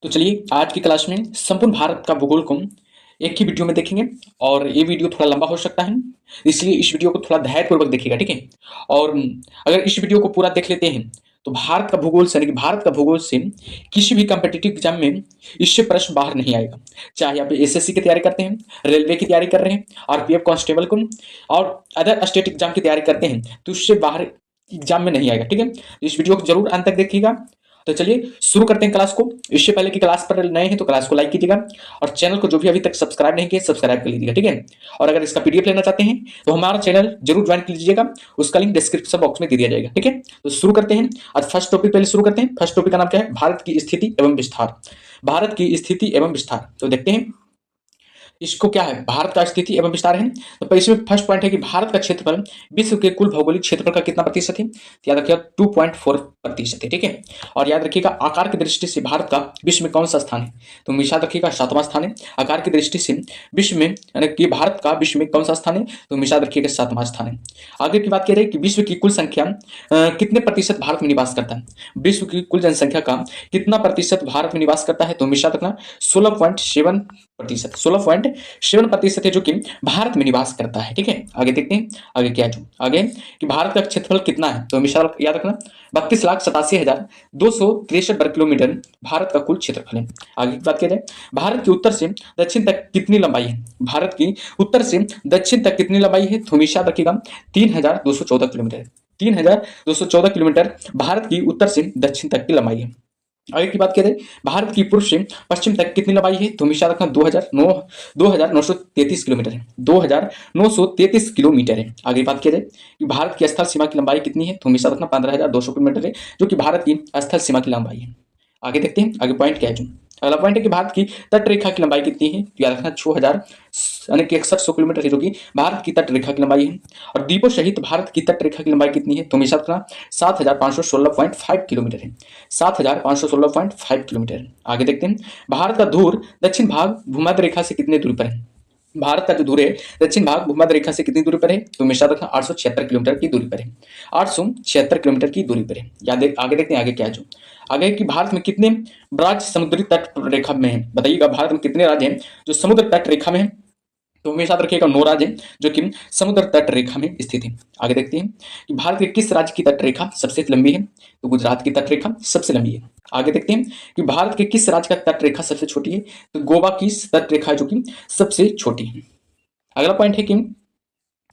तो चलिए आज की क्लास में संपूर्ण भारत का भूगोल को एक ही वीडियो में देखेंगे और ये वीडियो थोड़ा लंबा हो सकता है, इसलिए इस वीडियो को थोड़ा धैर्यपूर्वक देखिएगा, ठीक है। और अगर इस वीडियो को पूरा देख लेते हैं तो भारत का भूगोल से यानी कि भारत का भूगोल से किसी भी कम्पिटिटिव एग्जाम में इससे प्रश्न बाहर नहीं आएगा। चाहे आप एसएससी की तैयारी करते हैं, रेलवे की तैयारी कर रहे हैं, आरपीएफ कांस्टेबल को और अदर स्टेट एग्जाम की तैयारी करते हैं तो उससे बाहर एग्जाम में नहीं आएगा, ठीक है। इस वीडियो को जरूर अंत तक देखिएगा। तो चलिए शुरू करते हैं क्लास को। इससे पहले कि क्लास पर नए हैं तो क्लास को लाइक कीजिएगा और चैनल को जो भी अभी तक सब्सक्राइब नहीं किया सब्सक्राइब कर लीजिएगा, ठीक है। और अगर इसका पीडीएफ लेना चाहते हैं तो हमारा चैनल जरूर ज्वाइन कर लीजिएगा, उसका लिंक डिस्क्रिप्शन बॉक्स में दे दिया जाएगा, ठीक है। तो शुरू करते हैं। आज फर्स्ट टॉपिक पहले शुरू करते हैं। फर्स्ट टॉपिक का नाम क्या है? भारत की स्थिति एवं विस्तार। भारत की स्थिति एवं विस्तार। तो देखते हैं इसको क्या है, भारत का स्थिति एवं विस्तार है। तो इसमें फर्स्ट पॉइंट है कि भारत का क्षेत्रफल विश्व के कुल भौगोलिक क्षेत्रफल का कितना प्रतिशत है? तो याद रखिएगा 2.4% है, ठीक है। और याद रखिएगा आकार की दृष्टि से भारत का विश्व में कौन सा स्थान है? तो हमेशा रखिएगा 7वां स्थान है। आकार की दृष्टि से विश्व में यानी कि भारत का विश्व में कौन सा स्थान है? तो हमेशा रखिएगा 7वां स्थान है। आगे की बात करें कि विश्व की कुल संख्या कितने प्रतिशत भारत में निवास करता है? विश्व की कुल जनसंख्या का कितना प्रतिशत भारत में निवास करता है? तो हमेशा रखना 16.7%। 16.7% है जो कि भारत में निवास करता है, ठीक है। आगे देखते हैं आगे क्या है। जो आगे कि भारत का क्षेत्रफल कितना है? तो हमेशा याद रखना 32,87,263 वर्ग किलोमीटर भारत का कुल क्षेत्रफल है। आगे की बात किया जाए भारत की उत्तर से दक्षिण तक कितनी लंबाई है? भारत की उत्तर से दक्षिण तक कितनी लंबाई है? तो हमेशा रखिएगा 3,214 किलोमीटर। 3,214 किलोमीटर भारत की उत्तर से दक्षिण तक की लंबाई है। आगे की बात करें भारत की पूर्व से पश्चिम तक कितनी लंबाई है? तो हमेशा रखना 2,933 किलोमीटर है। 2,933 किलोमीटर है। आगे बात करें कि भारत की स्थल सीमा की लंबाई कितनी है? तो हमेशा रखना 15,200 किलोमीटर है जो कि भारत की स्थल सीमा की लंबाई है। आगे देखते हैं आगे पॉइंट क्या है। जो अगला पॉइंट है कि भारत की तट रेखा की लंबाई कितनी है? तो याद रखना 6,6100 किलोमीटर है जो कि भारत की तट रेखा की लंबाई है। और द्वीपों सहित भारत की तट रेखा की लंबाई कितनी है? तो हमेशा रखना 7,516.5 किलोमीटर है। 7,516.5 किलोमीटर। आगे देखते हैं भारत का ध्रुव दक्षिण भाग भूमध्य रेखा से कितने दूरी पर है? भारत का जो ध्रुव है दक्षिण भाग भूमध्य रेखा से कितनी दूरी पर है? तो हमेशा रखना 876 किलोमीटर की दूरी पर है। 876 किलोमीटर की दूरी पर है। आगे देखते हैं आगे क्या है। जो आगे कि भारत में कितने राज्य समुद्री तट रेखा में है? बताइएगा भारत में कितने राज्य हैं जो समुद्र तट रेखा में है? तो हमेशा रखिएगा 9 राज्य हैं जो कि समुद्र तट रेखा में स्थित है। आगे देखते हैं कि भारत के किस राज्य की तट रेखा सबसे लंबी है? तो गुजरात की तट रेखा सबसे लंबी है। आगे देखते हैं कि भारत के किस राज्य का तट रेखा सबसे छोटी है? तो गोवा की तट रेखा जो कि सबसे छोटी है। अगला पॉइंट है कि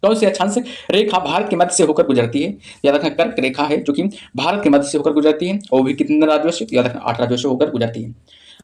कौन सी अक्षांश रेखा भारत के मध्य से होकर गुजरती है? याद रखना कर्क रेखा है जो कि भारत के मध्य से होकर गुजरती है और भी कितने राज्यों से? याद रखना 8 राज्यों से होकर गुजरती है।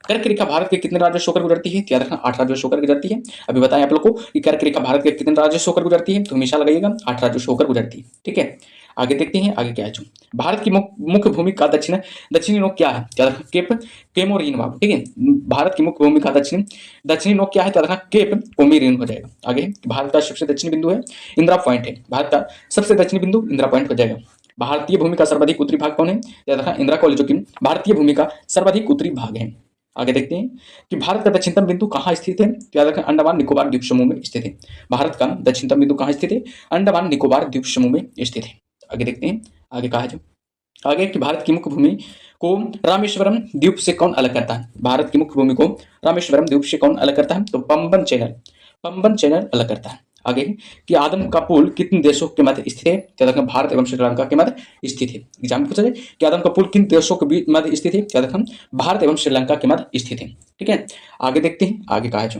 कर्क रेखा भारत के कितने राज्यों से होकर गुजरती है? याद रखना 8 राज्यों से होकर गुजरती है। अभी बताएं आप लोग को कि कर्क रेखा भारत के कितने राज्यों से होकर गुजरती है? तो हमेशा लगाइएगा 8 राज्यों से होकर गुजरती है, ठीक है। आगे देखते हैं आगे क्या है। जो भारत की मुख्य भूमि का दक्षिणी नोक क्या है? याद रखना केप केमोरिन बाबू, ठीक है। भारत की मुख्य भूमि का दक्षिणी नोक क्या है? याद रखना केप कोमेरिन हो जाएगा। आगे भारत का सबसे दक्षिणी बिंदु है इंदिरा पॉइंट है। भारत का सबसे दक्षिणी बिंदु इंदिरा पॉइंट हो जाएगा। भारतीय भूमि का सर्वाधिक उत्तरी भाग कौन है? याद रखना इंदिरा कॉलेज जो कि भारतीय भूमि का सर्वाधिक उत्तरी भाग है। आगे देखते हैं कि भारत का दक्षिणतम बिंदु कहाँ स्थित है? तो याद रखना अंडमान निकोबार द्वीप समूह में स्थित है। भारत का दक्षिणतम बिंदु कहाँ स्थित है? अंडमान निकोबार द्वीप समूह में स्थित है। आगे देखते हैं आगे कहा है। जो आगे कि भारत की मुख्य भूमि को रामेश्वरम द्वीप से कौन अलग करता है? भारत की मुख्य भूमि को रामेश्वरम द्वीप से कौन अलग करता है? तो पंबन चैनल अलग करता है। आगे कि आदम का पुल कितने देशों के मध्य स्थित है? याद रखना भारत एवं श्रीलंका के मध्य स्थित है। एग्जाम में पूछा जाए कि आदम का पुल किन देशों के मध्य स्थित है? याद रखना भारत एवं श्रीलंका के मध्य स्थित है, ठीक है। आगे देखते हैं आगे कहा है। जो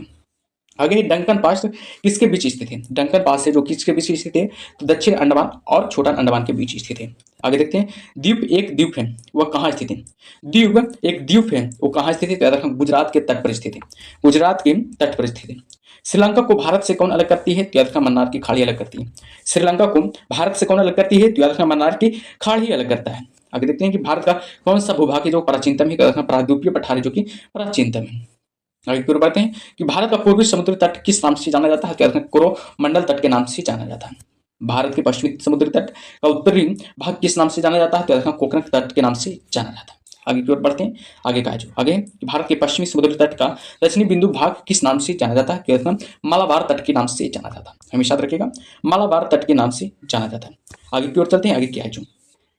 आगे डंकन पास किसके बीच स्थित है? डंकन पास है जो किसके बीच स्थित है? तो दक्षिण अंडमान और छोटा अंडमान के बीच स्थित है। आगे देखते हैं द्वीप है वह कहाँ स्थित है? द्वीप है वो कहाँ स्थित है? तो याद रखना गुजरात के तट पर स्थित है। गुजरात के तट पर स्थित है। श्रीलंका को भारत से कौन अलग करती है? तो याद रखना मन्नार की खाड़ी अलग करती है। श्रीलंका को भारत से कौन अलग करती है? तो याद रखना मन्नार की खाड़ी अलग करता है। आगे देखते हैं कि भारत का कौन सा भूभाग है जो प्राचीनतम है? प्रायद्वीपीय पठार जो कि प्राचीनतम है। आगे की ओर बढ़ते हैं कि भारत का पूर्वी समुद्री तट किस नाम से जाना जाता है? तो कोरोमंडल तट के नाम से जाना जाता है। भारत के पश्चिमी समुद्री तट का उत्तरी भाग किस नाम से जाना जाता है? तो कोकण तट के नाम से जाना जाता है। आगे की ओर बढ़ते हैं आगे कहा जो आगे भारत के पश्चिमी समुद्री तट का दक्षिणी बिंदु भाग किस नाम से जाना जाता है? तो मालाबार तट के नाम से जाना जाता है। हमेशा रखिएगा मालाबार तट के नाम से जाना जाता है। आगे की ओर चलते हैं आगे क्या है। जो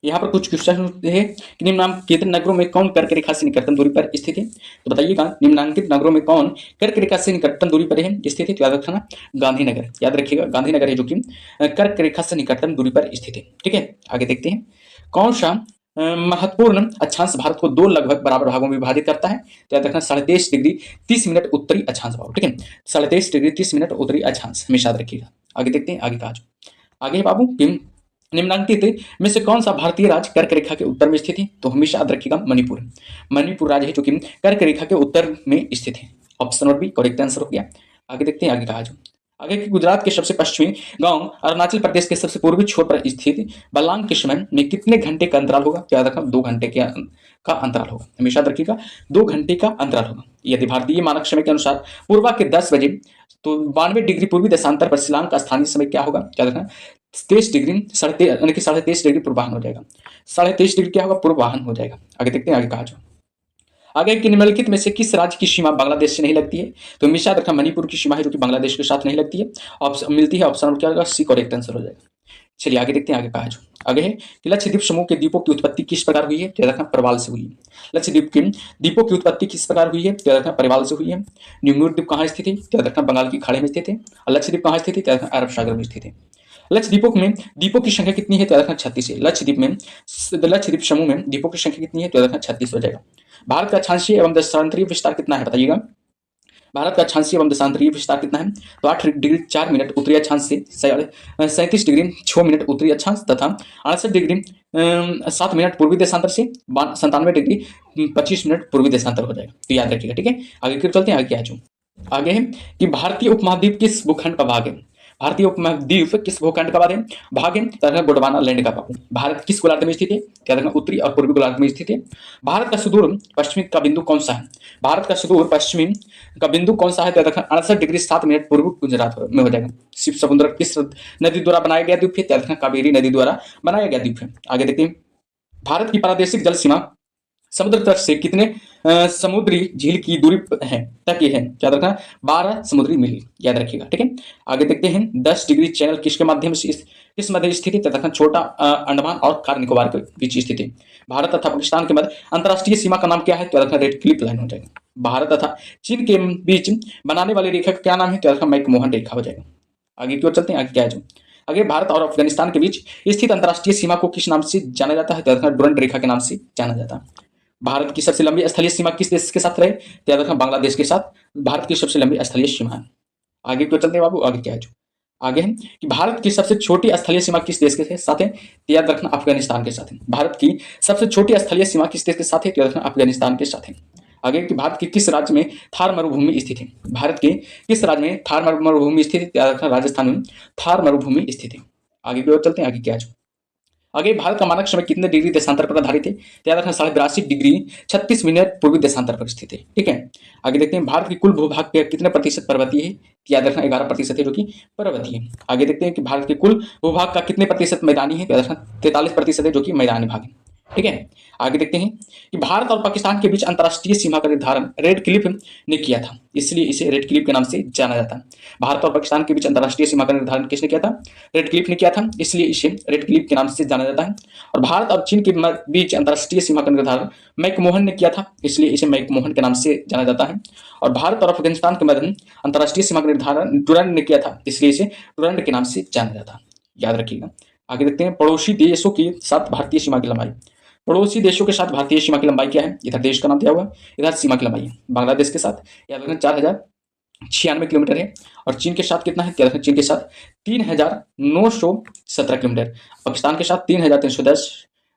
यहाँ पर कुछ क्वेश्चन है कि निम्नांकित नगरों में कौन कर्क रेखा से निकटतम दूरी पर स्थित है। तो बताइएगा निम्नांकित नगरों में कौन कर्क रेखा से निकटतम दूरी पर है स्थित है। तो याद रखना गांधीनगर, याद रखिएगा गांधीनगर है जो कि कर्क रेखा से निकटतम दूरी पर स्थित है। ठीक है, आगे देखते हैं कौन सा महत्वपूर्ण अक्षांश भारत को दो लगभग बराबर भागों में विभाजित करता है। तो याद रखना 23.5 डिग्री 30 मिनट उत्तरी अक्षांश भाग। ठीक है, 23.5 डिग्री 30 मिनट उत्तरी अक्षांश हमेशा याद रखिएगा। आगे देखते हैं आगे का आगे बाबू निम्नांकित में से कौन सा भारतीय राज्य कर्क रेखा के उत्तर में स्थित है। तो हमेशा याद रखिएगा मणिपुर, मणिपुर राज्य है जो कि कर्क रेखा के उत्तर में स्थित है। Option number B correct answer हो गया। आगे देखते हैं आगे कहा आगे की गुजरात के सबसे पश्चिमी गांव अरुणाचल प्रदेश के सबसे पूर्वी छोर पर स्थित बलांग के समय में कितने घंटे का अंतराल होगा। क्या रखना 2 घंटे का अंतराल होगा। हमेशा याद रखिएगा 2 घंटे का अंतराल होगा। यदि भारतीय मानक समय के अनुसार पूर्वा के 10 बजे तो 92 डिग्री पूर्वी देशांतर पर शिलांग का स्थानीय समय क्या होगा। क्या रखना 23 डिग्री यानी कि 23.5 डिग्री पूर्वाहन हो जाएगा। 23.5 डिग्री क्या होगा पूर्वाहन हो जाएगा। आगे देखते हैं आगे कहा आगे की निम्नलिखित में से किस राज्य की सीमा बांग्लादेश से नहीं लगती है। तो हमेशा रखना मणिपुर की सीमा है जो कि बांग्लादेश के साथ नहीं लगती है। ऑप्शन मिलती है, ऑप्शन क्या होगा सी करेक्ट आंसर हो जाएगा। चलिए आगे देखते हैं आगे कहा आगे है कि लक्षद्वीप समूह के द्वीपों की उत्पत्ति किस प्रकार हुई है। तो रखना प्रवाल से हुई है। लक्षद्वीप के द्वीपों की उत्पत्ति किस प्रकार हुई है। तो रखना प्रवाल से हुई है। न्यूमूर द्वीप कहाँ स्थित है। तो रखना बंगाल की खाड़ी में स्थित है। और लक्षद्वीप कहाँ स्थित है। तो रखना अरब सागर में स्थित है। लक्षद्वीपों में द्वीपों की संख्या कितनी है। तो रखना 36 है। लक्षद्वीप समूह में द्वीपों की संख्या कितनी है। तो रखना 36 हो जाएगा। भारत का अक्षांशीय एवं देशांतरीय विस्तार कितना है बताइएगा। भारत का अक्षांशीय एवं देशांतरीय विस्तार कितना है। तो 8 डिग्री 4 मिनट उत्तरी अक्षांश से 37 डिग्री 6 मिनट उत्तरी अक्षांश तथा 68 डिग्री 7 मिनट पूर्वी देशांतर से 97 डिग्री 25 मिनट पूर्वी देशांतर हो जाएगा। तो याद रखिएगा। ठीक है, आगे क्यों चलते हैं आगे क्या आगे है कि भारतीय उपमहाद्वीप किस भूखंड का भाग है। भारतीय उपमहाद्वीप किस भूखंड का भाग है। गोंडवाना लैंड का भाग। भारत किस गोलार्ध में स्थित है। क्या रखना उत्तरी और पूर्वी गोलार्ध में स्थित है। भारत का सुदूर पश्चिमी का बिंदु कौन सा है। भारत का सुदूर पश्चिमी का बिंदु कौन सा है। तो रखना 68 डिग्री 7 मिनट पूर्व गुजरात में हो जाएगा। शिव समुद्र किस नदी द्वारा बनाया गया द्वीप है। क्या रखना कावेरी नदी द्वारा बनाया गया द्वीप है। आगे देखते हैं भारत की प्रादेशिक जल सीमा समुद्र तट से कितने समुद्री झील की दूरी है तक है। याद रखना 12 समुद्री मील याद रखिएगा। ठीक है, आगे देखते हैं 10 डिग्री चैनल किसके माध्यम से किस मध्य स्थित है। रखना छोटा अंडमान और कार निकोबार के बीच स्थित है। भारत तथा पाकिस्तान के मध्य अंतरराष्ट्रीय सीमा का नाम क्या है। तो रखना रेड क्लिफ लाइन हो जाएगा। भारत तथा चीन के बीच बनाने वाली रेखा का क्या नाम है। तो रखना मैकमोहन रेखा हो जाएगा। आगे की ओर चलते हैं आगे क्या है आगे भारत और अफगानिस्तान के बीच स्थित अंतरराष्ट्रीय सीमा को किस नाम से जाना जाता है। तो रखना डुरंड रेखा के नाम से जाना जाता है। भारत की सबसे लंबी स्थलीय सीमा किस देश के साथ रहे। तो याद रखना बांग्लादेश के साथ भारत की सबसे लंबी स्थलीय सीमा है। आगे क्यों चलते हैं बाबू आगे क्या है आगे है कि भारत की सबसे छोटी स्थलीय सीमा किस देश के साथ है। तो याद रखना अफगानिस्तान के साथ है। भारत की सबसे छोटी स्थलीय सीमा किस देश के साथ है। तो याद रखना अफगानिस्तान के साथ है। आगे कि भारत के किस राज्य में थार मरुभूमि स्थित है। भारत के किस राज्य में थार मरुभूमि स्थित है। याद रखना राजस्थान में थार मरुभूमि स्थित है। आगे की ओर चलते हैं आगे क्या है आगे भारत का मानक समय कितने डिग्री देशांतर पर आधारित है। तो याद रखना 82.5 डिग्री 36 मिनट पूर्वी देशांतर पर स्थित है। ठीक है, आगे देखते हैं भारत की कुल भूभाग के कितने प्रतिशत पर्वतीय है। तो याद रखना 11% है जो कि पर्वतीय है। आगे देखते हैं कि भारत के कुल भूभाग का कितने प्रतिशत मैदानी है। तो याद रखना 43% है जो कि मैदानी भाग है। ठीक है, आगे देखते हैं कि भारत और पाकिस्तान के बीच अंतरराष्ट्रीय सीमा का निर्धारण रेड क्लिफ ने किया था, इसलिए इसे रेड क्लिफ के नाम से जाना जाता है। भारत और पाकिस्तान के बीच अंतरराष्ट्रीय सीमा का निर्धारण किसने किया था। रेड क्लिफ ने किया था, इसलिए इसे रेड क्लिफ के नाम से जाना जाता है। और भारत और चीन के बीच अंतरराष्ट्रीय सीमा का निर्धारण मैकमोहन ने किया था, इसलिए इसे मैकमोहन के नाम से जाना जाता है। और भारत और अफगानिस्तान के मध्य अंतरराष्ट्रीय सीमा का निर्धारण डुरंड ने किया था, इसलिए इसे डुरंड के नाम से जाना जाता है। याद रखिएगा। आगे देखते हैं पड़ोसी देशों के साथ भारतीय सीमा की लंबाई। पड़ोसी देशों के साथ भारतीय सीमा की लंबाई क्या है। इधर देश का नाम दिया हुआ है, इधर सीमा की लंबाई है। बांग्लादेश के साथ याद रखना 4096 किलोमीटर है। और चीन के साथ कितना है। याद रखना चीन के साथ 3917 किलोमीटर। पाकिस्तान के साथ 3310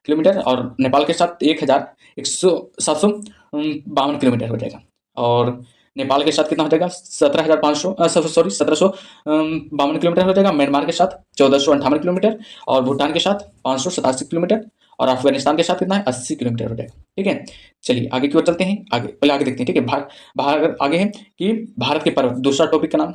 किलोमीटर। और नेपाल के साथ 1752 किलोमीटर हो जाएगा। और नेपाल के साथ कितना हो जाएगा 1752 किलोमीटर हो जाएगा। म्यांमार के साथ 1458 किलोमीटर। और भूटान के साथ 587 किलोमीटर। और अफगानिस्तान के साथ कितना है 80 किलोमीटर हो जाएगा। ठीक है, चलिए आगे की ओर चलते हैं। आगे पहले आगे देखते हैं। ठीक है, भारत आगे है कि भारत के पर्वत। दूसरा टॉपिक का नाम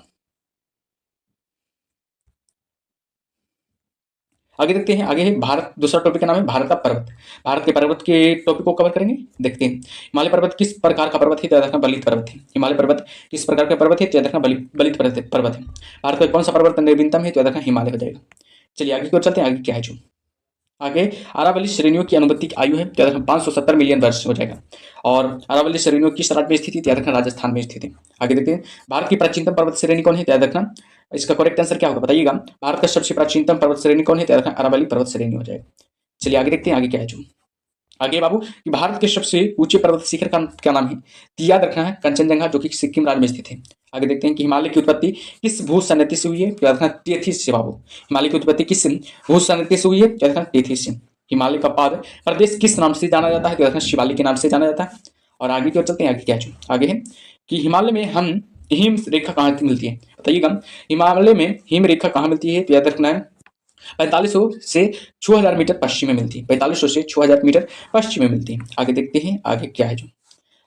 आगे देखते हैं। आगे है भारत। दूसरा टॉपिक का नाम है भारत का पर्वत। भारत के पर्वत के टॉपिक को कवर करेंगे। देखते हैं हिमालय पर्वत किस प्रकार का पर्वत है। तो याद रखना बलित पर्वत है। हिमालय पर्वत किस प्रकार का पर्वत है। तो याद रखना बलित पर्वत है। भारत का कौन सा पर्वत नवीनतम है। तो याद रखना हिमालय हो जाएगा। चलिए आगे की ओर चलते हैं। आगे क्या है आगे अरावली श्रेणियों की अनुबंधित आयु है, तो याद रखना 570 मिलियन वर्ष हो जाएगा। और अरावली श्रेणियों किस राज्य में स्थित है, तो याद रखना राजस्थान में स्थित है। आगे देखते हैं, भारत की प्राचीनतम पर्वत श्रेणी कौन है, तो याद रखना इसका करेक्ट आंसर क्या होगा बताइएगा। भारत का सबसे प्राचीनतम पर्वत श्रेणी कौन है, तो याद रखना अरावली पर्वत श्रेणी हो जाएगा। चलिए आगे देखते हैं आगे क्या है जो। आगे बाबू कि भारत के सबसे ऊंचे पर्वत शिखर का क्या नाम है, तो याद रखना है कंचनजंगा, जो कि सिक्किम राज्य में स्थित है। आगे देखते हैं कि हिमालय की उत्पत्ति किस भू संयंत्र से हुई है, तो याद रखना टेथिस से बाबू। हिमालय की उत्पत्ति किस भू संयंत्र से हुई है, तो याद रखना टेथिस से। हिमालय का पाद प्रदेश किस नाम से जाना जाता है, तो याद रखना शिवालिक के नाम से जाना जाता है। और आगे की ओर चलते हैं, आगे क्या है जो। आगे है कि हिमालय में हम हिम रेखा कहाँ मिलती है बताइएगा। हिमालय में हिम रेखा कहाँ मिलती है, तो याद रखना है 4500 से 6000 मीटर पश्चिम में मिलती है। 4500 से 6000 मीटर पश्चिम में मिलती है। आगे देखते हैं आगे क्या है जो।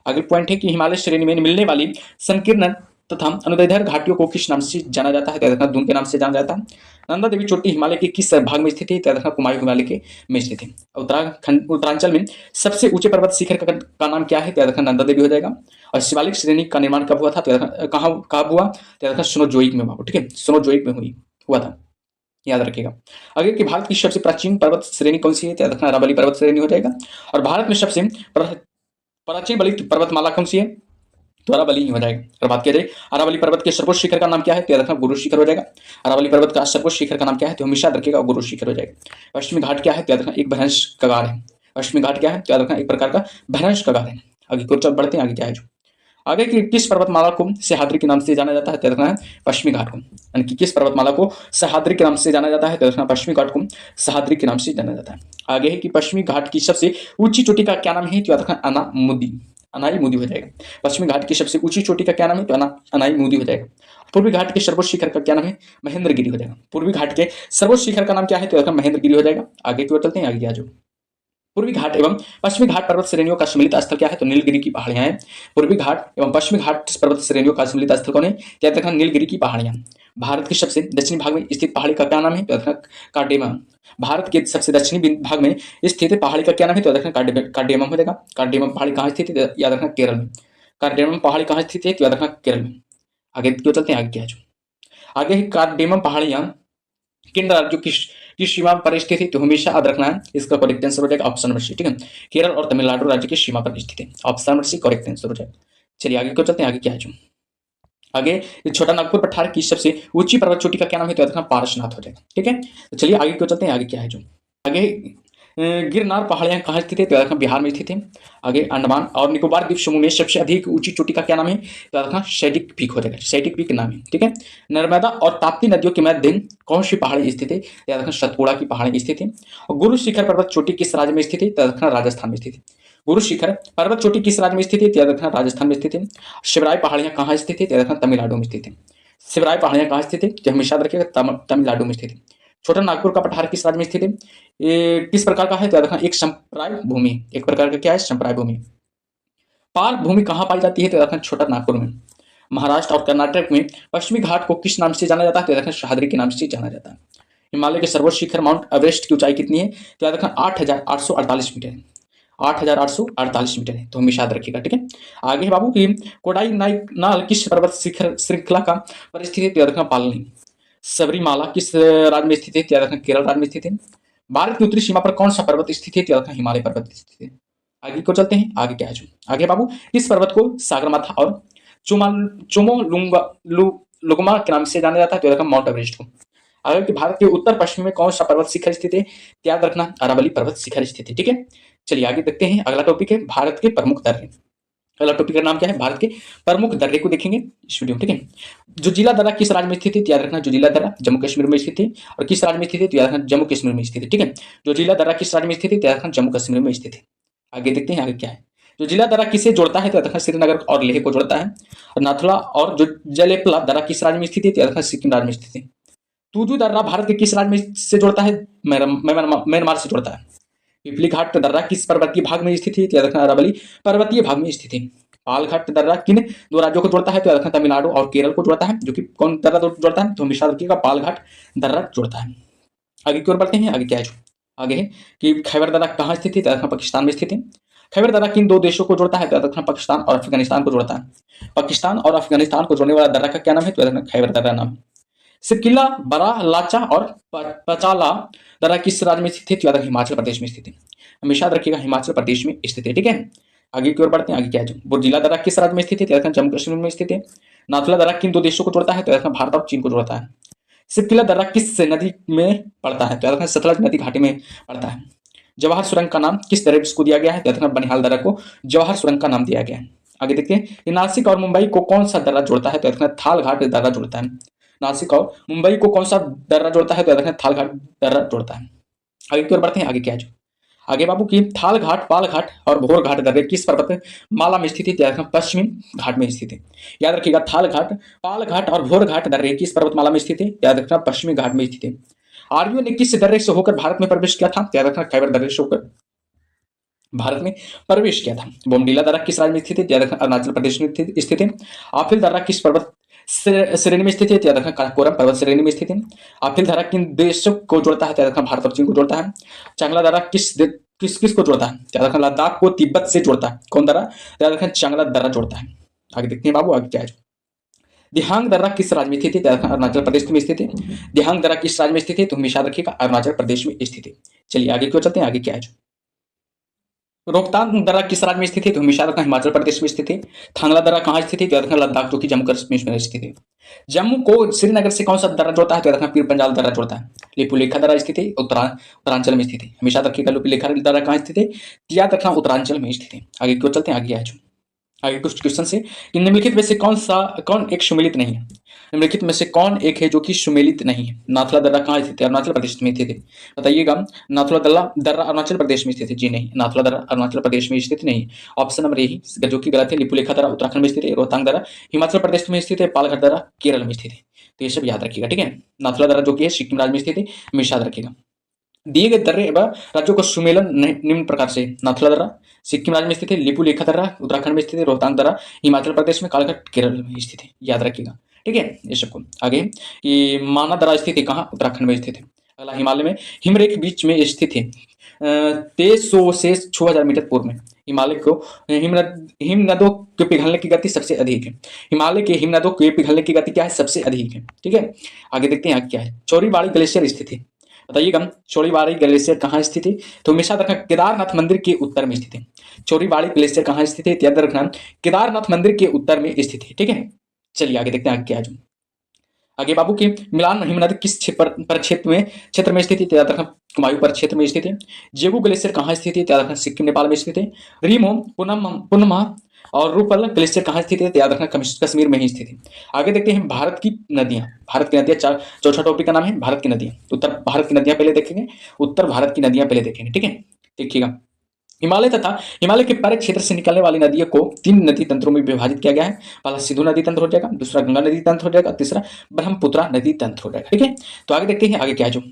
आगे पॉइंट है कि हिमालय श्रेणी में मिलने वाली संकीर्ण तथा अनुदैर्ध्य घाटियों को किस नाम से जाना जाता है, तो याद रखना दून के नाम से जाना जाता है। नंदा देवी चोटी हिमालय के किस भाग में स्थित है, तो याद रखना कुमायूं हिमालय के में स्थित है। उत्तराखंड उत्तरांचल में सबसे ऊंचे पर्वत शिखर का नाम क्या है, तो याद रखना नंदा देवी हो जाएगा। और शिवालिक श्रेणी का निर्माण कब हुआ था, तो याद रखना कब हुआ, तो याद रखना स्नोजोइक में हुआ। ठीक है, स्नोजोइक में हुआ था, याद रखिएगा। आगे कि भारत की सबसे प्राचीन पर्वत श्रेणी कौन सी है, तो याद रखना अरावली पर्वत श्रेणी हो जाएगा। और भारत में सबसे प्राचीन बली पर्वतमाला कौन सी है, तो अरावली ही हो जाएगा। और बात किया जाए अरावली पर्वत के सर्वोच्च शिखर का नाम क्या है, तो याद रखना गुरु शिखर हो जाएगा। अरावली पर्वत का सर्वोच्च शिखर का नाम क्या है, तो हमेशा रखिएगा गुरु शिखर हो जाएगा। पश्चिमी घाट क्या है, तो याद रखना एक भ्रंश कगार है। पश्चिमी घाट क्या है, तो याद रखना एक प्रकार का भ्रंश कगार है। आगे कुछ बढ़ते हैं, आगे क्या है जो। आगे की किस पर्वतमाला को सह्याद्री के नाम से जाना जाता है, तो रखना है पश्चिमी घाट को। यानी कि किस पर्वतमाला को सह्याद्री के नाम से जाना जाता है, तो रखना पश्चिमी घाट को सह्याद्री के नाम से जाना जाता है। आगे है कि पश्चिमी घाट की सबसे ऊंची चोटी का क्या नाम है, तो याद रखना अनाई मुदी हो जाएगा। पश्चिमी घाट की सबसे ऊंची चोटी का क्या नाम है, तो अनाई मुदी हो जाएगा। पूर्वी घाट के सर्वोच्च शिखर का क्या नाम है, महेंद्रगिरी हो जाएगा। पूर्वी घाट के सर्वोच्च शिखर का नाम क्या है, तो रखना महेंद्रगिरी हो जाएगा। आगे की ओर चलते हैं, आगे क्या जो। पूर्वी घाट एवं पश्चिमी घाट पर्वत श्रेणियों का सम्मिलित स्थल क्या है, तो नीलगिरी की पहाड़ियां हैं। पूर्वी घाट एवं पश्चिमी घाट पर्वत श्रेणियों का सम्मिलित स्थल कौन है, याद रखना नीलगिरी की पहाड़ियां। भारत के सबसे दक्षिणी भाग में स्थित पहाड़ी का क्या नाम है, तो याद रखना कार्डेमम। भारत के सबसे दक्षिणी भाग में स्थित पहाड़ी का क्या नाम है, तो याद रखना कार्डेमम हो जाएगा। कार्डेमम पहाड़ी कहाँ स्थित है, याद रखना केरल में। कार्डेमम पहाड़ी कहाँ स्थित है, तो याद रखना केरल में। आगे क्यों चलते हैं, आगे क्या है जो। आगे कार्डेमम पहाड़ियां किन राज्यों की सीमा पर स्थित है, तो हमेशा याद रखना है इसका करेक्ट आंसर हो जाएगा ऑप्शन नंबर सी। ठीक है, केरल और तमिलनाडु राज्य की सीमा पर स्थित है। Option number C correct answer हो जाएगा। चलिए आगे क्यों चलते हैं, आगे क्या है जो। आगे छोटा नागपुर पठार की सबसे ऊंची पर्वत चोटी का क्या नाम है, तो याद रखना पारसनाथ हो जाएगा। ठीक है, तो चलिए आगे क्यों चलते हैं, आगे क्या है जो। आगे गिरनार पहाड़ियां कहाँ स्थित है, तो याद रखना बिहार में स्थित है। आगे अंडमान और निकोबार द्वीप समूह में सबसे अधिक ऊंची चोटी का क्या नाम है, तो याद रखना सैडिक पीक हो जाएगा। सैडिक पीक नाम है। ठीक है, नर्मदा और ताप्ती नदियों के मध्य कौन सी पहाड़ी स्थित है, तो याद रखना सतपुड़ा की पहाड़ी स्थित है। और गुरु शिखर पर्वत चोटी किस राज्य में स्थित है, तो याद रखना राजस्थान में स्थित है। गुरु शिखर पर्वत चोटी किस राज्य में स्थित है, तो याद रखना राजस्थान में स्थित है। शिवराय पहाड़ियां कहाँ स्थित है, तो याद रखना तमिलनाडु में स्थित है। शिवराय पहाड़ियां कहाँ स्थित है, तो हमेशा याद रखिएगा तमिलनाडु में स्थित है। छोटा नागपुर का पठार किस राज्य में स्थित है, ये किस प्रकार का है, तो याद रखना एक संप्राय भूमि, एक प्रकार का क्या है, संप्राय भूमि। पाल भूमि कहाँ पाई जाती है, तो याद रखना छोटा नागपुर में। महाराष्ट्र और कर्नाटक में पश्चिमी घाट को किस नाम से जाना जाता है, तो याद रखना सह्याद्री के नाम से जाना जाता है। हिमालय के सर्वोच्च शिखर माउंट एवरेस्ट की ऊंचाई कितनी है, तो याद रखना 8848 मीटर है। 8848 मीटर है, तो हमेशा याद रखिएगा। ठीक है, आगे है बाबू की कोडाई नाल किस पर्वत शिखर श्रृंखला का परिस्थिति है, तो याद रखना पालनी। सबरीमाला किस राज्य में स्थित है, तो याद रखना केरल राज्य में स्थित है। भारत की उत्तरी सीमा पर कौन सा पर्वत स्थित है, तो याद रखना हिमालय पर्वत स्थित है। आगे को चलते हैं, आगे क्या है जो। आगे बाबू इस पर्वत को सागरमाथा और चोमोलुंगमा के नाम से जाना जाता है, तो याद रखना माउंट एवरेस्ट को। अगर कि भारत के उत्तर पश्चिम में कौन सा पर्वत शिखर स्थित है, तो याद रखना अरावली पर्वत शिखर स्थित है। ठीक है, चलिए आगे देखते हैं। अगला टॉपिक है भारत के प्रमुख दर्रे। अगला टॉपिक का नाम क्या है, भारत के प्रमुख दर्रे को देखेंगे इस वीडियो में। ठीक है, जोजिला दर्रा किस राज्य में स्थित है, तो याद रखना जोजिला दर्रा जम्मू कश्मीर में स्थित है। और किस राज्य में स्थित है, तो याद रखना जम्मू कश्मीर में स्थित है। ठीक है, जोजिला दर्रा किस राज्य में स्थित है, तो याद रखना जम्मू कश्मीर में स्थित है। आगे देखते हैं आगे क्या है। जोजिला दर्रा किसे जोड़ता है, तो याद रखना श्रीनगर और लेह को जोड़ता है। और नाथुला और जो जलेपला दर्रा किस राज्य में स्थित है, तो याद रखना सिक्किम राज्य में स्थित है। तुजू दर्रा भारत के किस राज्य में से जोड़ता है, म्यांमार से जोड़ता है। पिपली घाट दर्रा किस पर्वतीय भाग में स्थित है, तो याद रखना अरावली पर्वतीय भाग में स्थित है। पालघाट दर्रा किन दो राज्यों को जोड़ता है, तो याद रखना तमिलनाडु और केरल को जोड़ता है। जो कि कौन दर्रा जोड़ता है, तो हमेशा रखिएगा पालघाट दर्रा जोड़ता है। आगे की ओर बढ़ते हैं, आगे क्या है जो। आगे है कि खैबर दर्रा कहाँ स्थित है, तो याद रखना पाकिस्तान में स्थित है। खैबर दर्रा किन दो देशों को जोड़ता है, तो याद रखना पाकिस्तान और अफगानिस्तान को जोड़ता है। पाकिस्तान और अफगानिस्तान को जोड़ने वाला दर्रा का क्या नाम है, तो याद रखना खैबर दर्रा नाम है। सिकिला, बरा लाचा और पचाला दर्रा किस राज्य में स्थित है? याद रखिए हिमाचल प्रदेश में स्थित है। हमेशा याद रखिएगा हिमाचल प्रदेश में स्थित है। ठीक है, आगे की ओर बढ़ते हैं। आगे क्या है? बुर्जिला दर्रा किस राज्य में स्थित है? याद रखना जम्मू कश्मीर में स्थित है। नाथुला दर्रा किन दो देशों को जोड़ता है? तो याद रखना भारत और चीन को जोड़ता है। सिकिला दर्रा किस नदी में पड़ता है? तो याद रखना सतलज नदी घाटी में पड़ता है। जवाहर सुरंग का नाम किस दर्रे को दिया गया है? तो याद रखना बनिहाल दर्रा को जवाहर सुरंग का नाम दिया गया है। आगे देखते हैं कि नासिक और मुंबई को कौन सा दर्रा जोड़ता है? तो याद रखना थाल घाट दर्रा जोड़ता है। नासिक और मुंबई को कौन सा दर्रा जोड़ता है? तो याद रखना थाल घाट दर्रा जोड़ता है। आगे की ओर बढ़ते हैं। आगे क्या है? आगे बाबू की थाल घाट, पाल घाट और भोर घाट दर्रे किस पर्वत माला में स्थित है? याद रखना पश्चिमी घाट में स्थित है। याद रखिएगा थाल घाट, पाल घाट और भोर घाट दर्रे किस पर्वतमाला में स्थित है? याद रखना पश्चिमी घाट में स्थित है। आर्यों ने किस दर्रे से होकर भारत में प्रवेश किया था? याद रखना खैबर दर्रे से होकर भारत में प्रवेश किया था। बोमडीला दर्रा किस राज्य में स्थित है? याद रखना अरुणाचल प्रदेश में स्थित है। आफिल दर्रा किस पर्वत श्रेणी में स्थित है? याद रखना काराकोरम पर्वत श्रेणी में स्थित है। आफिल दर्रा किन देशों को जोड़ता है? याद रखना भारत और चीन को जोड़ता है। चांगला दर्रा किस किस को जोड़ता है? याद रखना लद्दाख को तिब्बत से जोड़ता है। कौन दर्रा? याद रखना चांगला दर्रा जोड़ता है। आगे देखते हैं बाबू, आगे क्या है? दिहांग दर्रा किस राज्य में स्थित है? याद रखना अरुणाचल प्रदेश में स्थित है। दिहांग दर्रा किस राज्य में स्थित है? तो हमेशा याद रखिएगा अरुणाचल प्रदेश में स्थित है। चलिए आगे क्यों चलते हैं। आगे क्या है? रोहतांग दर्रा किस राज्य में स्थित है? तो हमेशा रखना हिमाचल प्रदेश में स्थित है। थांगला दर्रा कहाँ स्थित है? तो याद रखना लद्दाख जो कि जम्मू कश्मीर में स्थित है। जम्मू को श्रीनगर से कौन सा दर्रा जोड़ता है? तो याद रखना पीर पंजाल दर्रा जोड़ता है। लिपुलेखा दर्रा स्थित है उत्तरांचल में स्थित है। हमेशा रखिएगा लिपुलेखा दर्रा कहाँ स्थित है? तो याद रखना उत्तरांचल में स्थित है। आगे क्यों चलते हैं। आगे आज आगे कुछ क्वेश्चन से कि निम्नलिखित में से कौन एक सुमेलित नहीं है? निम्नलिखित में से कौन एक है जो कि सुमेलित नहीं है? नाथुला दर्रा कहाँ स्थित है? अरुणाचल प्रदेश में स्थित है। बताइएगा नाथुला दर्रा अरुणाचल प्रदेश में स्थित है? जी नहीं, नाथुला दर्रा अरुणाचल प्रदेश में स्थित नहीं। ऑप्शन नंबर यही जो कि गलत है। लिपुलेखा दर्रा उत्तराखंड में स्थित है। रोहतांग दर्रा हिमाचल प्रदेश में स्थित है। पालघाट दर्रा केरल में स्थित है। तो ये सब याद रखिएगा। ठीक है, नाथुला दर्रा जो कि है सिक्किम राज्य में स्थित है। हमेशा याद रखिएगा। दिए गए दर्रे एवं राज्यों का सुमेलन निम्न प्रकार से। नाथुला दर्रा सिक्किम राज्य में स्थित है। लिपुलेखा दर्रा उत्तराखंड में स्थित है। रोहतांग दर्रा हिमाचल प्रदेश में। कालघाट केरल में स्थित है। याद रखिएगा। ठीक है, ये सबको आगे कि माना दर्रा स्थित है कहाँ? उत्तराखंड में स्थित है। अगला हिमालय में हिमरेख बीच में स्थित है 2300 से 6000 मीटर पूर्व में। हिमालय को हिमनदों के पिघलने की गति सबसे अधिक है। हिमालय के हिमनदों के पिघलने की गति क्या है? सबसे अधिक है। ठीक है, आगे देखते हैं क्या है। चौरीबाड़ी ग्लेशियर स्थित है। बताइएगा चौरीबाड़ी ग्लेशियर कहाँ स्थित है? तो हमेशा रखना केदारनाथ मंदिर के उत्तर में स्थित है। चौरीबाड़ी ग्लेशियर कहाँ स्थित है? याद रखना केदारनाथ मंदिर के उत्तर में स्थित है। ठीक है, चलिए आगे देखते हैं आगे क्या है। आगे बाबू की मिलान हिमनद किस क्षेत्र में स्थित है? याद रखना कुमायूं पर क्षेत्र में स्थित है। जेगू ग्लेशियर कहाँ स्थित है? याद रखना सिक्किम नेपाल में स्थित है। रीमो पुनमा और रूपल ग्लेशियर कहाँ स्थित है? याद रखना कश्मीर में ही स्थित है। आगे देखते हैं भारत की नदियां। भारत की नदियां चौथा टॉपिक का नाम है भारत की नदियां। उत्तर भारत की नदियां पहले देखेंगे। उत्तर भारत की नदियां पहले देखेंगे। ठीक है, देखिएगा हिमालय तथा हिमालय के परे क्षेत्र से निकलने वाली नदियों को 3 नदी तंत्रों में विभाजित किया गया है। पहला सिंधु नदी तंत्र हो जाएगा, दूसरा गंगा नदी तंत्र हो जाएगा, तीसरा ब्रह्मपुत्रा नदी तंत्र हो जाएगा। ठीक है, तो आगे देखते हैं आगे क्या है। जो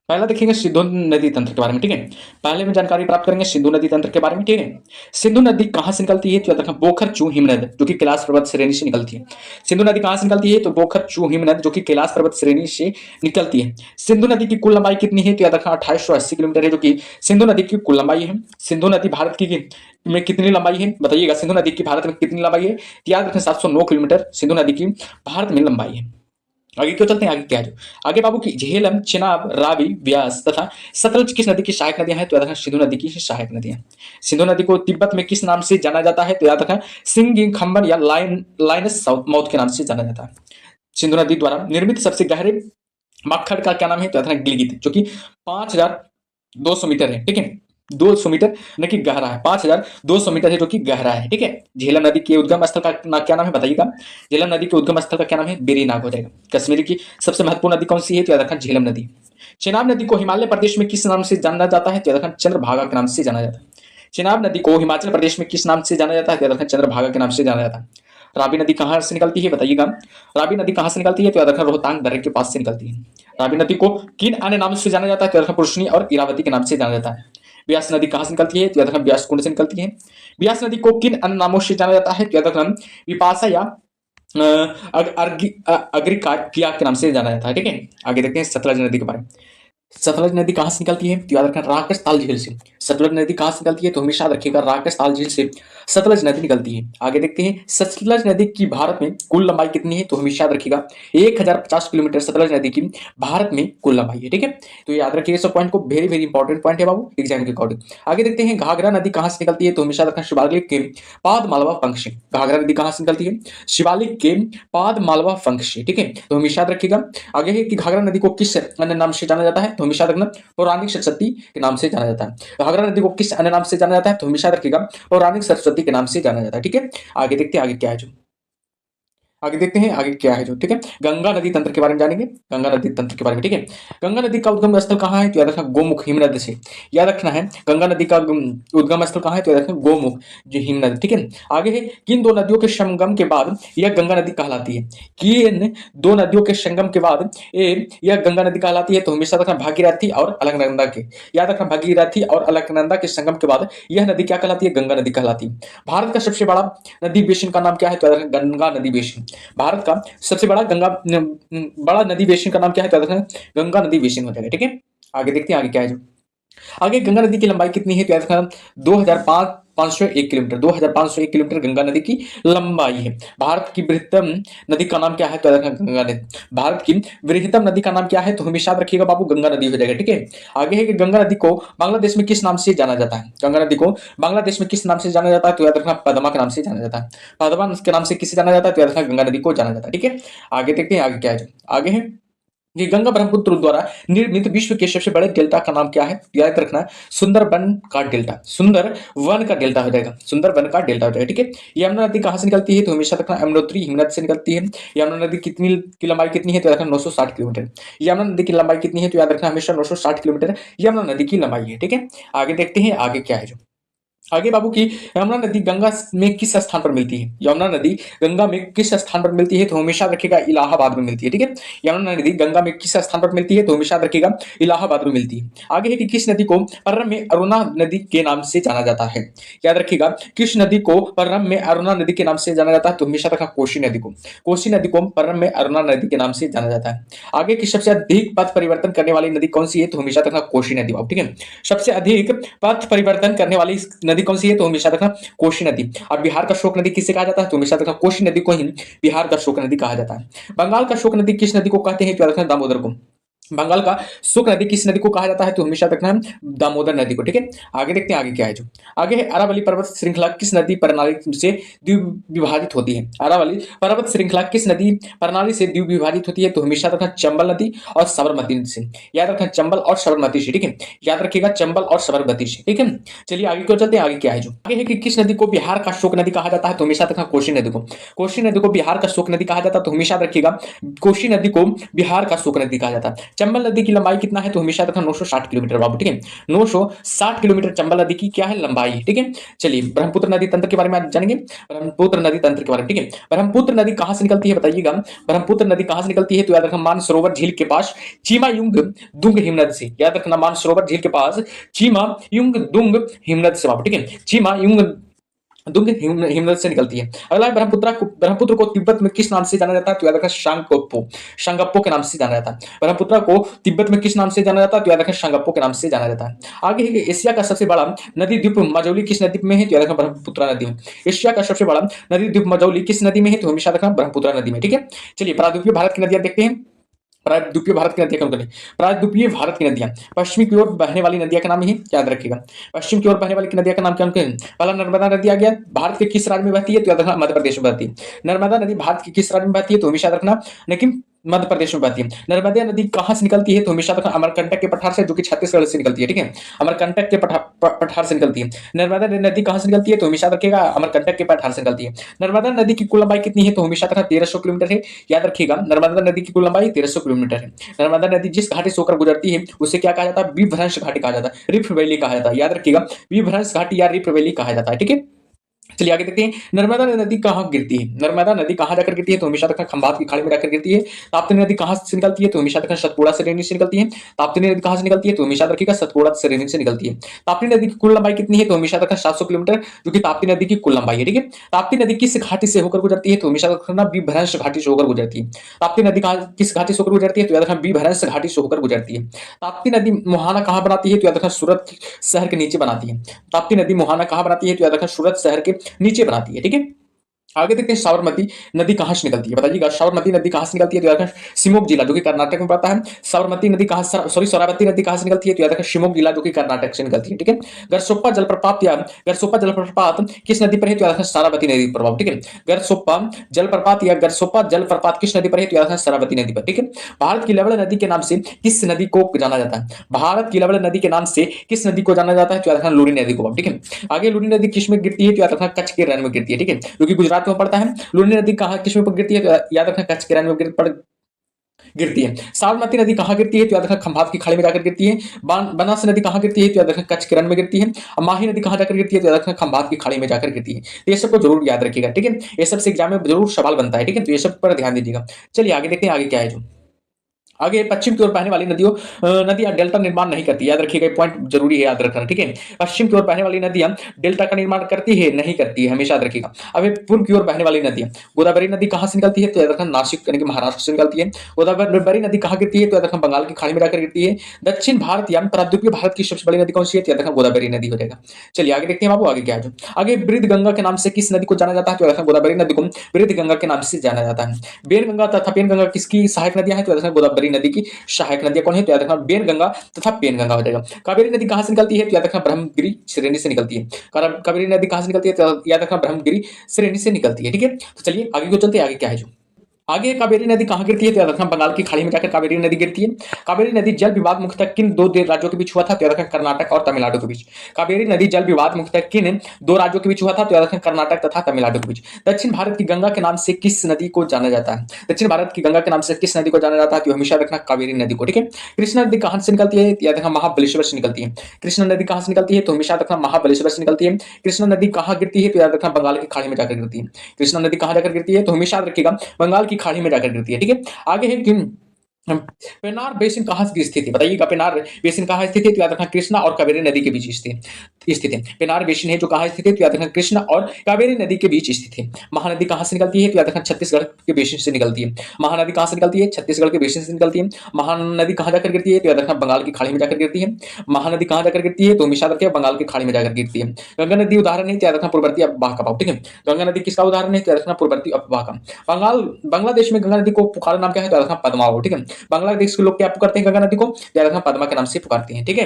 पहला देखेंगे सिंधु नदी तंत्र के बारे में। ठीक है, पहले में जानकारी प्राप्त करेंगे सिंधु नदी तंत्र के बारे में। ठीक है, सिंधु नदी कहाँ से निकलती है? तो याद रखना बोखर-चू हिमनद जो कि कैलाश पर्वत श्रेणी से निकलती है। सिंधु नदी कहाँ से निकलती है? तो बोखर-चू हिमनद जो कि कैलाश पर्वत श्रेणी से निकलती है। सिंधु नदी की कुल लंबाई कितनी है? तो याद रखना 2880 किलोमीटर है जो कि सिंधु नदी की कुल लंबाई है। सिंधु नदी भारत की में कितनी लंबाई है? बताइएगा सिंधु नदी की भारत में कितनी लंबाई है? तो याद रखना 709 किलोमीटर सिंधु नदी की भारत में लंबाई है। आगे क्यों चलते हैं आगे क्या है। आगे बाबू की झेलम, चिनाब, रावी, व्यास तथा सतलज किस नदी की सहायक नदियां हैं? तो याद रखना सिंधु नदी की सहायक नदियां। सिंधु नदी को तिब्बत में किस नाम से जाना जाता है? तो याद रखना सिंगिंग खंबन या लाइनस माउथ के नाम से जाना जाता है। सिंधु नदी द्वारा निर्मित सबसे गहरे मक्खड़ का क्या नाम है? तो याद रखना गिलगित जो कि 5200 मीटर है। ठीक है, 200 मीटर न कि गहरा है। 5200 मीटर है जो कि गहरा है। ठीक है, झेलम नदी के उद्गम स्थल का क्या नाम है? बताइएगा झेलम नदी के उद्गम स्थल का क्या नाम है? बेरीनाग हो जाएगा। कश्मीर की सबसे महत्वपूर्ण नदी कौन सी है? तो याद रखना झेलम नदी। चेनाब नदी को हिमालय प्रदेश में किस नाम से जाना जाता है? तो याद रखना चंद्रभागा के नाम से जाना जाता है। चेनाब नदी को हिमाचल प्रदेश में किस नाम से जाना जाता है? तो याद रखना चंद्रभागा के नाम से जाना जाता है। रावी नदी कहाँ से निकलती है? बताइएगा रावी नदी कहाँ से निकलती है? तो याद रखना रोहतांग दर्रे के पास से निकलती है। रावी नदी को किन अन्य नामों से जाना जाता है? तो याद रखना पुरुषनी और इरावती के नाम से जाना जाता है। ब्यास नदी कहाँ से निकलती है? तो याद रखना ब्यास कुंड से निकलती है। ब्यास नदी को किन अन्य नामों से जाना जाता है? तो याद रखना विपाशा या अग्रिका के नाम से जाना जाता है। ठीक है, आगे देखते हैं सतलज नदी के बारे में। सतलज नदी कहाँ से निकलती है? तो याद रखना राकस ताल झील से। सतलज नदी कहाँ से निकलती है? तो हमेशा याद रखिएगा राकस ताल झील से सतलज नदी निकलती है। आगे देखते हैं सतलज नदी की भारत में कुल लंबाई कितनी है? तो हमेशा याद रखिएगा 1050 किलोमीटर सतलज नदी की भारत में कुल लंबाई है। ठीक है, तो याद रखिएगा सब पॉइंट को, वेरी वेरी इंपॉर्टेंट पॉइंट है बाबू एग्जाम के अकॉर्डिंग। आगे देखते हैं घाघरा नदी कहाँ से निकलती है? तो हमेशा रखना शिवालिक के पाद मालवा पंख से। घाघरा नदी कहाँ से निकलती है? शिवालिक के पाद मालवा पंख से। ठीक है, तो हमेशा याद रखिएगा। आगे है कि घाघरा नदी को किस अन्य नाम से जाना जाता है? तो हमेशा रखना पौराणिक सरस्वती के नाम से जाना जाता है। घाघरा नदी को किस अन्य नाम से जाना जाता है? तो हमेशा रखिएगा पौराणिक सरस्वती के नाम से जाना जाता है। ठीक है, आगे देखते हैं आगे क्या है जो, आगे देखते हैं आगे क्या है जो। ठीक है, गंगा नदी तंत्र के बारे में जानेंगे, गंगा नदी तंत्र के बारे में। ठीक है, गंगा नदी का उद्गम स्थल कहाँ है? तो याद रखना गोमुख हिमनद से। याद रखना है गंगा नदी का उद्गम स्थल कहाँ है? तो याद रखना गोमुख जो हिमनद। ठीक है, आगे है किन दो नदियों के संगम के बाद यह गंगा नदी कहलाती है? किन दो नदियों के संगम के बाद यह गंगा नदी कहलाती है? तो हमेशा रखना भागीरथी और अलकनंदा के। याद रखना भागीरथी और अलकनंदा के संगम के बाद यह नदी क्या कहलाती है? गंगा नदी कहलाती है। भारत का सबसे बड़ा नदी बेसिन का नाम क्या है? तो याद रखना गंगा नदी बेसिन। भारत का सबसे बड़ा बड़ा नदी बेसिन का नाम क्या है? तो याद रखना गंगा नदी बेसिन हो जाएगा। ठीक है, आगे देखते हैं आगे क्या है जो। आगे गंगा नदी की लंबाई कितनी है? तो याद रखना 2501 किलोमीटर। 2501 किलोमीटर गंगा नदी की लंबाई है। भारत की बृहत्तम नदी का नाम क्या है? तो याद रखना गंगा नदी। भारत की बृहत्तम नदी का नाम क्या है? तो हमेशा याद रखिएगा बाबू गंगा नदी हो जाएगा। ठीक है, आगे है कि गंगा नदी को बांग्लादेश में किस नाम से जाना जाता है? गंगा नदी को बांग्लादेश में किस नाम से जाना जाता है? तो याद रखना पद्मा के नाम से जाना जाता है। पद्मा के नाम से किसे जाना जाता है? तो याद रखना गंगा नदी को जाना जाता है। ठीक है, आगे देखते हैं आगे क्या है जो। आगे है ये गंगा ब्रह्मपुत्र द्वारा निर्मित विश्व के सबसे बड़े डेल्टा का नाम क्या है? याद रखना सुंदरबन का डेल्टा। सुंदर वन का डेल्टा हो जाएगा, सुंदर वन का डेल्टा हो जाएगा। ठीक है, यमुना नदी कहाँ से निकलती है? तो हमेशा रखना यमुनोत्री हिमनद से निकलती है। यमुना नदी कितनी की लंबाई कितनी है? तो याद रखना 960 किलोमीटर। यमुना नदी की लंबाई कितनी है? तो याद रखना हमेशा 960 किलोमीटर यमुना नदी की लंबाई है। ठीक है, आगे देखते हैं आगे क्या है जो। आगे बाबू की यमुना नदी गंगा में किस स्थान पर मिलती है? यमुना नदी गंगा में किस स्थान पर मिलती है? तो हमेशा रखिएगा इलाहाबाद में मिलती है। ठीक है, यमुना नदी गंगा में किस स्थान पर मिलती है? तो हमेशा रखिएगा इलाहाबाद में मिलती है। आगे है कि किस नदी को परम में अरुणा नदी के नाम से जाना जाता है? याद रखिएगा किस नदी को परम में अरुणा नदी के नाम से जाना जाता है? तो हमेशा रखा कोसी नदी को। कोसी नदी को परम में अरुणा नदी के नाम से जाना जाता है। आगे की सबसे अधिक पथ परिवर्तन करने वाली नदी कौन सी है? तो हमेशा रखना कोसी नदी। ठीक है, सबसे अधिक पथ परिवर्तन करने वाली नदी कौन सी है? तो हमेशा रखना कोसी नदी। और बिहार का शोक नदी किसे कहा जाता है? तो हमेशा रखना कोसी नदी को ही बिहार का शोक नदी कहा जाता है। बंगाल का शोक नदी किस नदी को कहते हैं? तो रखना दामोदर को। बंगाल का शुक्ल नदी किस नदी को कहा जाता है? तो हमेशा रखना है दामोदर नदी को। ठीक है, आगे देखते हैं आगे क्या है जो। आगे है अरावली पर्वत श्रृंखला किस नदी प्रणाली से द्विविभाजित होती है? अरावली पर्वत श्रृंखला किस नदी प्रणाली से द्विविभाजित होती है? तो हमेशा रखना चंबल नदी और साबरमती नदी से। याद रखना चंबल और साबरमती से। ठीक है, याद रखिएगा चंबल और साबरमती से। ठीक है, चलिए आगे क्यों चलते हैं आगे क्या है जो। आगे है कि किस नदी को बिहार का शोक नदी कहा जाता है? तो हमेशा रखना कोसी नदी को। कोसी नदी को बिहार का शोक नदी कहा जाता है। तो हमेशा रखिएगा कोसी नदी को बिहार का शोक नदी कहा जाता है। चंबल नदी की लंबाई कितना है? तो हमेशा रखना 960 किलोमीटर बाबू। ठीक है, 960 किलोमीटर चंबल नदी की क्या है? लंबाई है। ठीक है, चलिए ब्रह्मपुत्र नदी तंत्र के बारे में आज जानेंगे, ब्रह्मपुत्र नदी तंत्र के बारे में। ठीक है, ब्रह्मपुत्र नदी कहां से निकलती है बताइएगा? ब्रह्मपुत्र नदी कहां से निकलती है? तो याद रखना मानसरोवर झील के पास चीमायुंग दुंग हिमनद से। याद रखना मानसरोवर झील के पास चीमायुंग दुंग हिमनद से बाबू। ठीक है, चीमायुंग दुंग हिमनद से निकलती है। अगला है ब्रह्मपुत्र को तिब्बत में किस नाम से जाना जाता है? तो याद रखना शांगप्पो। शांगप्पो के नाम से जाना जाता है। ब्रह्मपुत्र को तिब्बत में किस नाम से जाना जाता है? तो याद रखना शांगप्पो के नाम से जाना जाता है। आगे है एशिया का सबसे बड़ा नदी द्वीप मजौली किस नदी में है? तो याद रखना ब्रह्मपुत्र नदी में। एशिया का सबसे बड़ा नदी द्वीप मजौली किस नदी में है? तो हमेशा रखना ब्रह्मपुत्र नदी में। ठीक है, चलिए प्रायद्वीपीय भारत की नदियां देखते हैं। प्रायद्वीपीय भारत की नदियां कौन कौन है? प्रायद्वीपीय भारत की नदियां पश्चिमी की ओर बहने वाली नदियां का नाम ही याद रखिएगा। पश्चिम की ओर बहने वाली नदियां का नाम क्या है? पहला नर्मदा नदी आ गया। भारत के किस राज्य में बहती है? तो याद रखना मध्य प्रदेश में बहती है। नर्मदा नदी भारत के किस राज्य में बहती है? तो हमेशा याद रखना लेकिन मध्य प्रदेश में बहती है। नर्मदा नदी कहां से निकलती है? तो हमेशा रखना अमरकंटक के पठार से, जो कि छत्तीसगढ़ से निकलती है। ठीक है, अमरकंटक के पठार से निकलती है। नर्मदा नदी कहां से निकलती है? तो हमेशा रखिएगा अमरकंटक के पठार से निकलती है। नर्मदा नदी की कुल लंबाई कितनी है? तो हमेशा रखना 1300 किलोमीटर है। याद रखिएगा नर्मदा नदी की कुल लंबाई 1300 किलोमीटर है। नर्मदा नदी जिस घाटी से होकर गुजरती है उसे क्या कहा जाता है? विभ्रंश घाटी कहा जाता है, रिफ्ट वैली कहा जाता है। याद रखिएगा विभ्रंश घाटी या रिफ्ट वैली कहा जाता है। ठीक है, चलिए आगे देखते हैं, नर्मदा नदी कहाँ गिरती है? नर्मदा नदी कहाँ जाकर गिरती है? तो हमेशा रखना खंभात की खाड़ी में जाकर गिरती है। ताप्ती नदी कहाँ से निकलती है? तो हमेशा रखना सतपुड़ा श्रेणी से निकलती है। ताप्ती नदी कहाँ से निकलती है? तो हमेशा रखिएगा सतपुड़ा श्रेणी से निकलती है। ताप्ती नदी की कुल लंबाई कितनी है? तो हमेशा रखना 700 किलोमीटर, जो कि ताप्ती नदी की कुल लंबाई है। ठीक है, ताप्ती नदी किस घाटी से होकर गुजरती है? तो हमेशा रखना विभ्रंश घाटी से होकर गुजरती है। ताप्ती नदी किस घाटी से होकर गुजरती है? तो याद रखना विभ्रंश घाटी से होकर गुजरती है। ताप्ती नदी मुहाना कहाँ बनाती है? तो याद रखना सूरत शहर के नीचे बनाती है। ताप्ती नदी मुहाना कहाँ बनाती है? तो याद रखना सूरत शहर के नीचे बनाती है। ठीक है, आगे देखते हैं साबरमती नदी कहां से निकलती है, बताइएगा साबरमती नदी कहां से निकलती है? तो याद रखें शिवमोगा जिला, जो कि कर्नाटक में पड़ता है। साबरमती नदी कहां सॉरी शरावती नदी कहां से निकलती है? तो याद रखें शिवमोगा जिला, जो कि कर्नाटक से निकलती है। ठीक है, गरसोप्पा जलप्रपात या गरसोप्पा जलप्रपात किस नदी पर है? तो याद रखें शरावती नदी पर प्रभाव। ठीक है, गरसोप्पा जलप्रपात या गरसोप्पा जलप्रपात किस नदी पर है? तो याद रखें शरावती नदी पर। ठीक है, भारत की लवण नदी के नाम से किस नदी को जाना जाता है? भारत की लवण नदी के नाम से किस नदी को जाना जाता है? तो याद रखना लूनी नदी को। ठीक है, आगे लूनी नदी किस में गिरती है? तो याद रखना कच्छ के रण में गिरती है। ठीक है, जो कि गुजरात में पड़ता है। लूनी नदी कहाँ किस में गिरती है? तो याद रखना कच्छ के रण में गिरती है। साबरमती नदी कहाँ गिरती है? तो याद रखना खंभात की खाड़ी में जाकर गिरती है। बनास नदी कहाँ गिरती है? तो याद रखना कच्छ के रण में गिरती है। और माही नदी कहाँ जाकर गिरती है? तो याद रखना खंभात की खाड़ी में जाकर गिरती है। तो ये सबको जरूर याद रखिएगा। ठीक है, ये सबसे एग्जाम में जरूर सवाल बनता है। ठीक है, तो ये सब पर ध्यान दीजिएगा। चलिए आगे देखते हैं आगे क्या है जो आगे पश्चिम की ओर बहने वाली नदियां डेल्टा निर्माण नहीं करती, याद रखिएगा, पॉइंट जरूरी है याद रखना। ठीक है, पश्चिम की ओर बहने वाली नदियां डेल्टा का निर्माण करती है नहीं करती है, हमेशा याद रखिएगा। अब पूर्व की ओर बहने वाली नदियां, गोदावरी नदी कहां से निकलती है? तो याद रखना नासिक यानी कि महाराष्ट्र से निकलती है। गोदावरी नदी कहां गिरती है? तो याद रखना बंगाल की खाड़ी में जाकर गिरती है। दक्षिण भारत या प्राद्वीपीय भारत की सबसे बड़ी नदी कौन सी है? तो याद रखना गोदावरी नदी हो जाएगा। चलिए आगे देखते हैं बाबू, आगे क्या है जो आगे वृद्ध गंगा के नाम से किस नदी को जाना जाता है? तो याद रखना गोदावरी नदी को वृद्ध गंगा के नाम से जाना जाता है। बेन गंगा तथा पेन गंगा किसकी सहायक नदियां हैं? तो याद रखना गोदावरी नदी की सहायक नदियां कौन है? तो याद रखना बेन गंगा तथा पेन गंगा हो जाएगा। कावेरी नदी कहां से निकलती है? तो याद रखना ब्रह्मगिरी श्रेणी से निकलती है। कावेरी नदी कहां से निकलती है? तो याद रखना ब्रह्मगिरी श्रेणी से निकलती है। ठीक है, तो चलिए आगे को चलते हैं, आगे क्या है जो आगे कावेरी नदी कहां गिरती है? तो याद रखना बंगाल की खाड़ी में जाकर कावेरी नदी गिरती है। कावेरी नदी जल विवाद मुख्यतः किन दो राज्यों के बीच हुआ था? तो याद रखना कर्नाटक और तमिलनाडु के बीच। कावेरी नदी जल विवाद मुख्यतः किन दो राज्यों के बीच हुआ था? तो याद रखना कर्नाटक तथा तमिलनाडु के बीच। दक्षिण भारत की गंगा के नाम से किस नदी को जाना जाता है? दक्षिण भारत की गंगा के नाम से किस नदी को जाना जाता है? तो हमेशा रखना कावेरी नदी को। ठीक है, कृष्णा नदी कहां से निकलती है? याद रखना महाबलेश्वर से निकलती है। कृष्णा नदी कहां से निकलती है? तो हमेशा रखना महाबलेश्वर से निकलती है। कृष्णा नदी कहां गिरती है? तो याद रखना बंगाल की खाड़ी में जाकर गिरती है। कृष्णा नदी कहां जाकर गिरती है? तो हमेशा रखिएगा बंगाल की खाड़ी में जाकर गिरती है। ठीक है, आगे है कि पेनार बेसिन कहाँ की स्थित है? बताइएगा पेनार बेसिन कहाँ स्थित है? तो याद रखना कृष्णा और कावेरी नदी के बीच स्थित है। पेनार बेसिन है जो कहाँ स्थित है? तो याद रखना कृष्णा और कावेरी नदी के बीच स्थित है। महानदी कहाँ से निकलती है? तो याद रखना छत्तीसगढ़ के बेसिन से निकलती है। महानदी कहाँ से निकलती है? छत्तीसगढ़ के बेसिन से निकलती है। महानदी कहाँ जाकर गिरती है? तो याद रखना बंगाल की खाड़ी में जाकर गिरती है। महानदी कहाँ जाकर गिरती है? तो हमेशा रखिए बंगाल की खाड़ी में जाकर गिरती है। गंगा नदी उदाहरण है, तो याद रखना पूर्ववर्ती अफवाह का भाव। ठीक है, गंगा नदी किसका उदाहरण है? तो याद रखना पूर्ववर्ती अफवाह का। बांग्लादेश में गंगा नदी को पुकारा नाम क्या है? तो याद रखना पद्मा। ठीक है, बांग्लादेश के लोग क्या पुकारते हैं गंगा नदी को? याद रखना पद्मा के नाम से पुकारते हैं। ठीक है,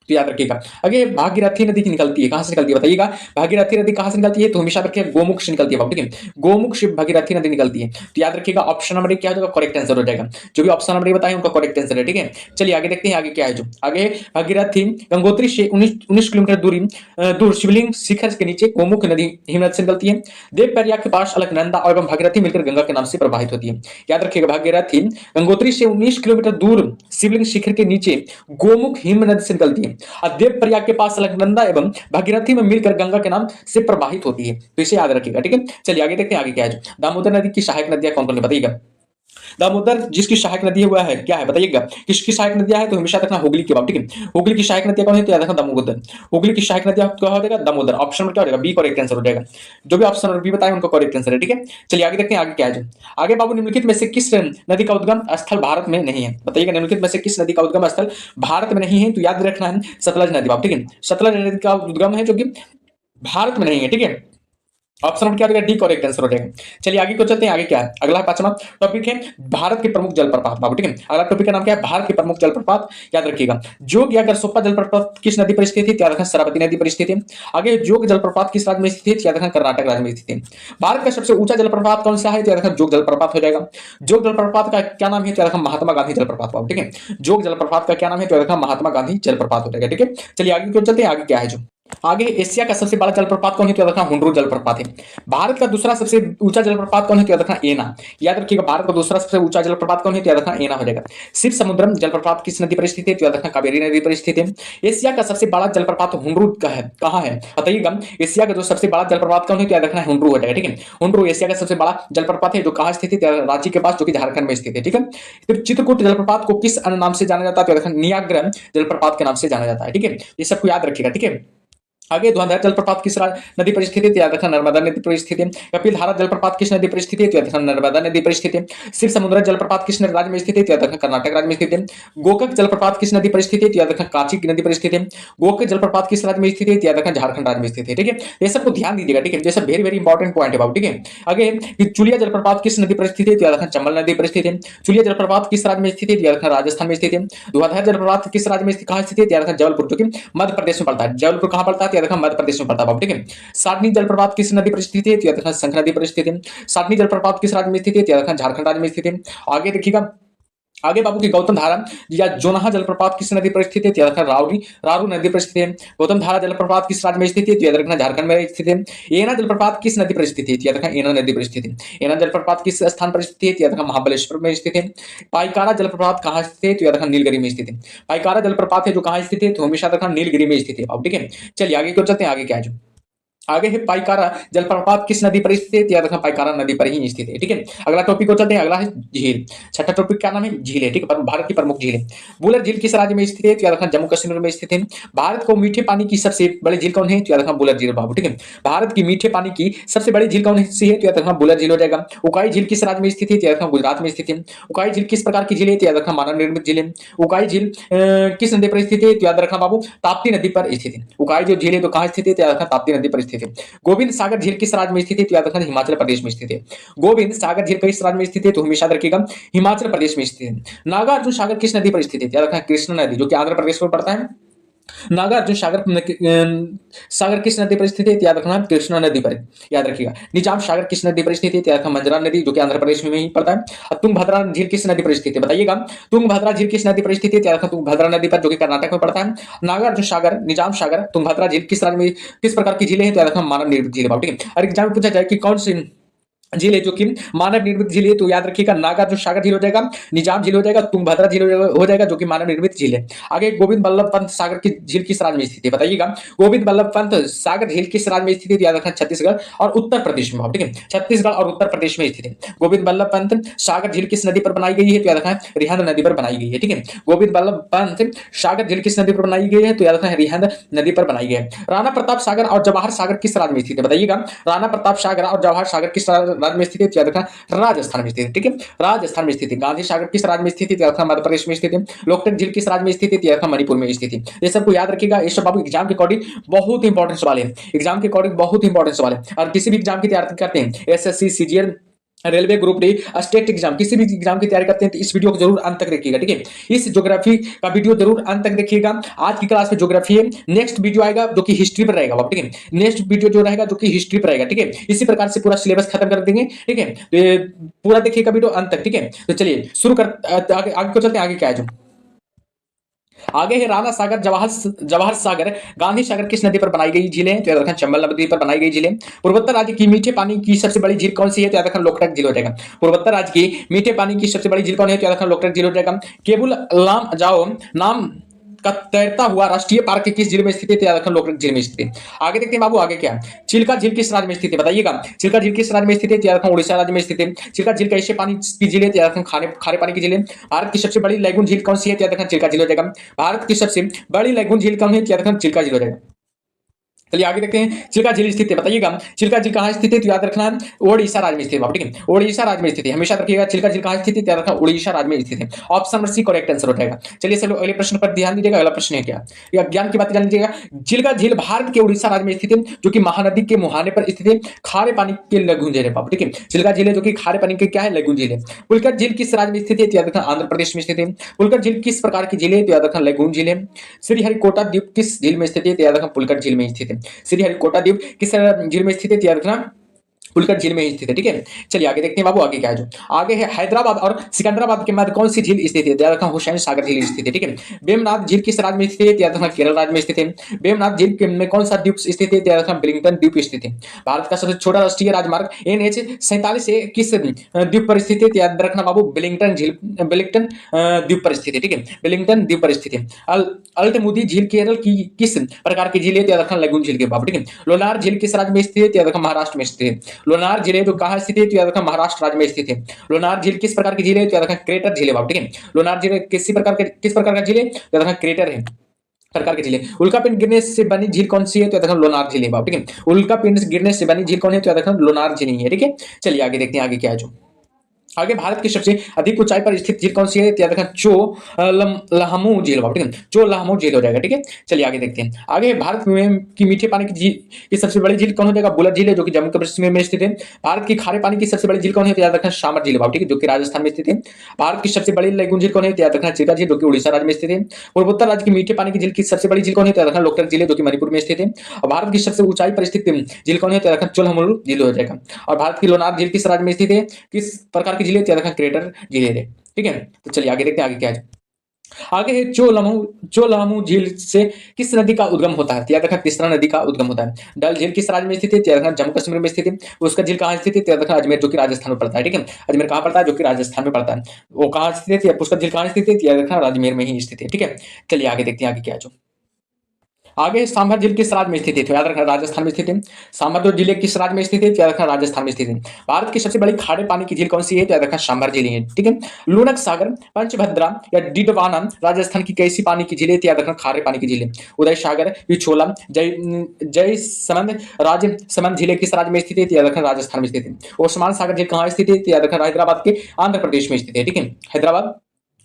तो याद रखिएगा। आगे भागीरथी नदी की निकलती है, कहां से निकलती है? बताइएगा भागीरथी नदी कहां से निकलती है? तो हमेशा रखिए गोमुख से निकलती है। ठीक है, गोमुख से भागीरथी नदी निकलती है। तो याद रखिएगा ऑप्शन नंबर क्या हो जाएगा? करेक्ट आंसर हो जाएगा। जो भी ऑप्शन नंबर बताए उनका करेक्ट आंसर है। ठीक है, चलिए आगे देखते हैं आगे क्या है जो आगे भागीरथी गंगोत्री से 19 किलोमीटर दूर शिवलिंग शिखर के नीचे गोमुख नदी हिमनद से निकलती है। देवप्रयाग के पास अलकनंदा एवं भागीरथी मिलकर गंगा के नाम से प्रवाहित होती है। याद रखिएगा भागीरथी गंगोत्री से 19 किलोमीटर दूर शिवलिंग शिखर के नीचे गोमुख हिमनद से निकलती है और देवप्रयाग के पास अलकनंदा एवं भागीरथी में मिलकर गंगा के नाम से प्रवाहित होती है। तो इसे याद रखिएगा। ठीक है, चलिए आगे देखते हैं आगे क्या है। दामोदर नदी की सहायक नदियां कौन कौन है? बताइएगा। दामोदर जिसकी सहायक नदी है वह है क्या है? बताइएगा किसकी सहायक नदियां है? तो हमेशा रखना हुगली के बाब। ठीक है, हुगली की सहायक नदियां कौन है? तो याद रखना दामोदर। हुगली की सहायक नदियां क्या हो जाएगा? दामोदर। ऑप्शन में क्या हो जाएगा? बी करेक्ट आंसर हो जाएगा। जो भी ऑप्शन बी बताए उनका करेक्ट आंसर है। ठीक है, चलिए आगे देखते हैं आगे क्या है। आगे बाबू निम्नलिखित में से किस नदी का उद्गम स्थल भारत में नहीं है? बताइएगा निम्नलिखित में से किस नदी का उद्गम स्थल भारत में नहीं है? तो याद रखना है सतलज नदी बाब। ठीक है, सतलज नदी का उद्गम है जो कि भारत में नहीं है। ठीक है, ऑप्शन नंबर क्या हो जाएगा? डी करेक्ट आंसर हो जाएगा। चलिए आगे को चलते हैं, आगे क्या है? अगला 5वां टॉपिक है भारत के प्रमुख जलप्रपात बाबू। ठीक है, अगला टॉपिक का नाम क्या है? भारत के प्रमुख जलप्रपात। याद रखिएगा जोग या गरसोप्पा जलप्रपात किस नदी पर स्थित है? याद रखना शरावती नदी पर स्थित है। आगे जोग जलप्रपात किस राज्य में स्थित है? याद रखना कर्नाटक राज्य में स्थित है। भारत का सबसे ऊंचा जलप्रपात कौन सा है? तो याद रखना जोग जलप्रपात हो जाएगा। जोग जलप्रपात का क्या नाम है? तो याद रखना महात्मा गांधी जलप्रपात बाबू। ठीक है, जोग जलप्रपात का क्या नाम है? तो याद रखना महात्मा गांधी जलप्रपात हो जाएगा। ठीक है, चलिए आगे को चलते हैं, आगे क्या है जो आगे एशिया का सबसे बड़ा जलप्रपात कौन है, तो याद रखना हुंड्रू जलप्रपात है। भारत का दूसरा सबसे ऊंचा जलप्रपात कौन है, तो याद रखना एना। याद रखिएगा, भारत का दूसरा सबसे ऊंचा जलप्रपात कौन है, तो याद रखना एना हो जाएगा। शिव समुद्रम जलप्रपात किस नदी पर स्थित है, तो याद रखना कावेरी नदी पर स्थित है। एशिया का सबसे बड़ा जलप्रपात हुंड्रू का है, कहाँ है बताइएगा। एशिया का जो सबसे बड़ा जलप्रपात कौन है, तो याद रखना हुंड्रू हो जाएगा। ठीक है, हुंड्रू एशिया का सबसे बड़ा जलप्रपात है, जो कहाँ स्थित है, तो रांची के पास, जो कि झारखंड में स्थित है। ठीक है, फिर चित्रकूट जलप्रपात को किस अन्य नाम से जाना जाता है, तो याद रखना नियाग्रा जलप्रपात के नाम से जाना जाता है। ठीक है, ये सबको याद रखिएगा। ठीक है, आगे धुआंधार जलप्रपात किस नदी पर स्थित है, याद रखना नर्मदा नदी पर स्थित है। कपिल धारा जलप्रपात किस नदी पर स्थित है, याद रखना नर्मदा नदी पर स्थित है। शिव समुद्र जलप्रपात किस राज्य में स्थित है, याद रखना कर्नाटक राज्य में स्थित है। गोकक जलप्रपात किस नदी पर स्थित है, याद रखना कांची नदी पर स्थित है। गोकक जलप्रपात किस राज्य में स्थित है, याद रखना झारखंड राज्य में स्थित है। ठीक है, ये सबको ध्यान दीजिएगा। ठीक है, जैसे वेरी वेरी इंपॉर्टेंट पॉइंट है बाबू। ठीक है, आगे चुलिया जलप्रपात किस नदी पर स्थित है, याद रखना चंबल नदी पर स्थित है। चुलिया जलप्रपात किस राज्य में स्थित है, याद रखना राजस्थान में स्थित है। धुआंधार जलप्रपात किस राज्य में कहां स्थित है, याद रखना जबलपुर, जो कि मध्य प्रदेश में पड़ता है। जबलपुर कहां पड़ता है, याद रखना मध्य प्रदेश में पड़ता है बाबू। ठीक है, सातनी जलप्रपात किस नदी पर स्थित है, याद रखना शंख नदी पर स्थित है। सातनी जलप्रपात किस राज्य में स्थित है, याद रखना झारखंड राज्य में स्थित है। आगे देखिएगा, आगे बाबू की गौतम धारा या जोनाहा जलप्रपात किस नदी पर स्थित है, याद रखना रारू नदी पर स्थित है। गौतम धारा जलप्रपात किस राज्य में स्थित है, याद रखना झारखंड में स्थित है। एना जलप्रपात किस नदी पर स्थित है, याद रखना एना नदी पर स्थित है। एना जलप्रपात किस स्थान पर स्थित है, याद रखना महाबलेश्वर में स्थित है। पाइकारा जलप्रपात कहाँ स्थित है, तो याद रखना नीलगिरी में स्थित है। पाइकारा जलप्रपात है जो कहाँ स्थित है, तो हमेशा रखना नीलगिरी में स्थित है। अब ठीक है, चलिए आगे क्यों चलते हैं, आगे क्या है जो आगे है पाइकारा जलप्रपात किस नदी पर स्थित है, याद रखना पाइकारा नदी पर ही स्थित है। ठीक है, अगला टॉपिक को चलते हैं, अगला है झील। छठा टॉपिक क्या नाम है, झील है। ठीक है, भारत की प्रमुख झील है। बुलर झील किस राज्य में स्थित है, तो याद रखना जम्मू कश्मीर में स्थित है। भारत को मीठे पानी की सबसे बड़ी झील कौन है, तो याद रखना बुलर झील बाबू। ठीक है, भारत की मीठे पानी की सबसे बड़ी झील कौन सी है, तो याद रखना बुलर झील हो जाएगा। उकाई झील किस राज्य में स्थित है, तो याद रखना गुजरात में स्थित है। उकाई झील किस प्रकार की झील है, तो याद रखना मानव निर्मित झील है। उकाई झील किस नदी पर स्थित है, तो याद रखना बाबू ताप्ती नदी पर स्थित है। उकाई जो झील है तो कहाँ स्थित है, तो याद रखना ताप्ती नदी पर स्थित है। गोविंद सागर झील किस राज्य में स्थित है, तो याद रखना हिमाचल प्रदेश में स्थित है। गोविंद सागर झील किस राज्य में स्थित है, तो हमेशा रखिएगा हिमाचल प्रदेश में स्थित है। नागार्जुन सागर किस नदी पर स्थित है, याद रखना कृष्णा नदी, जो कि आंध्र प्रदेश में पड़ता है। नागार्जुन सागर किस नदी पर स्थित है, याद रखना कृष्णा नदी पर, याद रखिएगा। निजाम सागर किस नदी पर स्थित है, याद रखना मंजरा नदी, जो कि आंध्र प्रदेश में ही पड़ता है। और तुंगभद्रा झील किस नदी पर स्थित है, बताइएगा। तुंगभद्रा झील किस नदी पर स्थित है, याद रखना तुंगभद्रा नदी पर, जो कि कर्नाटक में पड़ता है। नागार्जुन सागर, निजाम सागर, तुंगभद्रा झील किस राज्य में किस प्रकार की झीलें हैं, तो याद रखना मानव निर्मित झील। ठीक है, और एग्जाम में पूछा जाए कि कौन सी झील है जो कि मानव निर्मित झील है, तो याद रखिएगा नागार्जुन सागर झील हो जाएगा, निजाम झील हो जाएगा, तुंगभद्रा झील हो जाएगा, जो कि मानव निर्मित झील है। आगे गोविंद बल्लभ पंत सागर की झील किस राज्य में स्थित है, बताइएगा। गोविंद बल्लभ पंत सागर झील किस राज्य में स्थित है, याद रखना छत्तीसगढ़ और उत्तर प्रदेश में। ठीक है, छत्तीसगढ़ और उत्तर प्रदेश में स्थित है। गोविंद बल्लभ पंत सागर झील किस नदी पर बनाई गई है, तो याद रखना रिहंद नदी पर बनाई गई है। ठीक है, गोविंद बल्लभ पंत सागर झील किस नदी पर बनाई गई है, तो याद रखना रिहंद नदी पर बनाई गई है। राणा प्रताप सागर और जवाहर सागर किस राज्य में स्थित है, बताइएगा। राणा प्रताप सागर और जवाहर सागर किस राज्य में स्थित है, याद रखना राजस्थान में स्थित है। ठीक है, राजस्थान में स्थित है। गांधी सागर किस राज्य में स्थित है, याद रखना मध्य प्रदेश में स्थित है। लोकटक झील किस राज्य में स्थित है, याद रखना मणिपुर में स्थित है। ये सबको याद रखिएगा, ये सब आपको एग्जाम के अकॉर्डिंग बहुत इंपॉर्टेंट सवाल है। एग्जाम के अकॉर्डिंग बहुत इंपॉर्टेंट सवाल है, और किसी भी एग्जाम की तैयारी करते हैं, SSC, CGL, railway group D, state exam, किसी भी एग्जाम की तैयारी करते हैं, तो इस वीडियो को जरूर अंत तक देखिएगा। ठीक है, इस ज्योग्राफी का वीडियो जरूर अंत तक देखिएगा। आज की क्लास में ज्योग्राफी है, नेक्स्ट वीडियो आएगा जो कि हिस्ट्री पर रहेगा। ठीक है, नेक्स्ट वीडियो जो रहेगा जो कि हिस्ट्री पर रहेगा। ठीक है, इसी प्रकार से पूरा सिलेबस खत्म कर देंगे। ठीक है, तो ये पूरा देखिएगा वीडियो अंत तक। ठीक है, तो चलिए शुरू कर आगे को चलते हैं, आगे क्या है जो आगे है राणा सागर, जवाहर सागर, गांधी सागर किस नदी पर बनाई गई झीलें, तो याद रखना चंबल नदी पर बनाई गई झीलें। पूर्वोत्तर राज्य की मीठे पानी की सबसे बड़ी झील कौन सी है, तो याद रखना लोकटक झील हो जाएगा। पूर्वोत्तर राज्य की मीठे पानी की सबसे बड़ी झील कौन है, तो याद रखना लोकटक झील हो जाएगा। केबुल लाम जाओ नाम का तैरता हुआ राष्ट्रीय पार्क किस झील में स्थित है, तो याद रखना लोकटक झील में स्थित है। आगे देखते हैं बाबू, आगे क्या है। चिल्का झील किस राज्य में स्थित है, बताइएगा। चिल्का झील किस राज्य में स्थित है, तो याद रखना उड़ीसा राज्य में स्थित है। चिल्का झील कैसे पानी की झील है, तो याद रखना खारे पानी की झील है। भारत की सबसे बड़ी लैगून झील कौन सी है, तो याद रखना चिल्का झील हो जाएगा। भारत की सबसे बड़ी लैगून झील कौन है, तो याद रखना चिल्का झील हो जाएगा। चलिए आगे देखते हैं, चिल्का झील स्थित है, बताइएगा। चिल्का झील कहाँ स्थित है, तो याद रखना ओडिशा राज्य में स्थित है। ठीक है, ओडिशा राज्य में स्थित है, हमेशा रखिएगा। चिल्का झील कहाँ स्थित है, याद रखना ओडिशा राज्य में स्थित है। Option number C correct answer हो जाएगा। चलिए चलो अगले प्रश्न पर ध्यान दीजिएगा। अगला प्रश्न है क्या, या ज्ञान की बात जान लीजिएगा। चिल्का झील भारत के उड़ीसा राज्य में स्थित है, जो कि महानदी के मुहाने पर स्थित है। खारे पानी के लघु झील है बाबू। ठीक है, चिल्का झील है जो कि खारे पानी के क्या है, लघु झील है। पुलकर झील किस राज्य में स्थित है, तो याद रखना आंध्र प्रदेश में स्थित है। पुलकर झील किस प्रकार की झील है, तो याद रखना लघु झील है। श्रीहरिकोटा द्वीप किस झील में स्थित है, तो याद रखना पुलकर झील में स्थित है। श्रीहरिकोटा द्वीप किस झील में स्थित है, याद रखना पुलकट झील में ही स्थित है। ठीक है, चलिए आगे देखते हैं बाबू, आगे क्या है जो आगे है, हैदराबाद और सिकंदराबाद के मध्य कौन सी झील स्थित है? याद रखना हुसैन सागर झील स्थित है। ठीक है, वेमनाथ झील किस राज्य में स्थित है? याद रखना केरल राज्य में स्थित है। वेमनाथ झील में कौन सा द्वीप स्थित है? याद रखना वेलिंगटन द्वीप स्थित है। भारत का सबसे छोटा राष्ट्रीय राजमार्ग NH 47 से किस द्वीप पर स्थित है? याद रखना बाबू वेलिंगटन झील, वेलिंगटन द्वीप पर स्थित है। ठीक है, वेलिंगटन द्वीप पर स्थित है। अल्टमुदी झील केरल की किस प्रकार की झील है? याद रखना लगून झील के बाबू। ठीक है, लोनार झील किस राज्य में स्थित है? याद रखना महाराष्ट्र में स्थित है। लोनार झील है जो कहाँ स्थित है? तो याद रखना महाराष्ट्र राज्य में स्थित है। लोनार झील किस प्रकार की झील है? तो याद रखना क्रेटर झील है बाबू। ठीक है, लोनार झील किस प्रकार का झील है? याद रखना क्रेटर है प्रकार की झील है। उल्कापिंड गिरने से बनी झील कौन सी है? तो याद रखना लोनार झील है बाबू। ठीक है, उल्कापिंड गिरने से बनी झील कौन है? तो याद रखना लोनार झील ही है। ठीक है, चलिए आगे देखते हैं आगे क्या है जो आगे भारत की सबसे अधिक ऊंचाई पर स्थित झील कौन सी है? याद रखना लहामू झील बाबू। ठीक है, चो लहामू झील हो जाएगा। ठीक है, चलिए आगे देखते हैं आगे भारत में की मीठे पानी की झील की सबसे बड़ी झील कौन हो जाएगा? बुलर झील है जो कि जम्मू कश्मीर में स्थित है। भारत की खारे पानी की सबसे बड़ी झील कौन है? तो याद रखना शामर झील बाबू। ठीक है, जो कि राजस्थान में स्थित है। भारत की सबसे बड़ी लैगून झील कौन है? तो याद रखना चिल्का झील जो कि उड़ीसा राज्य में स्थित है। पूर्वोत्तर राज्य की मीठे पानी की झील की सबसे बड़ी झील कौन है? तो याद रखना लोकटक झील है जो कि मणिपुर में स्थित है। और भारत की सबसे ऊंचाई पर स्थित झील कौन है? तो याद रखना चोलहमलू झील हो जाएगा। और भारत की लोनार झील किस राज्य में स्थित है? किस प्रकार की झील है? तो याद रखना क्रेटर झील है। ठीक है, तो चलिए आगे देखते हैं आगे क्या है। आगे है चोलामू झील से किस नदी का उद्गम होता है? याद रखना तीसरा नदी का उद्गम होता है। डल झील किस राज्य में स्थित है? याद रखना जम्मू कश्मीर में स्थित है। उसका झील कहाँ स्थित है? याद रखना अजमेर जो कि राजस्थान में पड़ता है। ठीक है, अजमेर कहाँ पड़ता है? जो कि राजस्थान में पड़ता है। वो कहाँ स्थित है? उसका झील कहाँ स्थित है? याद रखना अजमेर में ही स्थित है। ठीक है, चलिए आगे देखते हैं आगे क्या है जो आगे सांभर झील किस राज्य में स्थित है? तो याद रखना राजस्थान में स्थित है। सांभर जो जिले किस राज्य में स्थित है? तो याद रखना राजस्थान में स्थित है। भारत की सबसे बड़ी खारे पानी की झील कौन सी है? तो याद रखना सांभर झील है। ठीक है, लूनक सागर, पंचभद्रा या डिडवाना राजस्थान की कैसी पानी की झील है? तो याद रखना खारे पानी की झील है। उदय सागर, पिछोला, जय समंद राजसमंद झील किस राज्य में स्थित है? तो याद रखना राजस्थान में स्थित है। ओस्मान सागर झील कहाँ स्थित है? तो याद रखना हैदराबाद के आंध्र प्रदेश में स्थित है। ठीक है, हैदराबाद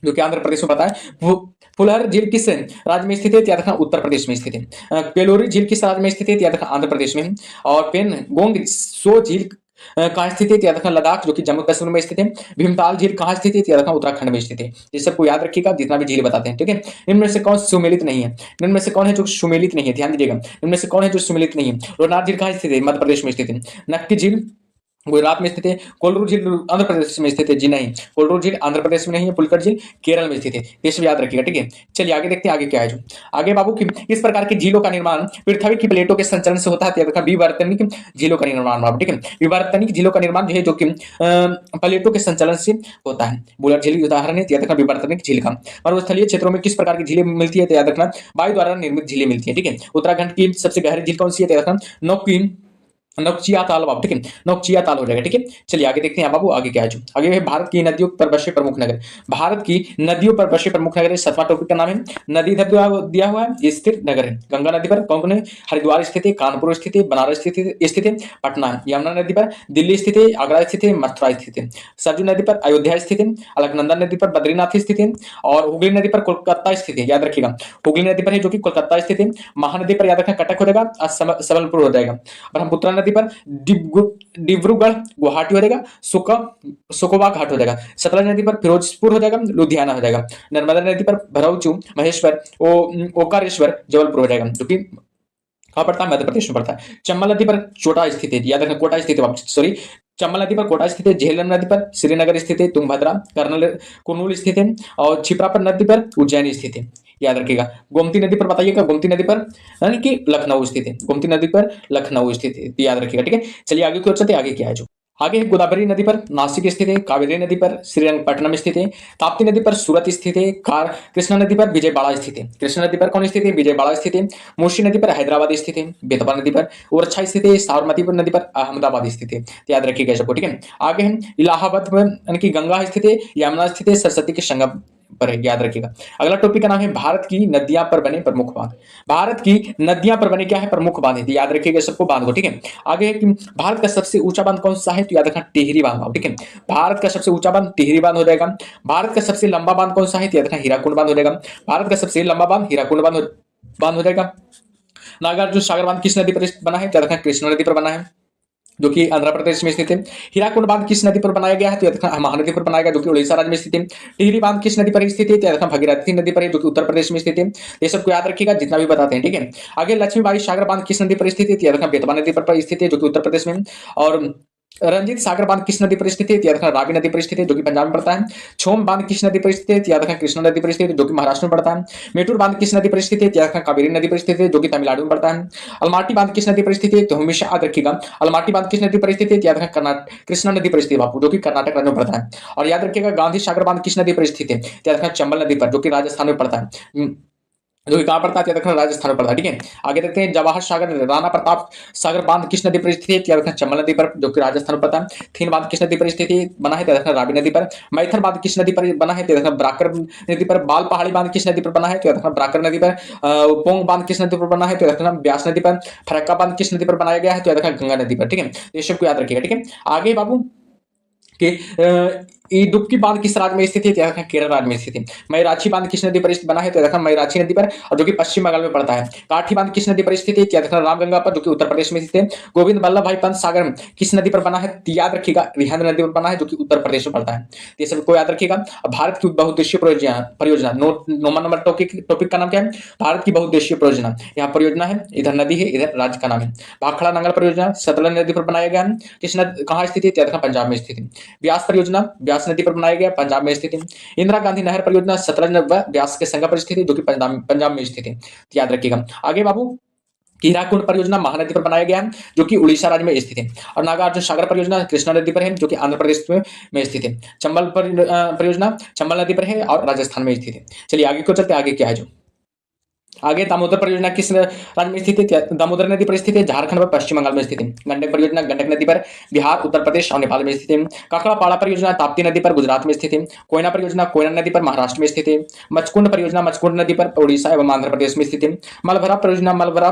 जो कि आंध्र प्रदेश में पता है। फुलहर झील किस राज्य में स्थित है? याद रखना उत्तर प्रदेश में स्थित है। पेलोरी झील किस राज्य में स्थित है? याद रखना आंध्र प्रदेश में। और पेनगोंग सो झील कहाँ स्थित है? याद रखना लद्दाख जो कि जम्मू कश्मीर में स्थित है। भीमताल झील कहाँ स्थित है? याद रखना उत्तराखंड में स्थित है। ये सबको याद रखिएगा जितना भी झील बताते हैं। ठीक है, इनमें से कौन सुमेलित नहीं है? इनमें से कौन है जो सुमेलित नहीं है? ध्यान दीजिएगा, इनमें से कौन है जो सुमेलित नहीं है? लोनार झील कहाँ स्थित है? मध्य प्रदेश में स्थित है। नक्की झील गुजरात में स्थित है। कोलरू झील आंध्र प्रदेश में स्थित है। जी नहीं, कोलरू झील आंध्र प्रदेश में नहीं है। पुलकट झील केरल में स्थित है। ये सब याद रखिएगा। ठीक है, चलिए आगे देखते हैं आगे क्या है जो आगे बाबू की किस प्रकार की झीलों का निर्माण पृथ्वी की प्लेटों के संचलन से होता है? याद रखना विवर्तनिक झीलों का निर्माण बाबू। ठीक है, विवर्तनिक झीलों का निर्माण जो है जो कि प्लेटों के संचलन से होता है। बुलर झील उदाहरण है। याद रखना विवर्तनिक झील का। पर्वतस्थलीय क्षेत्रों में किस प्रकार की झीलें मिलती है? तो याद रखना वायु द्वारा निर्मित झीलें मिलती है। ठीक है, उत्तराखंड की सबसे गहरी झील कौन सी है? तो याद रखना नौकचिया ताल बाबू। ठीक है, नौकचिया ताल हो जाएगा। ठीक है, चलिए आगे देखते हैं बाबू आगे क्या है जो आगे है। भारत की नदियों पर बसे प्रमुख नगर। भारत की नदियों पर बसे प्रमुख नगर है। 7वां टॉपिक का नाम है नदी इधर दिया हुआ है। स्थिर नगर है। गंगा नदी पर कौन कौन है? हरिद्वार स्थित है, कानपुर स्थित है, बनारस स्थित है, पटना है। यमुना नदी पर दिल्ली स्थित है, आगरा स्थित है, मथुरा स्थित है। सरजू नदी पर अयोध्या स्थित है। अलकनंदा नदी पर बद्रीनाथ स्थित है। और हुगली नदी पर कोलकाता स्थित है। याद रखिएगा, हुगली नदी पर है जो कि कोलकाता स्थित है। महानदी पर याद रखना कटक हो जाएगा, सबलपुर हो जाएगा। ब्रह्मपुत्र नदी पर डिब्रूगढ़ गुवाहाटी हो जाएगा। सुकोबा घाट हो जाएगा। सतलज नदी पर फिरोजपुर हो जाएगा, लुधियाना हो जाएगा। नर्मदा नदी पर भरौचू, महेश्वर, ओकारेश्वर, जबलपुर हो जाएगा जो कि कहाँ पड़ता है? मध्य प्रदेश में पड़ता है। चंबल नदी पर चोटा स्थित है। याद रखना कोटा स्थित है, सॉरी, चंबल नदी पर कोटा स्थित है। झेलम नदी पर श्रीनगर स्थित है। तुंगभद्रा कुर्नूल स्थित है। और छिप्रापर नदी पर उज्जैन स्थित है। याद रखिएगा। गोमती नदी पर बताइएगा, गोमती नदी पर यानी कि लखनऊ स्थित है। गोमती नदी पर लखनऊ स्थित है, याद रखिएगा। ठीक है, चलिए आगे की ओर चलते हैं। आगे क्या है जो आगे है गोदावरी नदी पर नासिक स्थित है। कावेरी नदी पर श्रीरंगपट्टनम स्थित है। ताप्ती नदी पर सूरत स्थित है। कृष्णा नदी पर विजयवाड़ा स्थित है। कृष्णा नदी पर कौन स्थित है? विजयवाड़ा स्थित है। मूसी नदी पर हैदराबाद स्थित है। बेतवा नदी पर ओरछा स्थित है। साबरमती नदी पर अहमदाबाद स्थित है। तो याद रखिएगा सबको। ठीक है, आगे हम इलाहाबाद में यानी कि गंगा स्थित है, यमुना स्थित है, सरस्वती के संगम पर है। याद रखिएगा। अगला टॉपिक का नाम है भारत की नदियां पर बने प्रमुख बांध। भारत की नदियां पर बने क्या है? प्रमुख बांध है। याद रखिएगा सबको बांध को। ठीक है, आगे है कि भारत का सबसे ऊंचा बांध कौन सा है? तो याद रखना टिहरी बांध। ठीक है, भारत का सबसे ऊंचा बांध टिहरी बांध हो जाएगा। भारत का सबसे लंबा बांध कौन सा है? तो याद रखना हीराकुंड बांध हो जाएगा। भारत का सबसे लंबा बांध हीराकुंड बांध हो जाएगा। नागार्जुन सागर बांध किस नदी पर बना है? तो याद रखना कृष्णा नदी पर बना है जो कि आंध्र प्रदेश में स्थित है। हीराकुंड बांध किस नदी पर बनाया गया है? तो याद रखना महानदी पर बनाया गया जो कि उड़ीसा राज्य में स्थित है। टिहरी बांध किस नदी पर स्थित है? तो याद रखना भगीरथी नदी पर है जो कि उत्तर प्रदेश में स्थित है। ये सबको याद रखिएगा जितना भी बताते हैं। ठीक है, आगे लक्ष्मीबाई सागर बांध किस नदी पर स्थित है? तो याद रखना बेतवा नदी पर स्थित है जो कि उत्तर प्रदेश में। और रंजीत सागर बांध किस नदी पर स्थित है? याद रखना रावी नदी पर स्थित है, जो कि पंजाब में पड़ता है। छोम बांध किस नदी पर स्थित है? याद रखना कृष्णा नदी पर स्थित है, जो कि महाराष्ट्र में पड़ता है। मेटूर बांध किस नदी पर स्थित है? याद रखना कावेरी नदी पर स्थित है, जो कि तमिलनाडु में पड़ता है। अलमाटी बांध किस नदी पर स्थित है? तो हमेशा याद रखिएगा अलमाटी बांध किस नदी पर स्थित है? याद रखना कर्नाटक कृष्णा नदी पर स्थित है बापू, जो कि कर्नाटक राज्य में पड़ता है। और याद रखिएगा गांधी सागर बांध किस नदी पर स्थित है? याद रखना चंबल नदी पर, जो कि राजस्थान में पड़ता है। जो कि कहाँ पड़ता है? याद रखना राजस्थान में पड़ता है। ठीक है, आगे देखते हैं जवाहर सागर राणा प्रताप सागर बांध किस नदी पर स्थित है? याद रखना चंबल नदी पर, जो कि राजस्थान में पड़ता है। थीन बांध किस नदी पर स्थित है बना है? याद रखना रावी नदी पर। मैथन बांध किस नदी पर बना है? याद रखना ब्राकर नदी पर। बाल पहाड़ी बांध किस नदी पर बना है? याद रखना ब्राकर नदी पर। पोंग बांध किस नदी पर बना है? तो याद रखना ब्यास नदी पर। फरक्का बांध किस नदी पर बनाया गया है? तो याद रखना गंगा नदी पर। ठीक है, ये सबको याद रखिएगा। ठीक है, आगे बाबू कि इडुक्की बांध किस राज्य में स्थित है? याद रखना केरल राज्य में स्थित है। मैराची बांध किस नदी पर बना है? तो याद रखना मैराची नदी पर, और जो कि पश्चिम बंगाल में पड़ता है। काठी बांध किस नदी पर स्थित है? याद रखना रामगंगा पर, जो कि उत्तर प्रदेश में स्थित है। गोविंद वल्लभ भाई पंत सागर किस नदी पर बना है? तो याद रखिएगा रिहंद नदी पर बना है, जो कि उत्तर प्रदेश में पड़ता है। तो ये सबको याद रखिएगा। भारत की बहुउद्देशीय परियोजना परियोजना नोमा नंबर टॉपिक का नाम क्या है? भारत की बहुउद्देशीय परियोजना। यहाँ परियोजना है, इधर नदी है, इधर राज्य का नाम है। भाखड़ा नंगल परियोजना सतलज नदी पर बनाया गया है। किस नदी कहाँ स्थित है? याद रखना पंजाब में स्थित है। व्यास परियोजना व्यास नदी पर बनाया गया, पंजाब में स्थित है। इंदिरा गांधी नहर परियोजना सतलज व व्यास के संगम पर स्थित है, जो कि पंजाब में स्थित है। तो याद रखिएगा। आगे बाबू हीराकुंड परियोजना महानदी पर बनाया गया है, जो कि उड़ीसा राज्य में स्थित है। और नागार्जुन सागर परियोजना कृष्णा नदी पर है, जो कि आंध्र प्रदेश में स्थित है। चंबल परियोजना चंबल नदी पर है और राजस्थान में स्थित है। चलिए आगे को चलते, आगे क्या है जो आगे दामोदर परियोजना किस राज्य में स्थित है? दामोदर नदी पर स्थित है, झारखंड व पश्चिम बंगाल में स्थित है। गंडक परियोजना गंडक नदी पर बिहार, उत्तर प्रदेश और नेपाल में स्थित है। काकड़ा पाड़ा परियोजना ताप्ती नदी पर गुजरात में स्थित है। कोयना परियोजना कोयना नदी पर महाराष्ट्र में स्थित है। मचकुंड परियोजना मचकुंड नदी पर उड़ीसा एवं आंध्र प्रदेश में स्थित है। मलभरा परियोजना मलभरा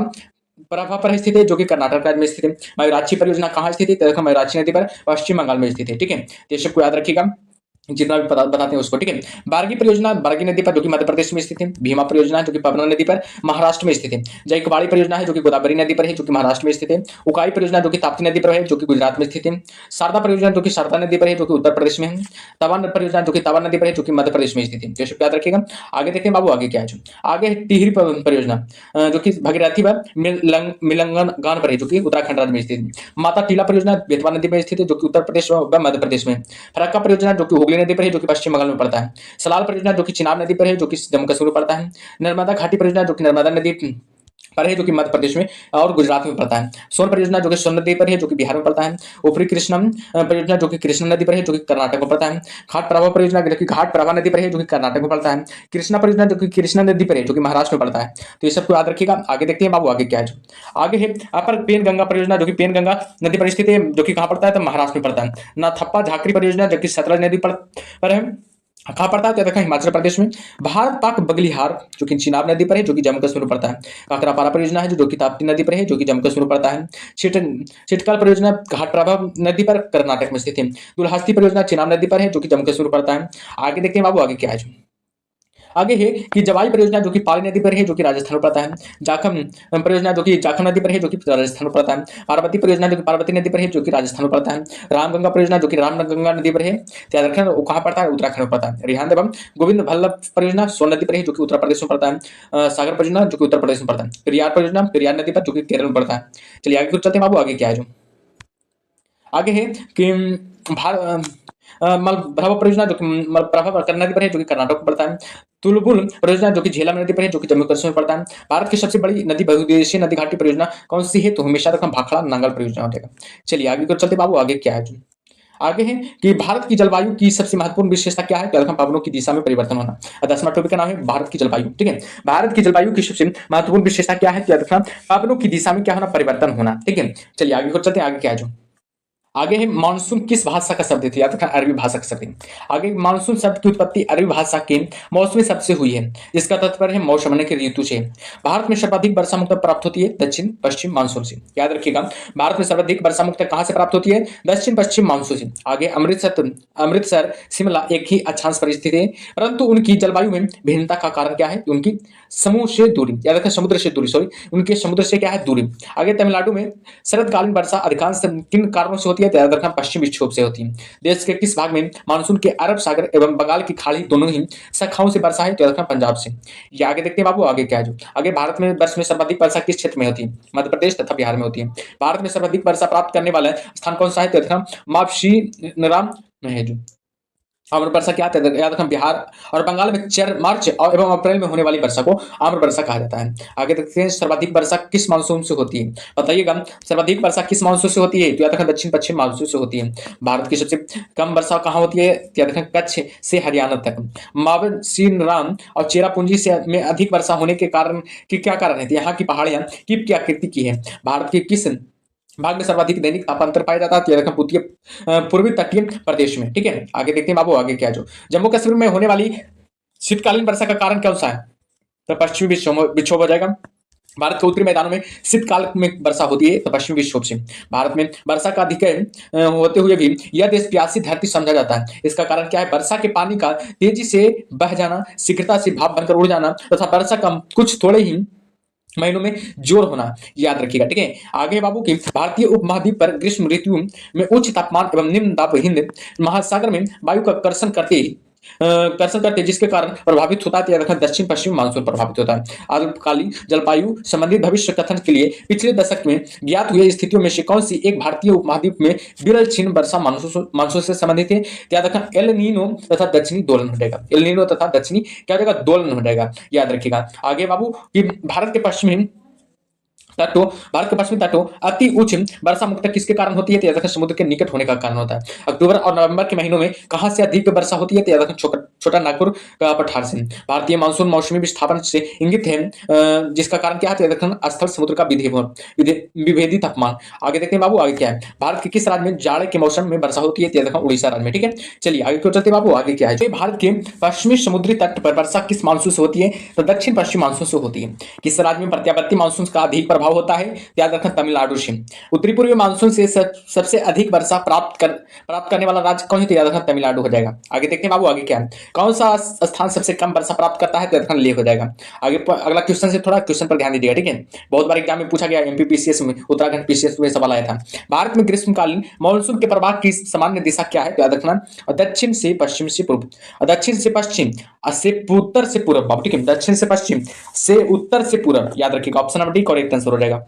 प्रभा पर स्थित है, जो कि कर्नाटक राज्य में स्थित है। मयूराक्षी परियोजना कहाँ स्थित है? तो मयूराक्षी नदी पर पश्चिम बंगाल में स्थित है। ठीक है, तो ये सबको याद रखिएगा, जितना भी बताते हैं उसको। ठीक है, बारगी परियोजना बारगी नदी पर, जो कि मध्य प्रदेश में स्थित है। भीमा परियोजना जो कि पवना नदी पर महाराष्ट्र में स्थित है। जयकवाड़ी परियोजना है, जो कि गोदावरी नदी पर है, जो कि महाराष्ट्र में स्थित है। उकाई परियोजना जो कि ताप्ती नदी पर है, जो कि गुजरात में स्थित है। शारदा परियोजना जो कि शारदा नदी पर है, जो कि उत्तर प्रदेश में है। तवान परियोजना जो कि तवान नदी पर है, जो कि मध्य प्रदेश में स्थित है। तो याद रखिएगा। आगे देखते हैं बाबू, आगे क्या है। आगे है टिहरी परियोजना, जो कि भगीरथी व मिलंगन पर है, जो कि उत्तराखंड राज्य में स्थित है। माता टीला परियोजना बेतवा नदी में स्थित है, जो कि उत्तर प्रदेश व मध्य प्रदेश में। फरक्का परियोजना जो कि हुगली नदी पर है, जो कि पश्चिम बंगाल में पड़ता है। सलाल परियोजना जो कि चिनाब नदी पर है, जो कि जम्मू कश्मीर में पड़ता है। नर्मदा घाटी परियोजना जो कि नर्मदा नदी पर है, जो कि मध्य प्रदेश में और गुजरात में पड़ता है। सोन परियोजना जो कि सोन नदी पर है, जो कि बिहार में पड़ता है। ऊपरी कृष्णम परियोजना जो कि कृष्णा नदी पर है, जो कि कर्नाटक में पड़ता है। घाट प्रभा परियोजना जो कि घाट प्रभा नदी पर है, जो कि कर्नाटक में पड़ता है। कृष्णा परियोजना जो कि कृष्णा नदी पर है, जो कि महाराष्ट्र में पड़ता है। तो ये सबको याद रखिएगा। आगे देखते हैं बाबू, आगे क्या है। आगे है अपर पेन गंगा परियोजना, जो कि पेन गंगा नदी पर स्थित है, जो कि कहाँ पड़ता है? तो महाराष्ट्र में पड़ता है। नाथप्पा झाकरी परियोजना जो कि सतलज नदी पर है, कहाँ पड़ता है? तो देखा हिमाचल प्रदेश में। भारत पाक बगलिहार जो कि चिनाब नदी पर है, जो कि जम्मू कश्मीर में पड़ता है। काकरापारा परियोजना है, जो कि ताप्ती नदी पर है, जो कि जम्मू कश्मीर में पड़ता है। चिटकल परियोजना घाटप्रभा नदी पर कर्नाटक में स्थित है। दुल्हास्ती परियोजना चिनाब नदी पर है, जो कि जम्मू कश्मीर में पड़ता है। आगे देखते हैं बाबू, आगे क्या है। आगे है कि जवाई परियोजना जो कि पाली नदी पर है, जो कि राजस्थान में पड़ता है। जाखम परियोजना जो कि जाखम नदी पर है, जो कि राजस्थान में पड़ता है। पार्वती परियोजना जो कि पार्वती नदी पर है, जो कि राजस्थान में पड़ता है। रामगंगा परियोजना जो कि रामगंगा नदी पर है, याद रखना वो कहाँ पड़ता है? उत्तराखंड में पड़ता है। रिहांद एवं गोविंद वल्लभ परियोजना सोन नदी पर है, जो कि उत्तर प्रदेश में पड़ता है। सागर परियोजना जो कि उत्तर प्रदेश में पड़ता है। पेरियार परियोजना पेरियार नदी पर, जो कि केरल में पड़ता है। चलिए आगे कुछ चलते हैं बाबू, आगे क्या है जो आगे है कि मलप्रभा परियोजना जो कि मलप्रभा नदी पर है, जो कि कर्नाटक में पड़ता है। तुलबुल परियोजना जो कि झेलम नदी पर है, जो कि जम्मू कश्मीर में पड़ता है। भारत की सबसे बड़ी नदी बहुउद्देशीय नदी घाटी परियोजना कौन सी है? तो हमेशा रखना भाखड़ा नंगल परियोजना हो जाएगा। चलिए आगे को चलते बाबू, आगे क्या है जो आगे है कि भारत की जलवायु की सबसे महत्वपूर्ण विशेषता क्या है? तो पवनों की दिशा में परिवर्तन होना। 10वां टॉपिक का नाम है भारत की जलवायु। ठीक है, भारत की जलवायु की सबसे महत्वपूर्ण विशेषता क्या है? तो पवनों की दिशा में क्या होना? परिवर्तन होना। ठीक है, चलिए आगे को चलते हैं, आगे क्या है जो आगे है मानसून किस भाषा का शब्द है? याद रखना अरबी भाषा का शब्द है। आगे मानसून शब्द की उत्पत्ति अरबी भाषा के मौसमी शब्द से हुई है, जिसका तात्पर्य है मौसम के ऋतु से। भारत में सर्वाधिक वर्षा मुक्त प्राप्त होती है दक्षिण पश्चिम मानसून से। याद रखिएगा, भारत में सर्वाधिक वर्षा मुक्त कहां से प्राप्त होती है? दक्षिण पश्चिम मानसून से। आगे अमृतसर शिमला एक ही अक्षांश पर स्थित है, परंतु उनकी जलवायु में भिन्नता का कारण क्या है? उनकी समूह से दूरी, याद रखें समुद्र से दूरी, सॉरी उनके समुद्र से क्या है दूरी। आगे तमिलनाडु में शरदकालीन वर्षा अधिकांश किन कारणों से होती है, तो याद रखना पश्चिम विक्षोभ से होती है। देश के किस भाग में मानसून के अरब सागर एवं बंगाल की खाड़ी दोनों ही शाखाओं से वर्षा है, तो याद रखना पंजाब से। ये आगे देखते हैं बाबू, आगे क्या है जो आगे, भारत में वर्ष में सर्वाधिक वर्षा किस क्षेत्र में होती है, मध्य प्रदेश तथा बिहार में होती है। भारत में सर्वाधिक वर्षा प्राप्त करने वाला स्थान कौन सा है, तो याद रखना मापशीराम में है जो। आम्र वर्षा क्या आता है, याद रखना बिहार और बंगाल में मार्च और एवं अप्रैल में होने वाली वर्षा को आम्र वर्षा कहा जाता है। आगे देखते हैं सर्वाधिक वर्षा किस मानसून से होती है, बताइएगा सर्वाधिक वर्षा किस मानसून से होती है, तो याद रखना दक्षिण पश्चिम मानसून से होती है। भारत की सबसे कम वर्षा कहाँ होती है, तो याद रखना कच्छ से हरियाणा तक। मावनसीराम और चेरापूंजी से में अधिक वर्षा होने के कारण की क्या कारण है, तो यहाँ की पहाड़ियां की आकृति की है। भारत के किस भाग में सर्वाधिक दैनिक तापांतर पाया जाता है, पूर्वी तटीय प्रदेश में। ठीक है, आगे देखते हैं बाबू, आगे क्या जो जम्मू कश्मीर में होने वाली शीतकालीन वर्षा का कारण कौन सा है, तो पश्चिमी विक्षोभ हो जाएगा। भारत के उत्तरी मैदानों में शीतकाल में वर्षा होती है, तो पश्चिमी विक्षोभ से। भारत में वर्षा का अधिक होते हुए भी यह देश प्यासी धरती समझा जाता है। इसका कारण क्या है, वर्षा के पानी का तेजी से बह जाना, शीघ्रता से भाप बनकर उड़ जाना तथा वर्षा का कुछ थोड़े ही महीनों में जोर होना, याद रखिएगा। ठीक है, आगे बाबू की भारतीय उपमहाद्वीप पर ग्रीष्म ऋतु में उच्च तापमान एवं निम्न दाब हिंद महासागर में वायु का कर्षण करते जिसके कारण प्रभावित होता है, याद रखना दक्षिण पश्चिम मानसून प्रभावित होता है। अल्पकालीन जलवायु संबंधित भविष्य कथन के लिए पिछले दशक में ज्ञात हुए स्थितियों में से कौन सी एक भारतीय उपमहाद्वीप में विरल क्षीण वर्षा मानसून से संबंधित है, याद रखना एल नीनो तथा दक्षिणी दोलन हो जाएगा। एल नीनो तथा दक्षिणी क्या हो जाएगा, दोलन हो जाएगा, याद रखिएगा। आगे बाबू कि भारत के पश्चिमी तटों अति उच्च वर्षा मुख्यतः किसके कारण होती है, तो याद रखें समुद्र के निकट होने का कारण होता है। अक्टूबर और नवंबर के महीनों में कहां से अधिक वर्षा होती है, तो याद रखें छोटा नागपुर का पठार से। भारतीय मानसून मौसमी विस्थापन से इंगित है, जिसका कारण क्या है, तो याद रखना स्थल समुद्र का विभेदी तापमान। आगे देखते हैं बाबू, आगे क्या है, भारत के किस राज्य में जाड़े के मौसम में वर्षा होती है, तो याद रखना उड़ीसा राज्य में। ठीक है, चलिए आगे क्यों चलते बाबू, आगे क्या है, भारत के पश्चिमी समुद्री तट पर वर्षा किस मानसून से होती है, तो दक्षिण पश्चिम मानसून से होती है। किस राज्य में प्रत्यावर्ती मानसून का अधिक प्रभाव होता है, याद रखना तमिलनाडु से। उत्तरी पूर्वी मानसून से सबसे अधिक वर्षा प्राप्त करने वाला राज्य कौन है, तो याद रखना तमिलनाडु हो जाएगा। आगे देखते हैं बाबू, आगे क्या है, कौन सा स्थान सबसे कम वर्षा प्राप्त करता है, तो याद रखना लेह हो जाएगा। आगे अगला क्वेश्चन से थोड़ा क्वेश्चन पर ध्यान दीजिएगा। ठीक है, बहुत बार एग्जाम में पूछा गया, एमपी पीसीएस में, उत्तराखंड पीसीएस में सवाल आया था। भारत में ग्रीष्मकालीन मानसून के प्रवाह की सामान्य दिशा क्या है, तो याद रखना दक्षिण से पश्चिम से पूर्व, दक्षिण से पश्चिम से उत्तर से पूर्व। ठीक है, दक्षिण से पश्चिम से उत्तर से पूर्व, याद रखिएगा। Option number D correct answer हो जाएगा।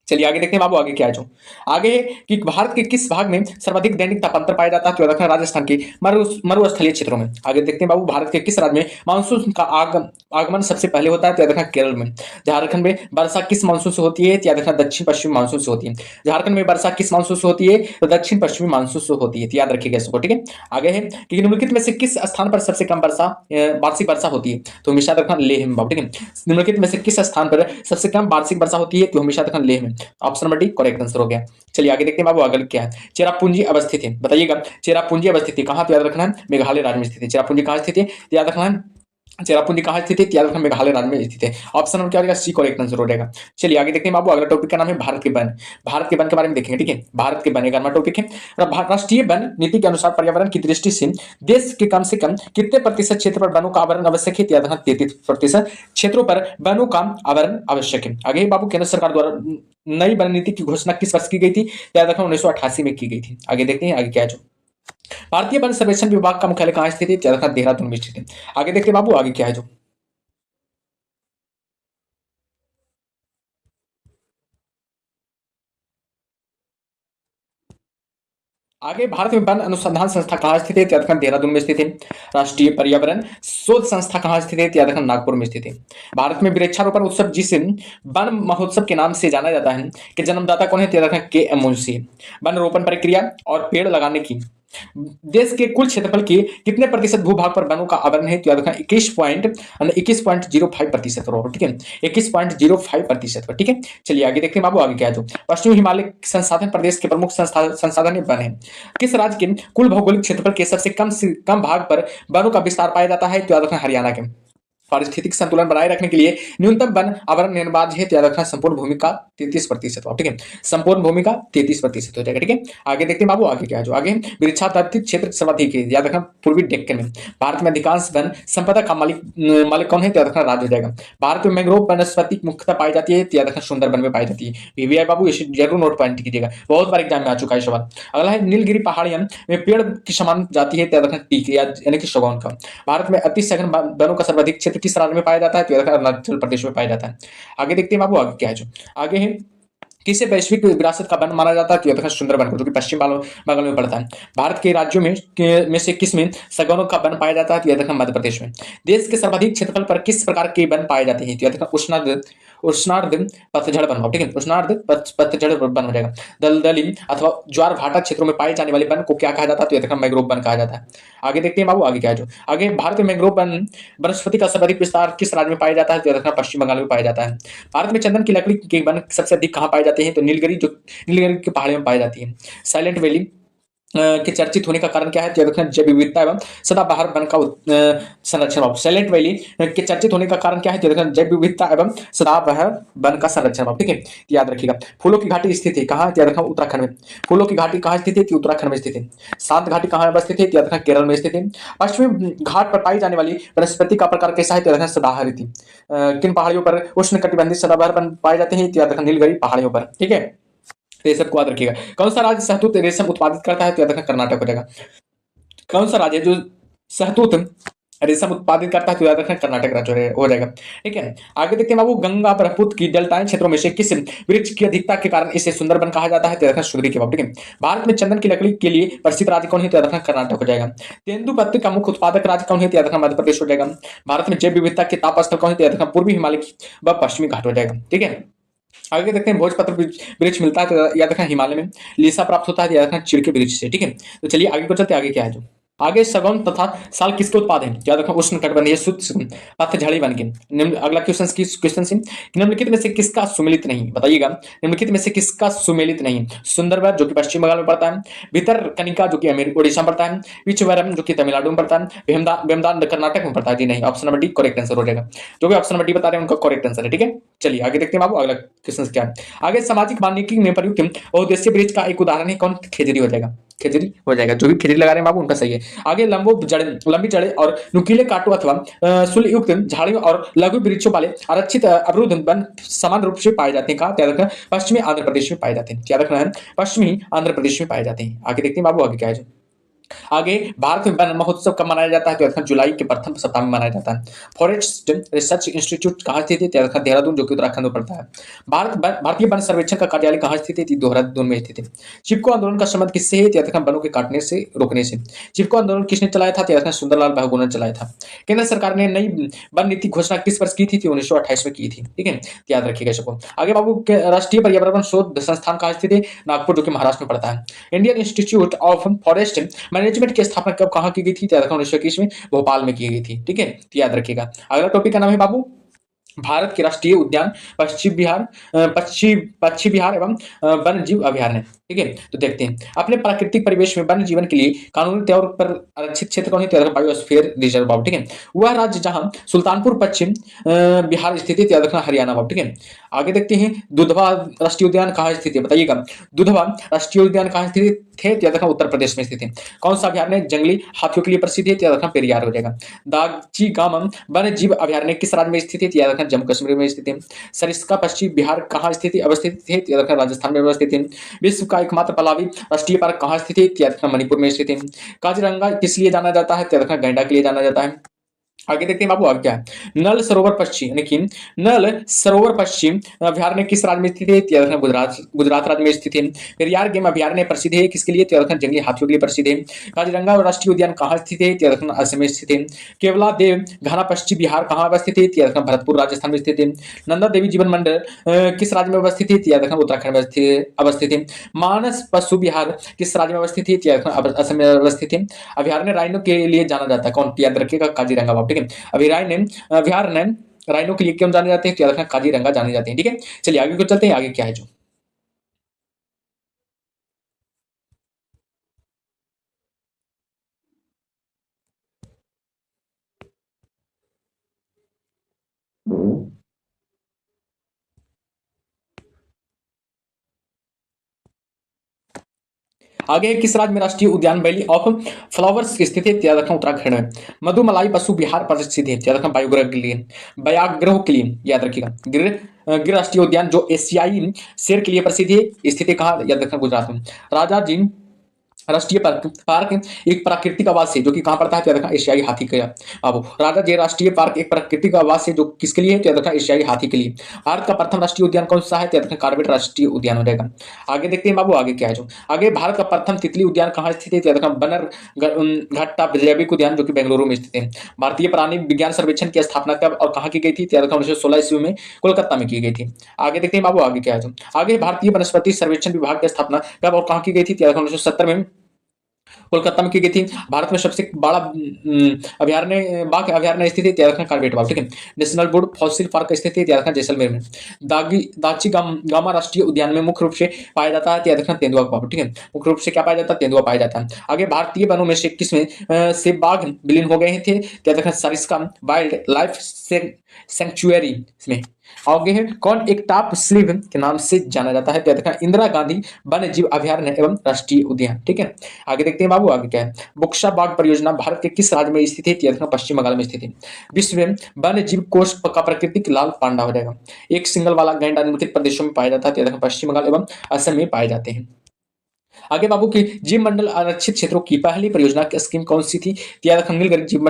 चलिए आगे देखते हैं बाबू, आगे क्या है जो आगे कि भारत के किस भाग में सर्वाधिक दैनिक तापांतर पाया जाता है, तो रखना राजस्थान के मरुस्थलीय क्षेत्रों में। आगे देखते हैं बाबू, भारत के किस राज्य में मानसून का आगमन सबसे पहले होता है, तो रखना केरल में। झारखंड में वर्षा किस मानसून से होती है, तो याद रखना दक्षिण पश्चिमी मानसून से होती है। झारखंड में वर्षा किस मानसून से होती है, तो दक्षिण पश्चिमी मानसून से होती है, याद रखिएगा इसको। ठीक है, आगे है कि निम्नलिखित में से किस स्थान पर सबसे कम वार्षिक वर्षा होती है, तो हमेशा रखना लेह में। ठीक है, निम्नलिखित में से किस स्थान पर सबसे कम वार्षिक वर्षा होती है, तो हमेशा रखना लेह में। Option number D correct answer हो गया। चलिए आगे देखते हैं बाबू, अगला क्या है, चेरापूंजी अवस्थित है, बताइएगा चेरापूंजी अवस्थित है कहां, तो याद रखना है मेघालय राज्य में स्थित है। चेरापूंजी कहां स्थित है, याद रखना है चेरापूंजी कहां स्थित है, याद रखना मेघालय राज्य में स्थित है। ऑप्शन नंबर क्या हो जाएगा, सी करेक्ट आंसर हो जाएगा। चलिए आगे देखते हैं बाबू, अगला टॉपिक का नाम है भारत के वन। भारत के वन के बारे में देखेंगे। ठीक है, भारत के वन 11वां टॉपिक है। राष्ट्रीय वन नीति के अनुसार पर्यावरण की दृष्टि से देश के कम से कम कितने प्रतिशत क्षेत्र पर वनों का आवरण आवश्यक है, याद रखना 33% क्षेत्रों पर वनों का आवरण आवश्यक है। आगे बाबू, केंद्र सरकार द्वारा नई वन नीति की घोषणा किस वर्ष की गई थी, याद रखना 1988 में की गई थी। आगे देखते हैं आगे क्या है जो भारतीय वन सर्वेक्षण विभाग का मुख्यालय कहां स्थित है, याद रखना देहरादून में स्थित है। आगे देखते हैं बाबू, आगे क्या है जो आगे भारत में वन अनुसंधान संस्था कहां स्थित है, याद रखना देहरादून में स्थित है। राष्ट्रीय पर्यावरण शोध संस्था कहां स्थित है, याद रखना नागपुर में स्थित है। भारत में वृक्षारोपण उत्सव जिसे वन महोत्सव के नाम से जाना जाता है कि जन्मदाता कौन है, याद रखना के एम मुंशी। वन रोपण प्रक्रिया और पेड़ लगाने की देश के कुल क्षेत्रफल के कितने प्रतिशत भूभाग पर वनों का आवरण है, तो याद रखना 21.05% पर। ठीक है, 21.05% पर। ठीक है, चलिए आगे देखते हैं बाबू, आगे क्या है जो पश्चिमी हिमालय संसाधन प्रदेश के प्रमुख संसाधन वन है। किस राज्य के कुल भौगोलिक क्षेत्रफल के सबसे कम भाग पर वनों का विस्तार पाया जाता है, तो याद रखना हरियाणा के। पारिस्थितिक संतुलन बनाए रखने के लिए न्यूनतम वन आवरण निर्बाध है, याद रखना संपूर्ण भूमि का 33% होगा, ठीक है। संपूर्ण भूमि का 33% हो जाएगा, ठीक है। आगे देखते हैं बाबू, आगे क्या है जो आगे वृक्षाच्छादित क्षेत्र सर्वाधिक है, याद रखना पूर्वी डेक्कन में। भारत में अधिकांश वन संपदा का मालिक कौन है, तो याद रखना राज्य हो जाएगा। भारत में मैंग्रोव वनस्पति मुख्यतः पाई जाती है, तो याद रखना सुंदरबन में पाई जाती है। वीवीआई बाबू इसे जरूर नोट पॉइंट कीजिएगा, बहुत बार एग्जाम में आ चुका है सवाल। अगला है नीलगिरी पहाड़ियां में पेड़ की समान जाती है, तो याद रखना टीक यानी कि सागौन का। भारत में अति सघन वनों का सर्वाधिक क्षेत्र किस राज्य में पाया जाता है, तो याद रखना अरुणाचल प्रदेश में पाया जाता है। आगे देखते हैं बाबू, आगे क्या है जो आगे है किसे वैश्विक विरासत का वन माना जाता है, तो यह सुंदरबन को, जो कि पश्चिम बंगाल में पड़ता है। भारत के राज्यों में से किस में सगौनों का वन पाया जाता है, तो यह देखना मध्य प्रदेश में। देश के सर्वाधिक क्षेत्रफल पर किस प्रकार के वन पाए जाते हैं, तो यह देखना उष्णार्ध उष्णार्ध पतझड़ वन हो, ठीक है। उष्णार्ध पतझड़ वन हो जाएगा। दलदली अथवा ज्वार भाटा क्षेत्रों में पाए जाने वाले वन को क्या कहा जाता है, तो यह देखना मैंग्रोव वन कहा जाता है। आगे देखते हैं बाबू, आगे क्या है जो आगे भारत में मैंग्रोव वन वनस्पति का सर्वाधिक विस्तार किस राज्य में पाया जाता है, तो यह देखना पश्चिम बंगाल में पाया जाता है। भारत में चंदन की लकड़ी के वन सबसे अधिक कहाँ पाए जाते हैं, तो नीलगिरी की पहाड़ियों में पाई जाती है। साइलेंट वैली के चर्चित होने का कारण क्या है, तो दक्षिण जैव विविधता एवं सदाबहार वन का संरक्षण भाव। साइलेंट वैली के चर्चित होने का कारण क्या है, तो दक्षिण जैव विविधता एवं सदाबहार वन का संरक्षण भाव, ठीक है। याद रखिएगा। फूलों की घाटी स्थित है कहाँ, याद रखना उत्तराखंड में। फूलों की घाटी कहाँ स्थित है, कि उत्तराखंड में स्थित है। शांत घाटी कहाँ अवस्थित है, याद रखना केरल में स्थित है। पश्चिमी घाट पर पाई जाने वाली वनस्पति का प्रकार कैसा है, तो याद रखना सदाबहार थी। किन पहाड़ियों पर उष्ण कटिबंधीय सदाबहार वन पाए जाते हैं, तो याद रखना नीलगिरी पहाड़ियों पर, ठीक है। तो ये सब को याद रखिएगा। कौन सा राज्य शहतूत रेशम उत्पादित करता है, तो याद रखना कर्नाटक हो जाएगा। कौन सा राज्य है जो शहतूत रेशम उत्पादित करता है, तो याद रखना कर्नाटक राज्य हो जाएगा, ठीक है। आगे देखते हैं बाबू, गंगा ब्रह्मपुत्र की डेल्टाइन क्षेत्रों में से किस वृक्ष की अधिकता के कारण इसे सुंदरबन कहा जाता है, तो याद रखना सुंदरी के बाबू, ठीक है। भारत में चंदन की लकड़ी के लिए प्रसिद्ध राज्य कौन है, तो याद रखना कर्नाटक हो जाएगा। तेंदुपत्ती का मुख्य उत्पादक राज्य कौन है, तो याद रखना मध्य प्रदेश हो जाएगा। भारत में जैव विविधता के ताप स्थल कौन है, तो याद रखना पूर्वी हिमालय व पश्चिमी घाट हो जाएगा, ठीक है। आगे देखते हैं भोजपत्र वृक्ष मिलता है, तो याद रखना हिमालय में। लीसा प्राप्त होता है, तो याद रखना चीड़ के वृक्ष से, ठीक है। तो चलिए आगे को चलते, आगे क्या है जो आगे सगौन तथा साल किसके उत्पाद हैं, याद रखना उष्ण कटिबंधीय शुष्क पतझड़ी वन के। अगला क्वेश्चन से निम्नलिखित में से किसका सुमेलित नहीं, बताइएगा। निम्नलिखित में से किसका सुमेलित नहीं, सुंदरबन जो कि पश्चिम बंगाल में पड़ता है, भितरकनिका जो कि उड़ीसा में पड़ता है, विचवरम जो कि तमिलनाडु में पड़ता है, वेमदान कर्नाटक में पड़ता है। जी नहीं, option number D correct answer हो जाएगा। जो भी ऑप्शन नंबर डी बता रहे हैं उनका करेक्ट आंसर है, ठीक है। चलिए आगे देखते हैं बाबू, अगला क्वेश्चन क्या है। आगे सामाजिक वानिकी में प्रयुक्त बहुउद्देशीय वृक्ष का एक उदाहरण है कौन, खेजड़ी हो जाएगा। खेजड़ी हो जाएगा, जो भी खेजड़ी लगा रहे हैं बाबू उनका सही है। आगे लंबी जड़ें और नुकीले कांटों अथवा शूल युक्त झाड़ियों और लघु वृक्षों वाले आरक्षित अवरुद्ध वन समान रूप से पाए जाते हैं कहाँ, याद रखना पश्चिमी आंध्र प्रदेश में पाए जाते हैं। याद रखना है पश्चिमी आंध्र प्रदेश में पाए जाते हैं। आगे देखते हैं बाबू, आगे क्या है। आगे भारत में वन महोत्सव कब मनाया जाता है, तो यथार्थ जुलाई के प्रथम सप्ताह में मनाया जाता है। फॉरेस्ट रिसर्च इंस्टीट्यूट कहाँ स्थित है, तो यथार्थ देहरादून जो कि उत्तराखंड में पड़ता है। भारतीय वन सर्वेक्षण का कार्यालय कहाँ स्थित है, तो देहरादून में स्थित है। चिपको आंदोलन का संबंध किससे है, तो यथार्थ वनों के काटने से रोकने से। चिपको आंदोलन किसने चलाया था, तो यथार्थ सुंदरलाल बहुगुणा ने चलाया था। केंद्र सरकार ने नई वन नीति घोषणा किस वर्ष की थी, 1928 में की थी, ठीक है। तो याद रखिएगा इसको। आगे बाबू राष्ट्रीय पर्यावरण शोध संस्थान कहाँ स्थित है, नागपुर जो कि महाराष्ट्र में पड़ता है। Indian institute of forest management की स्थापना कब कहाँ की गई थी, तो 1921 में भोपाल में की गई थी, ठीक है। तो याद रखिएगा। अगला टॉपिक का नाम है बाबू भारत के राष्ट्रीय उद्यान पक्षी विहार एवं वन्य जीव अभयारण्य, ठीक है। तो देखते हैं अपने प्राकृतिक परिवेश में वन्य जीवन के लिए कानूनी तौर पर आरक्षित क्षेत्र कौन है, तो बायोस्फीयर रिजर्व बाबू, ठीक है। वह राज्य जहां सुल्तानपुर पश्चिम बिहार स्थित है, याद रखना हरियाणा बाबू, ठीक है। आगे देखते हैं दुधवा राष्ट्रीय उद्यान कहाँ स्थित है, बताइएगा। दुधवा राष्ट्रीय उद्यान कहाँ स्थित है, याद रखना उत्तर प्रदेश में स्थित है। कौन सा अभयारण्य जंगली हाथियों के लिए प्रसिद्ध है, याद रखना पेरियार हो जाएगा। दागची गामम वन्य जीव अभयारण्य किस राज्य में स्थित है, याद रखना जम्मू कश्मीर में स्थित है। सरिस्का पश्चिम बिहार कहाँ स्थित है, अवस्थित है, याद रखना राजस्थान में अवस्थित है। विश्व का एकमात्र पलावी राष्ट्रीय पार्क कहाँ स्थित है, याद रखना मणिपुर में स्थित है। काजीरंगा किस लिए जाना जाता है, याद रखना गैंडा के लिए जाना जाता है। आगे देखते हैं बाबू, आगे क्या है। नल सरोवर पश्चिम यानी नल सरोवर पश्चिम अभयारण्य किस राज्य में स्थित है, तो याद रखना गुजरात राज्य में स्थित है। पेरियार गेम अभयारण्य प्रसिद्ध है किसके लिए, तो याद रखना जंगली हाथियों के लिए प्रसिद्ध है। काजीरंगा राष्ट्रीय उद्यान कहाँ स्थित है, तो याद रखना असम में स्थित है। केवला देव घाना पश्चिम बिहार कहाँ अवस्थित है, तो याद रखना भरतपुर राजस्थान में स्थित है। नंदा देवी जीवन मंडल किस राज्य में अवस्थित है, तो याद रखना उत्तराखंड में अवस्थित है। मानस पशु विहार किस राज्य में अवस्थित है, तो याद रखना असम में अवस्थित है। अभयारण्य राइनो के लिए जाना जाता है कौन, याद रखिएगा काजीरंगा बाबू, ठीक है। अभयारण्य राइनो के लिए क्यों जाने जाते हैं, तो याद रखना काजीरंगा जाने जाते हैं, ठीक है। चलिए आगे को चलते हैं, आगे क्या है जो आगे है, किस राज्य में राष्ट्रीय उद्यान वैली ऑफ फ्लावर्स स्थित है? याद रखना उत्तराखंड में। मधुमलाई पशु विहार पर स्थित है? याद रखना व्याघ्र के लिए। व्याघ्रों के लिए याद रखिएगा। गिर राष्ट्रीय उद्यान जो एशियाई शेर के लिए प्रसिद्ध है, स्थित है कहाँ? याद रखना गुजरात में। राजा जी राष्ट्रीय पार्क पार्क एक प्राकृतिक आवास है जो कि कहाँ पड़ता है? तो याद रखना एशियाई हाथी का। अब राजा जय राष्ट्रीय पार्क एक प्राकृतिक आवास है जो किसके लिए है? तो याद रखना एशियाई हाथी के लिए। भारत का प्रथम राष्ट्रीय उद्यान कौन सा है? तो याद रखना कार्बेट राष्ट्रीय उद्यान हो जाएगा। आगे देखते हैं बाबू, आगे क्या है जो आगे भारत का प्रथम तितली उद्यान कहाँ स्थित है? तो याद रखना घट्टा जैविक उद्यान जो कि बेंगलुरु में स्थित है। भारतीय प्राणी विज्ञान सर्वेक्षण की स्थापना कब और कहाँ की गई थी? तो याद रखना 1916 ईस्वी में कोलकाता में की गई थी। आगे देखते हैं बाबू, आगे क्या है जो आगे भारतीय वनस्पति सर्वेक्षण विभाग की स्थापना कब और कहाँ की गई थी? तो याद रखना 1970 में कोलकाता में की गई थी। भारत में सबसे बड़ा अभ्यारण्य बाघ अभ्यारण्य स्थित है? याद रखना कार्बेट बाघ। ठीक है। नेशनल बोर्ड फॉसिल पार्क स्थित है? याद रखना जैसलमेर में। दाची गामा राष्ट्रीय उद्यान में मुख्य रूप से पाया जाता है? याद रखना तेंदुआ बाघ। ठीक है। मुख्य रूप से क्या पाया जाता है? तेंदुआ पाया जाता है। आगे भारतीय वनों में से किसमें से बाघ विलीन हो गए थे? याद रखना सरिस्का वाइल्ड लाइफ सेंचुअरी में। आगे है, कौन एक टॉप स्लीव के नाम से जाना जाता है? तो याद रखना इंदिरा गांधी वन्य जीव अभ्यारण्य एवं राष्ट्रीय उद्यान। ठीक है। आगे देखते हैं बाबू, आगे क्या है। बुक्सा बाग परियोजना भारत के किस राज्य में स्थित है? तो याद रखना पश्चिम बंगाल में स्थित है। विश्व में वन्य जीव कोष का प्राकृतिक लाल पांडा हो जाएगा। एक सिंगल वाला गैंडा निम्नलिखित प्रदेशों में पाया जाता है? तो याद रखना पश्चिम बंगाल एवं असम में पाए जाते हैं। आगे बाबू की जीव मंडल आरक्षित क्षेत्रों की पहली परियोजना की स्कीम कौन सी थी? तो याद रखना नीलगिरी जीव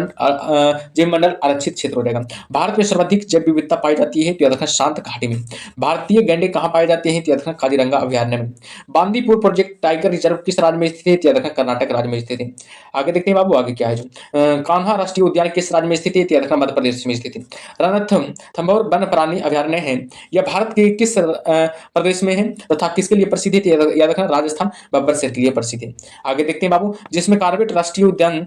मंडल आरक्षित क्षेत्र हो जाएगा। भारत में सर्वाधिक जैव विविधता पाई जाती है? तो याद रखना शांत घाटी में। भारतीय गैंडे कहाँ पाए जाते हैं? तो याद रखना काजीरंगा अभ्यारण्य में। बांदीपुर प्रोजेक्ट टाइगर रिजर्व किस राज्य में स्थित है? तो याद रखना कर्नाटक राज्य में स्थित है। आगे देखते हैं बाबू, आगे क्या है जो कान्हा राष्ट्रीय उद्यान किस राज्य में स्थित है? तो याद रखना मध्य प्रदेश में स्थित है। रणथंभौर वन प्राणी अभ्यारण्य है, यह भारत के किस प्रदेश में है तथा किसके लिए प्रसिद्ध है? तो याद रखना राजस्थान बब्बर शेर के लिए प्रसिद्ध है। आगे देखते हैं बाबू, जिसमें कार्बेट राष्ट्रीय उद्यान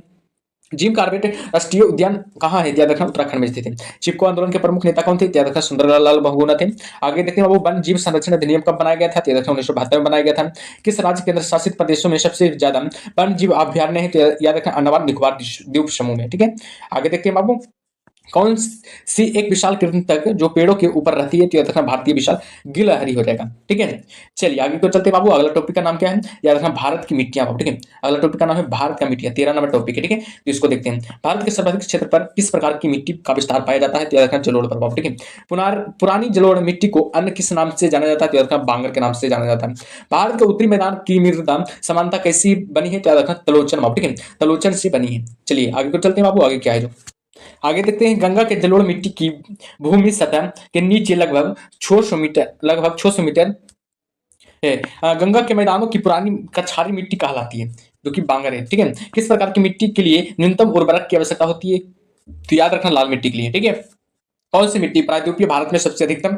जिम कार्बेट राष्ट्रीय उद्यान कहाँ है? याद रखना उत्तराखंड में स्थित है। चिपको आंदोलन के प्रमुख नेता कौन थे? याद रखना सुंदरलाल बहुगुणा थे। आगे देखते हैं बाबू, वन जीव संरक्षण अधिनियम कब बनाया गया था? याद रखना 1972 में बनाया गया था। किस राज्य केंद्र शासित प्रदेशों में सबसे ज्यादा वन जीव अभ्यारण्य है? तो याद रखना अंडमान निकोबार द्वीप समूह में। ठीक है। आगे देखते हैं बाबू, कौन सी एक विशाल कृंतक जो पेड़ों के ऊपर रहती है? तो याद रखना भारतीय विशाल गिलहरी हो जाएगा। ठीक है। चलिए आगे को चलते बाबू, अगला टॉपिक का नाम क्या है? याद रखना भारत की मिट्टियां बाबू। ठीक है। अगला टॉपिक का नाम है भारत का मिट्टियां, 13 नंबर टॉपिक है। ठीक है। तो इसको देखते हैं। भारत के सर्वाधिक क्षेत्र पर किस प्रकार की मिट्टी का विस्तार पाया जाता है? तो याद रखना जलोढ़ पर बाबू। ठीक है। पुरानी जलोढ़ मिट्टी को अन्य किस नाम से जाना जाता है? तो याद रखना बांगर के नाम से जाना जाता है। भारत के उत्तरी मैदान की मृदा समानता कैसी बनी है? तो याद रखना तलोचन बाबू। ठीक है। तलोचन से बनी है। चलिए आगे को चलते हैं बाबू, आगे क्या है जो आगे देखते हैं। गंगा के जलोढ़ मिट्टी की भूमि सतह के नीचे लगभग 600 मीटर है। गंगा के मैदानों की पुरानी कछारी मिट्टी कहलाती है जो कि बांगर है। ठीक है। किस प्रकार की मिट्टी के लिए न्यूनतम उर्वरक की आवश्यकता होती है? तो याद रखना लाल मिट्टी के लिए। ठीक है। कौन सी मिट्टी प्रायद्वीपीय भारत में सबसे अधिकतम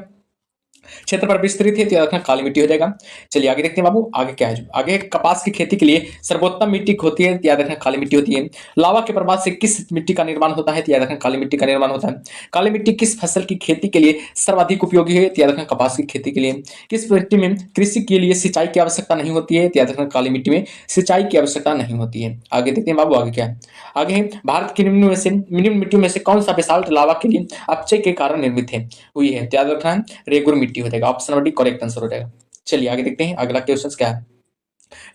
क्षेत्र पर विस्तृत है? तो याद रखना काली मिट्टी हो जाएगा। चलिए आगे देखते हैं बाबू, आगे क्या है जो आगे कपास की खेती के लिए सर्वोत्तम मिट्टी होती है? तो याद रखना काली मिट्टी होती है। लावा के प्रभाव से किस मिट्टी का निर्माण होता है? तो याद रखना काली मिट्टी का निर्माण होता है। काली मिट्टी किस फसल की खेती के लिए सर्वाधिक उपयोगी है? तो याद रखना कपास की खेती के लिए। किस मिट्टी में कृषि के लिए सिंचाई की आवश्यकता नहीं होती है? तो याद रखना काली मिट्टी में सिंचाई की आवश्यकता नहीं होती है। आगे देखते हैं बाबू, आगे क्या है। आगे है, भारत की निम्न मिट्टियों में से कौन सा बेसाल्ट लावा के लिए अपचय के कारण निर्मित है हुई है? तो याद रखना है रेगुर मिट्टी हो जाएगा। Option number D correct answer हो जाएगा। चलिए आगे देखते हैं अगला क्वेश्चन क्या है।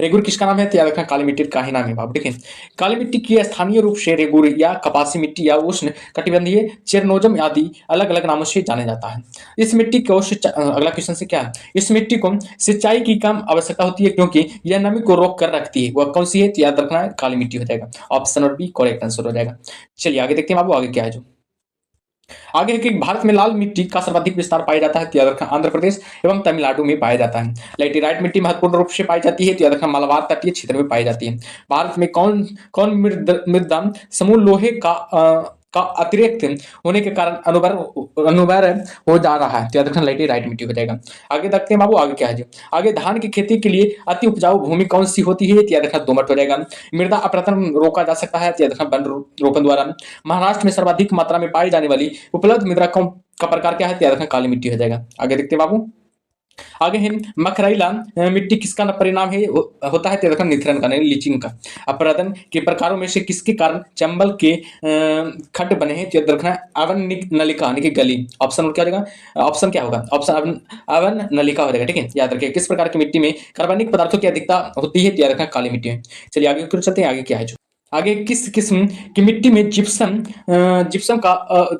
रेगुर किसका नाम है? तो याद रखना काली मिट्टी का ही नाम है बाबू। ठीक है। काली मिट्टी की स्थानीय रूप से रेगुर या कपासी मिट्टी या उष्ण कटिबंधीय चेरनोजम आदि अलग अलग नामों से जाने जाता है। इस मिट्टी को अगला क्वेश्चन से क्या है, इस मिट्टी को सिंचाई की कम आवश्यकता होती है क्योंकि यह नमी को रोक कर रखती है। वह कौन सी है? तो याद रखना है काली मिट्टी हो जाएगा। Option number B correct answer हो जाएगा। चलिए आगे देखते हैं बाबू, आगे क्या है जो आगे है कि भारत में लाल मिट्टी का सर्वाधिक विस्तार पाया जाता है? तो याद रखना आंध्र प्रदेश एवं तमिलनाडु में पाया जाता है। लैटेराइट मिट्टी महत्वपूर्ण रूप से पाई जाती है? तो याद रखना मालाबार तटीय क्षेत्र में पाई जाती है। भारत में कौन कौन मृदा समूह लोहे का अतिरिक्त होने के कारण अनुबर हो जा रहा है? तो याद रखना लैटेराइट मिट्टी हो जाएगा। आगे देखते हैं बाबू, आगे क्या है जी आगे धान की खेती के लिए अति उपजाऊ भूमि कौन सी होती है? तो याद रखना दोमट हो जाएगा। मृदा अपरदन रोका जा सकता है? तो याद रखना वन रोपण द्वारा। महाराष्ट्र में सर्वाधिक मात्रा में पाई जाने वाली उपलब्ध मृदा का प्रकार क्या है? तो याद रखना काली मिट्टी हो जाएगा। आगे देखते हैं बाबू, आगे है मकरैला मिट्टी किसका परिणाम है होता है, तो देखो निथरन का, लीचिंग का। अपरदन के प्रकारों में से किसके कारण चंबल के खड्ड बने हैं, तो याद रखना अवन नलिका यानी कि गली। ऑप्शन क्या हो जाएगा, ऑप्शन क्या होगा, ऑप्शन अवन अवन नलिका हो जाएगा। ठीक है, याद रखिए किस प्रकार की मिट्टी में कार्बनिक पदार्थों की अधिकता होती है, तो याद रखना काली मिट्टी में। चलिए आगे चलते हैं, आगे क्या है जो आगे किस किस्म की मिट्टी में जिप्सम का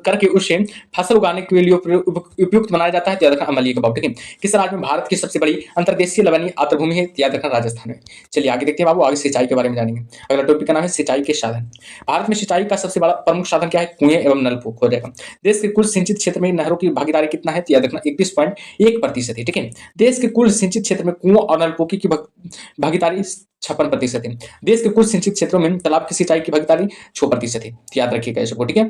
करके उसे फसल उगाने के लिए उपयुक्त बनाया जाता है, तो याद रखना अम्लीय कबाब। ठीक है, किस राज्य में भारत की सबसे बड़ी अंतर्देशीय लवणीय आर्द्रभूमि है, तो याद रखना राजस्थान में। चलिए आगे देखते हैं बाबू, आगे सिंचाई के बारे में जानेंगे। अगला टॉपिक का नाम है सिंचाई के साधन। भारत में सिंचाई का सबसे बड़ा प्रमुख साधन क्या है, कुएं एवं नलकूप हो जाएगा। देश के कुल सिंचित क्षेत्र में नहरों की भागीदारी कितना है, तो याद रखना 31.1% है। ठीक है, देश के कुल सिंचित क्षेत्र में कुओं और नलकूपों की भागीदारी 56% है। देश के कुल सिंचित क्षेत्रों में तालाब की सिंचाई की भागीदारी 6% है। याद रखिएगा इसको। ठीक है,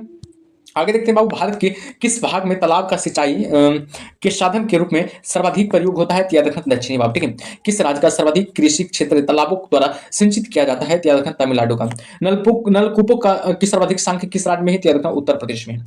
आगे देखते हैं बाबू, भारत के किस भाग में तालाब का सिंचाई के साधन के रूप में सर्वाधिक प्रयोग होता है, तो याद रखना दक्षिणी भाग। ठीक है, किस राज्य का सर्वाधिक कृषि क्षेत्र तालाबों द्वारा सिंचित किया जाता है, तो याद रखना तमिलनाडु का। नलकूपों का की सर्वाधिक संख्या किस राज्य में है, तो याद रखना उत्तर प्रदेश में।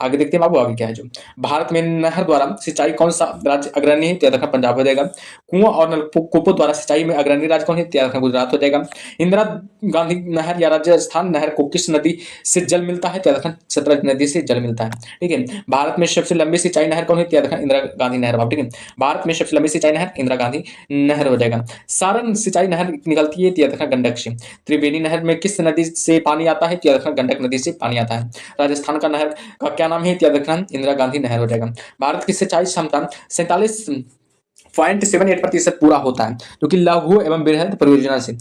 आगे देखते हैं बाबू, आगे क्या है जो भारत में नहर द्वारा सिंचाई कौन सा राज्य अग्रणी है, तो याद रखना पंजाब हो जाएगा। कुआं और नलकूपों द्वारा सिंचाई में अग्रणी राज्य कौन है, तो याद रखना गुजरात हो जाएगा। इंदिरा गांधी नहर या राजस्थान नहर को किस नदी से जल मिलता है, तो याद रखना सतलज नदी से जल मिलता है। ठीक है, भारत में सबसे लंबी सिंचाई नहर कौन है, तो याद रखना इंदिरा गांधी नहर। ठीक है, भारत में सबसे लंबी सिंचाई नहर इंदिरा गांधी नहर हो जाएगा। सारण सिंचाई नहर निकलती है, तो याद रखना गंडक से। त्रिवेणी नहर में किस नदी से पानी आता है, तो याद रखना गंडक नदी से पानी आता है। राजस्थान का नहर का क्या नाम है, तो याद रखना इंदिरा गांधी नहर हो जाएगा। भारत की सिंचाई क्षमता 47.78% पूरा होता है, जो कि लघु एवं बृहद परियोजना से,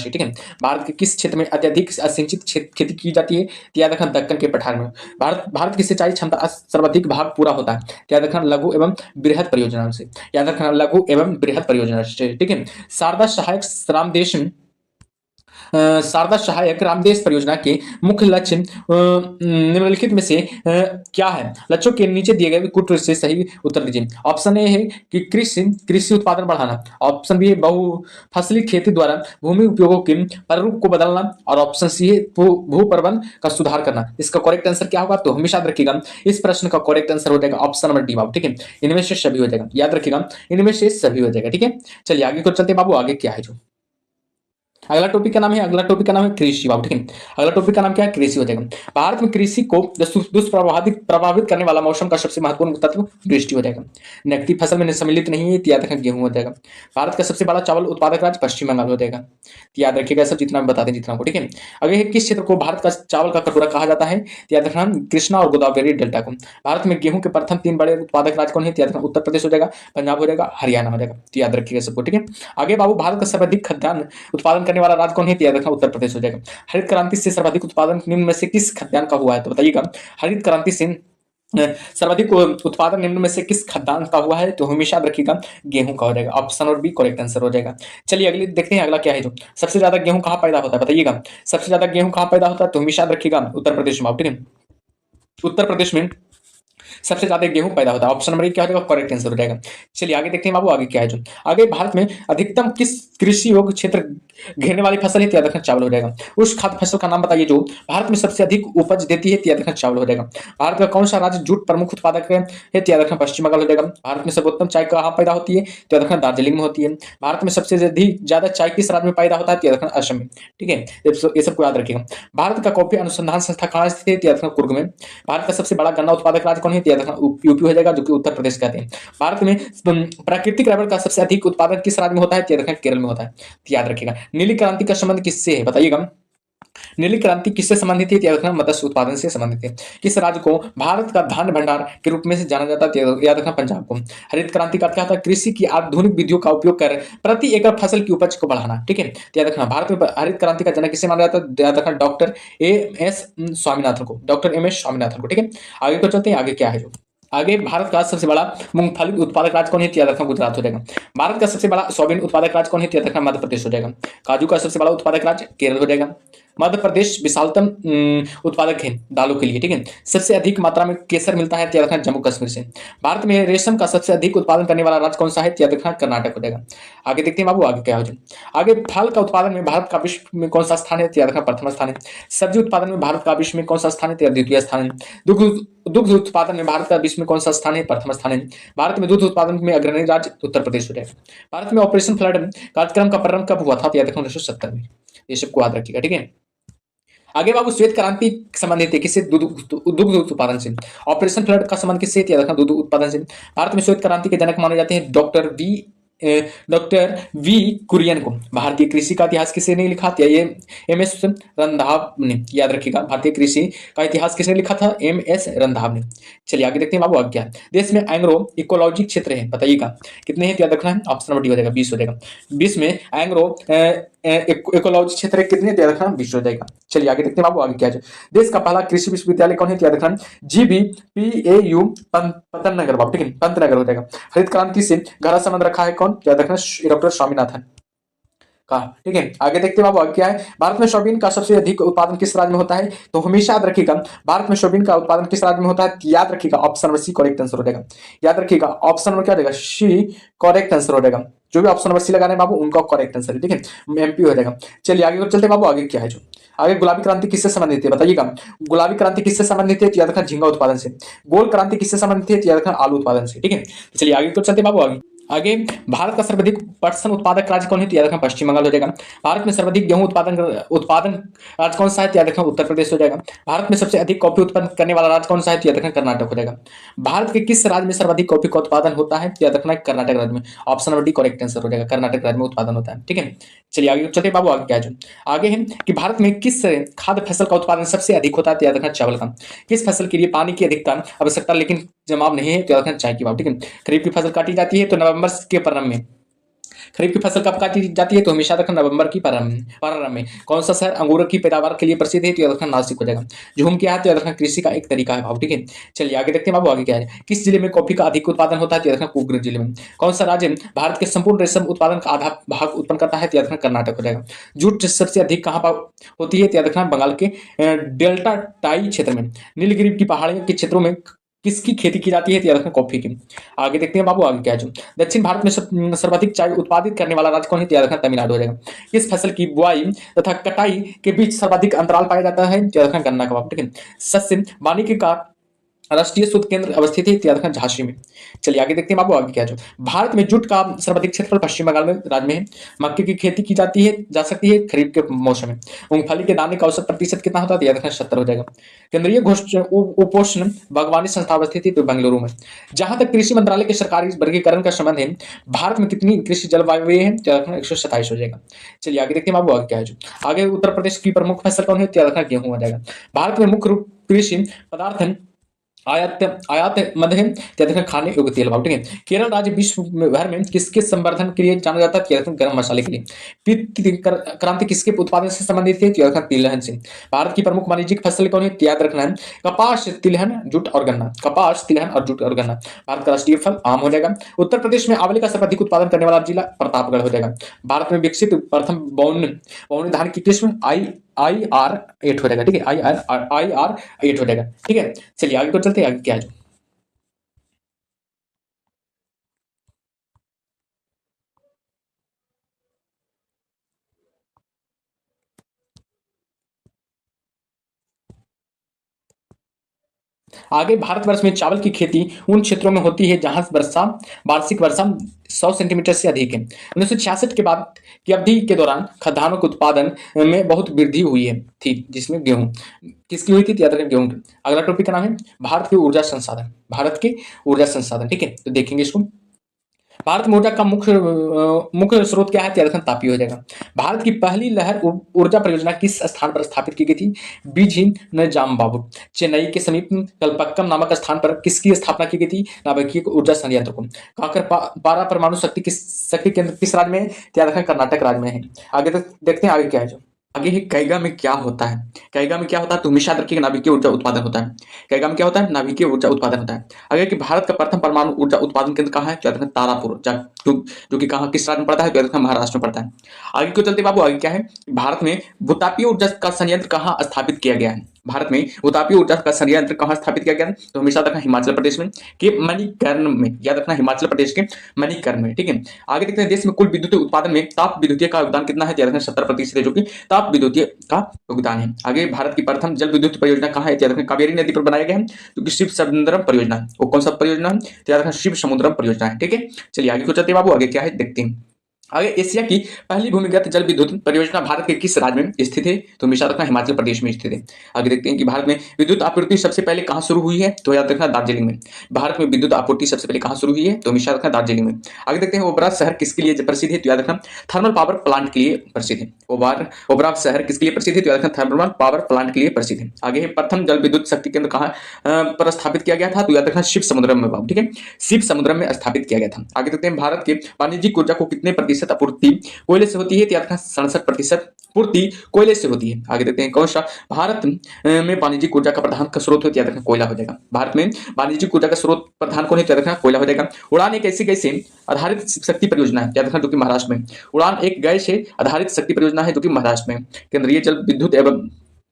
ठीक है। भारत के किस क्षेत्र में अत्यधिक असिंचित खेती की जाती है, तो याद रखना दक्कन के पठार में। भारत की सिंचाई क्षमता सर्वाधिक भाग पूरा होता है, तो याद रखना लघु एवं बृहद परियोजना से। याद रखना लघु एवं बृहद परियोजना से। ठीक है, शारदा सहायक रामदेश परियोजना के मुख्य लक्ष्य निम्नलिखित में से क्या है। लक्ष्यों के नीचे दिए गए कुछ से सही उत्तर दीजिए। ऑप्शन ए है कि कृषि उत्पादन बढ़ाना। ऑप्शन बी है बहुफसली खेती द्वारा भूमि उपयोगों के प्रारूप को बदलना। और ऑप्शन सी है भू प्रबंधन का सुधार करना। इसका करेक्ट आंसर क्या होगा, तो हमेशा याद रखिएगा इस प्रश्न का करेक्ट आंसर हो जाएगा ऑप्शन नंबर डी बाबू। ठीक है, इनमें से सभी हो जाएगा, याद रखिएगा इनमें से सभी हो जाएगा। ठीक है, चलिए आगे को चलते बाबू, आगे क्या है जो अगला टॉपिक का नाम है कृषि बाबू। ठीक है, अगला टॉपिक का नाम क्या है, कृषि हो जाएगा। भारत में कृषि को दुष्प्रभावित करने वाला मौसम का सबसे महत्वपूर्ण तत्व वृष्टि हो जाएगा। नकदी फसल में सम्मिलित नहीं है, तो याद रखना गेहूं हो जाएगा। भारत का सबसे बड़ा चावल उत्पादक राज्य पश्चिम बंगाल हो जाएगा, तो याद रखिएगा सब जितना बताते हैं जितना को। ठीक है, अगर किस क्षेत्र को भारत का चावल का कटोरा कहा जाता है, तो याद रखना कृष्णा और गोदावरी डेल्टा को। भारत में गेहूं के प्रथम 3 बड़े उत्पादक राज्य कौन है, तो याद रखना उत्तर प्रदेश हो जाएगा, पंजाब हो जाएगा, हरियाणा हो जाएगा, तो याद रखिएगा सबको। ठीक है, आगे बाबू, भारत का सर्वाधिक खाद्यान्न उत्पादन करने वाला राज्य कौन है, तो याद रखना उत्तर प्रदेश हो जाएगा। हरित क्रांति से सर्वाधिक उत्पादन निम्न में से किस खाद्यान्न का हुआ है, तो बताइएगा। हरित क्रांति से सर्वाधिक उत्पादन निम्न में से किस खाद्यान्न का हुआ है, तो हमेशा याद रखिएगा गेहूं का हो जाएगा। ऑप्शन और बी करेक्ट आंसर हो जाएगा। चलिए अगले देखते हैं, अगला क्या है जो सबसे ज्यादा गेहूं कहां पैदा होता है, बताइएगा। सबसे ज्यादा गेहूं कहां पैदा होता है, तो हमेशा याद रखिएगा उत्तर प्रदेश में। ठीक है, उत्तर प्रदेश में सबसे ज्यादा गेहूं पैदा होता है। ऑप्शन नंबर क्या हो जाएगा, करेक्ट आंसर हो जाएगा। चलिए आगे देखते हैं बाबू, आगे क्या है जो आगे भारत में अधिकतम किस कृषि योग्य क्षेत्र घेरने वाली फसल है, तो याद रखना चावल हो जाएगा। उस खाद्य फसल का नाम बताइए जो भारत में सबसे अधिक उपज देती है, तो याद रखना चावल हो जाएगा। भारत का कौन सा राज्य जूट प्रमुख उत्पादक है, तो याद रखना पश्चिम बंगाल हो जाएगा। भारत में सर्वोत्तम चाय कहाँ पैदा होती है, तो याद रखना दार्जिलिंग में होती है। भारत में सबसे ज्यादा चाय किस राज्य में पैदा होता है, तो याद रखना असम में। ठीक है, ये सबको याद रखिएगा। भारत का कॉफी अनुसंधान संस्था कहाँ स्थित है, तो याद रखना कुर्ग में। भारत का सबसे बड़ा गन्ना उत्पादक राज्य कौन है, तो याद रखना यूपी हो जाएगा, जो कि उत्तर प्रदेश कहते हैं। भारत में प्राकृतिक रबर का सबसे अधिक उत्पादन किस राज्य में होता है, तो याद रखना केरल में होता है, तो याद रखिएगा। नीली क्रांति का संबंध किससे है, बताइएगा। नीली क्रांति किससे संबंधित है, तो याद रखना मत्स्य उत्पादन से संबंधित है। किस राज्य को भारत का धान्य भंडार के रूप में से जाना जाता है, तो याद रखना पंजाब को। हरित क्रांति का क्या था, कृषि की आधुनिक विधियों का उपयोग कर प्रति एकड़ फसल की उपज को बढ़ाना। ठीक है, तो याद रखना भारत में हरित क्रांति का जनक किसे माना जाता है, याद रखना डॉक्टर एम एस स्वामीनाथन को। ठीक है, आगे को चलते हैं, आगे क्या है जो आगे भारत का सबसे बड़ा मूंगफली उत्पादक राज्य कौन है, तो याद रखना गुजरात हो जाएगा। भारत का सबसे बड़ा सोयाबीन उत्पादक राज्य कौन है, तो याद रखना मध्य प्रदेश हो जाएगा। काजू का सबसे बड़ा उत्पादक राज्य केरल हो जाएगा। मध्य प्रदेश विशालतम उत्पादक है दालों के लिए, ठीक है। सबसे अधिक मात्रा में केसर मिलता है, तो याद रखना जम्मू कश्मीर से। भारत में रेशम का सबसे अधिक उत्पादन करने वाला राज्य कौन सा है, तो याद रखना कर्नाटक हो जाएगा। आगे देखते हैं बाबू आगे क्या हो जाए। आगे फल का उत्पादन में भारत का विश्व में कौन सा स्थान है, तो याद रखना प्रथम स्थान है। सब्जी उत्पादन में भारत का विश्व में कौन सा स्थान है, तो द्वितीय स्थान है। दुग्ध दुग्ध उत्पादन में भारत का विश्व में कौन सा स्थान है, प्रथम स्थान है। भारत में दूध उत्पादन में अग्रणी राज्य उत्तर प्रदेश हो जाएगा। भारत में ऑपरेशन फ्लड कार्यक्रम का प्रारंभ कब हुआ था, तो याद रखना 1970 में। ये सबको याद रखिएगा, ठीक है। आगे बाबू श्वेत क्रांति संबंधित है किससे, दुग्ध उत्पादन से। ऑपरेशन फ्लड का संबंध किससे, याद रखना दूध उत्पादन से। भारत में श्वेत क्रांति के जनक माने जाते हैं डॉक्टर वी कुरियन को। भारतीय कृषि का इतिहास किसने नहीं लिखा था, ये एम.एस. रंधावा ने, याद रखिएगा। भारतीय कृषि का इतिहास किसने लिखा था, एम.एस. रंधावा ने। चलिए आगे देखते हैं बाबू आगे क्या है। देश में एंग्रो इकोलॉजी क्षेत्र है, बताइएगा कितने हैं, तो याद रखना है ऑप्शन नंबर डी हो जाएगा, 20 हो जाएगा। 20 में एंग्रो इकोलॉजी क्षेत्र कितने, तो याद रखना 20 हो जाएगा। चलिए आगे देखते हैं बाबू आगे क्या है। देश का पहला कृषि विश्वविद्यालय कौन है, तो याद रखना GBPAU पंतनगर बाबू, ठीक है, पंतनगर हो जाएगा। हरित क्रांति से गहरा संबंध रखा है कौन, याद रखना डॉक्टर स्वामीनाथन का, ठीक है। आगे देखते हैं बाबू आगे क्या है। भारत में सोयाबीन का सबसे अधिक उत्पादन किस राज्य में होता है, तो हमेशा याद रखिएगा भारत में सोयाबीन का उत्पादन किस राज्य में होता है, याद रखिएगा option number C correct answer हो जाएगा। याद रखिएगा ऑप्शन नंबर क्या हो जाएगा, सी करेक्ट आंसर हो जाएगा। जो भी ऑप्शन नंबर सी लगाने बाबू उनका करेक्ट आंसर है, ठीक है, एमपी हो जाएगा। चलिए आगे चलते हैं बाबू आगे क्या है जो आगे। गुलाबी क्रांति किससे संबंधित है, बताइएगा। गुलाबी क्रांति किससे संबंधित है, तो याद रखना झींगा उत्पादन से। गोल क्रांति किससे संबंधित है, तो याद रखना आलू उत्पादन से, ठीक है। चलिए आगे तो चलते बाबू आगे। आगे भारत का सर्वाधिक पटसन उत्पादक राज्य कौन है, तो याद रखना पश्चिम बंगाल हो जाएगा। भारत में सर्वाधिक गेहूं उत्पादन राज्य कौन सा है, तो याद रखना उत्तर प्रदेश हो जाएगा। भारत में सबसे अधिक कॉफी उत्पादन करने वाला राज्य कौन सा है, तो याद रखना कर्नाटक हो जाएगा। भारत के किस राज्य में सर्वाधिक कॉफी का उत्पादन होता है, तो याद रखना कर्नाटक राज्य में। Option number D correct answer हो जाएगा, कर्नाटक राज्य में उत्पादन होता है, ठीक है। चलिए आगे चलते बाबू आगे क्या है। आगे है कि भारत में किस खाद्य फसल का उत्पादन सबसे अधिक होता है, तो याद रखना चावल का। किस फसल के लिए पानी की अधिकता आवश्यकता लेकिन जमाव नहीं है, तो याद रखना चाय की बात, ठीक है। खरीफ की फसल काटी जाती है तो नवंबर के प्रारंभ में। खरीफ की फसल कब काटी जाती है, तो हमेशा रखना नवंबर की प्रारंभ में। कौन सा शहर अंगूर की पैदावार के लिए प्रसिद्ध है, तो याद रखना नासिक हो जाएगा। झूम क्या है, तो याद रखना कृषि का एक तरीका है बाबू, ठीक है। चलिए आगे देखते हैं बाबू आगे क्या है। किस जिले में कॉफी का अधिक उत्पादन होता है, तो याद रखना कुग्र जिले में। कौन सा राज्य भारत के संपूर्ण रेशम उत्पादन का आधा भाग उत्पन्न करता है, तो याद रखना कर्नाटक हो जाएगा। जूट सबसे अधिक कहाँ पर होती है, तो याद रखना बंगाल के डेल्टा टाई क्षेत्र में। नीलगिरी की पहाड़ियों के क्षेत्रों में किसकी खेती की जाती है, तो याद रखना कॉफी की। आगे देखते हैं बाबू आगे क्या है जो। दक्षिण भारत में सर्वाधिक चाय उत्पादित करने वाला राज्य कौन है, तो याद रखना तमिलनाडु हो जाएगा। किस फसल की बुआई तथा कटाई के बीच सर्वाधिक अंतराल पाया जाता है, तो याद रखना गन्ना का, ठीक है। सस्य वानिकी का राष्ट्रीय शोध केंद्र अवस्थित है, तो याद रखना झांसी में। चलिए आगे देखते हैं बाबू आगे क्या है जो। भारत में जूट का सर्वाधिक क्षेत्रफल पश्चिम बंगाल में राज्य में है। मक्के की खेती की जाती है जा सकती है खरीफ के मौसम में। मूंगफली के दाने का औसत प्रतिशत कितना होता है, तो याद रखना 70 हो जाएगा। केंद्रीय उपोष्ण बागवानी संस्था अवस्थित है तो बेंगलुरु में। जहां तक कृषि मंत्रालय के सरकारी वर्गीकरण का संबंध है, भारत में कितनी कृषि जलवायु है, तो याद रखना 127 हो जाएगा। चलिए आगे देखते हैं बाबू आगे क्या है जो। आगे उत्तर प्रदेश की प्रमुख फसल कौन है, तो याद रखना गेहूं हो जाएगा। भारत में मुख्य रूप कृषि पदार्थ आयात आयात मद है, याद रखना खाने योग्य तेल भाव, ठीक है। केरल राज्य विश्व भर में किसके संवर्धन के लिए जाना जाता है, याद रखना गर्म मसाले के लिए। पीत क्रांति किसके उत्पादन से संबंधित है, याद रखना तिलहन से। भारत की प्रमुख वाणिज्यिक फसल कौन है, याद रखना है कपास, तिलहन, जूट और गन्ना। कपास, तिलहन और जूट और गन्ना। भारत का राष्ट्रीय फल आम हो जाएगा। उत्तर प्रदेश में आंवले का सर्वाधिक उत्पादन करने वाला जिला प्रतापगढ़ हो जाएगा। भारत में विकसित प्रथम बौनी धान की किस्म IR8 हो जाएगा, ठीक है। IR8 हो जाएगा, ठीक है। चलिए आगे को चलते हैं आगे क्या है जो। आगे भारतवर्ष में चावल की खेती उन क्षेत्रों में होती है जहां वार्षिक वर्षा 100 सेंटीमीटर से अधिक है। 1966 के बाद की अवधि के दौरान खाद्यान्नों के उत्पादन में बहुत वृद्धि हुई है थी, जिसमें गेहूं किसकी हुई थी, याद रखें गेहूं की। अगला टॉपिक का नाम है भारत के ऊर्जा संसाधन। भारत के ऊर्जा संसाधन, ठीक है, तो देखेंगे इसको। भारत में ऊर्जा का मुख्य स्रोत क्या है, तो याद रखना तापी हो जाएगा। भारत की पहली लहर ऊर्जा परियोजना किस स्थान पर स्थापित की गई थी, बीजिंग न जामबाबू। चेन्नई के समीप कलपक्कम नामक स्थान पर किसकी स्थापना की गई थी, नाभिकीय ऊर्जा संयंत्र को। काकर पारा परमाणु शक्ति केंद्र किस राज्य में है, तो याद रखना कर्नाटक राज्य में है। आगे तक देखते हैं आगे क्या है जो। आगे है कैगा में क्या होता है। कैगा में क्या होता है तो हमेशा याद रखिएगा नाभिकीय ऊर्जा उत्पादन होता है। कैगा में क्या होता है, नाभिकीय ऊर्जा उत्पादन होता है। आगे कि भारत का प्रथम परमाणु ऊर्जा उत्पादन केंद्र कहाँ है, तो याद रखना तारापुर, जो कि कहाँ किस राज्य में पड़ता है, तो याद रखना महाराष्ट्र में पड़ता है। आगे क्यों चलते बाबू, आगे क्या है, भारत में भूतापीय ऊर्जा का संयंत्र कहाँ स्थापित किया गया है। भारत में भूतापीय ऊर्जा का संयंत्र कहाँ स्थापित किया गया है, तो हमेशा रखना हिमाचल प्रदेश में के मणिकर्ण में, याद रखना हिमाचल प्रदेश के मणिकर्ण में, ठीक है। आगे देखते हैं देश में कुल विद्युत उत्पादन में ताप विद्युतीय का योगदान कितना है, तो याद रखना 70% है, जो कि ताप विद्युतीय का योगदान है। आगे भारत की प्रथम जल विद्युत परियोजना कहाँ है, तो याद रखना कावेरी नदी पर बनाया गया है, जो कि शिव समुद्रम परियोजना है। वो कौन सा परियोजना है, तो याद रखना शिव समुद्रम परियोजना है, ठीक है। चलिए आगे को चलते हैं बाबू, आगे क्या है देखते हैं। आगे एशिया की पहली भूमिगत जल विद्युत परियोजना भारत के किस राज्य में स्थित है, तो हमेशा रखना हिमाचल प्रदेश में स्थित है। आगे देखते हैं कि भारत में विद्युत आपूर्ति सबसे पहले कहां शुरू हुई है, तो याद रखना दार्जिलिंग में। भारत में विद्युत आपूर्ति सबसे पहले कहां शुरू हुई है, तो हमेशा रखना दार्जिलिंग में। आगे देखते हैं ओबरा शहर किसके लिए प्रसिद्ध है, तो याद रखना थर्मल पावर प्लांट के लिए प्रसिद्ध है। ओबरा शहर किसके लिए प्रसिद्ध है, तो याद रखना थर्मल पावर प्लांट के लिए प्रसिद्ध है। आगे है प्रथम जल विद्युत शक्ति केंद्र कहां पर स्थापित किया गया था, तो याद रखना शिव समुद्रम में, ठीक है, शिव समुद्रम में स्थापित किया गया था। आगे देखते हैं भारत के वाणिज्यिक ऊर्जा को कितने प्रतिशत आपूर्ति कोयले से होती है, तो याद रखना 67% पूर्ति कोयले से होती है। आगे देखते हैं कौन सा भारत में वाणिज्यिक ऊर्जा का प्रधान का स्रोत हो, तो याद रखना कोयला हो जाएगा। भारत में वाणिज्यिक ऊर्जा का स्रोत प्रधान कौन है, तो याद रखना कोयला हो जाएगा। उड़ान एक ऐसी गैस से आधारित शक्ति परियोजना है, याद रखना, जो कि महाराष्ट्र में। उड़ान एक गैस से आधारित शक्ति परियोजना है, जो कि महाराष्ट्र में। केंद्रीय जल विद्युत एवं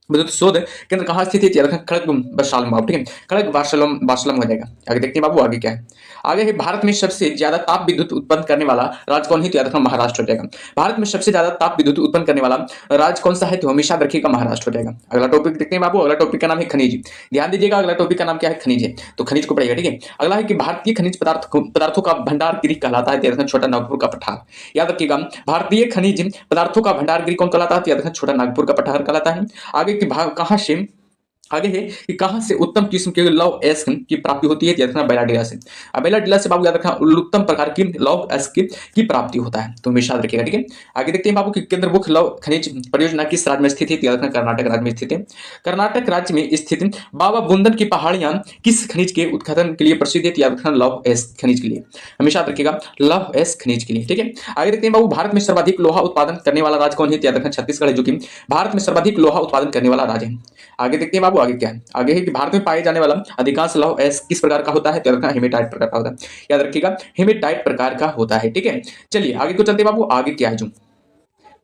विद्युत शोध केंद्र कहाँ स्थित है, याद रखना खड़ग बसालम बाबू, ठीक है, खड़ग बासलम बासलम हो जाएगा। आगे देखते हैं बाबू, आगे क्या है। आगे है भारत में सबसे ज्यादा ताप विद्युत उत्पन्न करने वाला राज्य कौन है, तो याद रखना महाराष्ट्र हो जाएगा। भारत में सबसे ज्यादा ताप विद्युत उत्पन्न करने वाला राज्य कौन सा है, तो हमेशा रखिएगा महाराष्ट्र हो जाएगा। अगला टॉपिक देखते हैं बाबू, अगला टॉपिक का नाम है खनिज। ध्यान दीजिएगा, अगला टॉपिक का नाम क्या है, खनिज है, तो खनिज को पढ़िएगा, ठीक है। अगला है कि भारतीय खनिज पदार्थों का भंडार गृह कहलाता है, तो याद रखना छोटा नागपुर का पठार। याद रखिएगा भारतीय खनिज पदार्थों का भंडार गृह कौन कहलाता है, तो याद रखना छोटा नागपुर का पठार कहलाता है। आगे की कहां से आगे है कि कहां से उत्तम किस्म के लौह अयस्क की प्राप्ति होती है, याद रखना बेलाडीला से। बेलाडीला से बाबू याद रखना उत्तम प्रकार की लौह अयस्क की प्राप्ति होता है, तो हमेशा याद रखिएगा, ठीक है। आगे देखते हैं बाबू कि केंद्र मुख्य लौह खनिज परियोजना किस राज्य में स्थित है, याद रखना कर्नाटक राज्य में स्थित है। कर्नाटक राज्य में स्थित बाबा बुंदन की पहाड़ियां किस खनिज के उत्खनन के लिए प्रसिद्ध है, याद रखना लौह अयस्क खनिज के लिए, हमेशा याद रखिएगा लौह अयस्क खनिज के लिए, ठीक है। आगे देखते हैं बाबू भारत में सर्वाधिक लोहा उत्पादन करने वाला राज्य कौन है, याद रखना छत्तीसगढ़ है, जो कि भारत में सर्वाधिक लोहा उत्पादन करने वाला राज्य है। आगे देखते हैं बाबू, आगे क्या है। आगे है कि भारत में पाए जाने वाला अधिकांश लौह अयस्क किस प्रकार का होता है, तो याद रखना हेमेटाइट प्रकार का होता है, याद रखिएगा हेमेटाइट प्रकार का होता है, ठीक है। चलिए आगे को चलते बाबू, आगे क्या है जो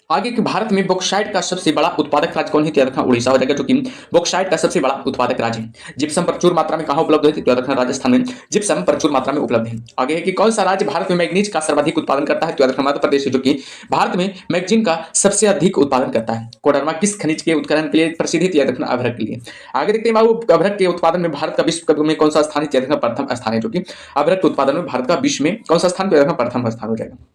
आगे कि भारत में बॉक्साइट का सबसे बड़ा उत्पादक राज्य कौन है, तो याद रखना उड़ीसा हो जाएगा, जो कि बॉक्साइट का सबसे बड़ा उत्पादक राज्य है। जिप्सम प्रचुर मात्रा में कहां उपलब्ध है, तो याद रखना राजस्थान में जिप्सम प्रचुर मात्रा में उपलब्ध है। आगे है कि कौन सा राज्य भारत में मैग्नीज का सर्वाधिक उत्पादन करता है, तो याद रखना मध्य प्रदेश है, जो कि भारत में मैग्नीज का सबसे अधिक उत्पादन करता है। कोडरमा किस खनिज के उत्खनन के लिए प्रसिद्ध है, तो याद रखना अभ्रक के लिए। आगे देखते हैं बाबू अभ्रक के उत्पादन में भारत का विश्व में कौन सा स्थान है, तो याद रखना प्रथम स्थान है, जो कि अभ्रक के उत्पादन में भारत का विश्व में कौन सा स्थान, तो याद रखना प्रथम स्थान हो जाएगा।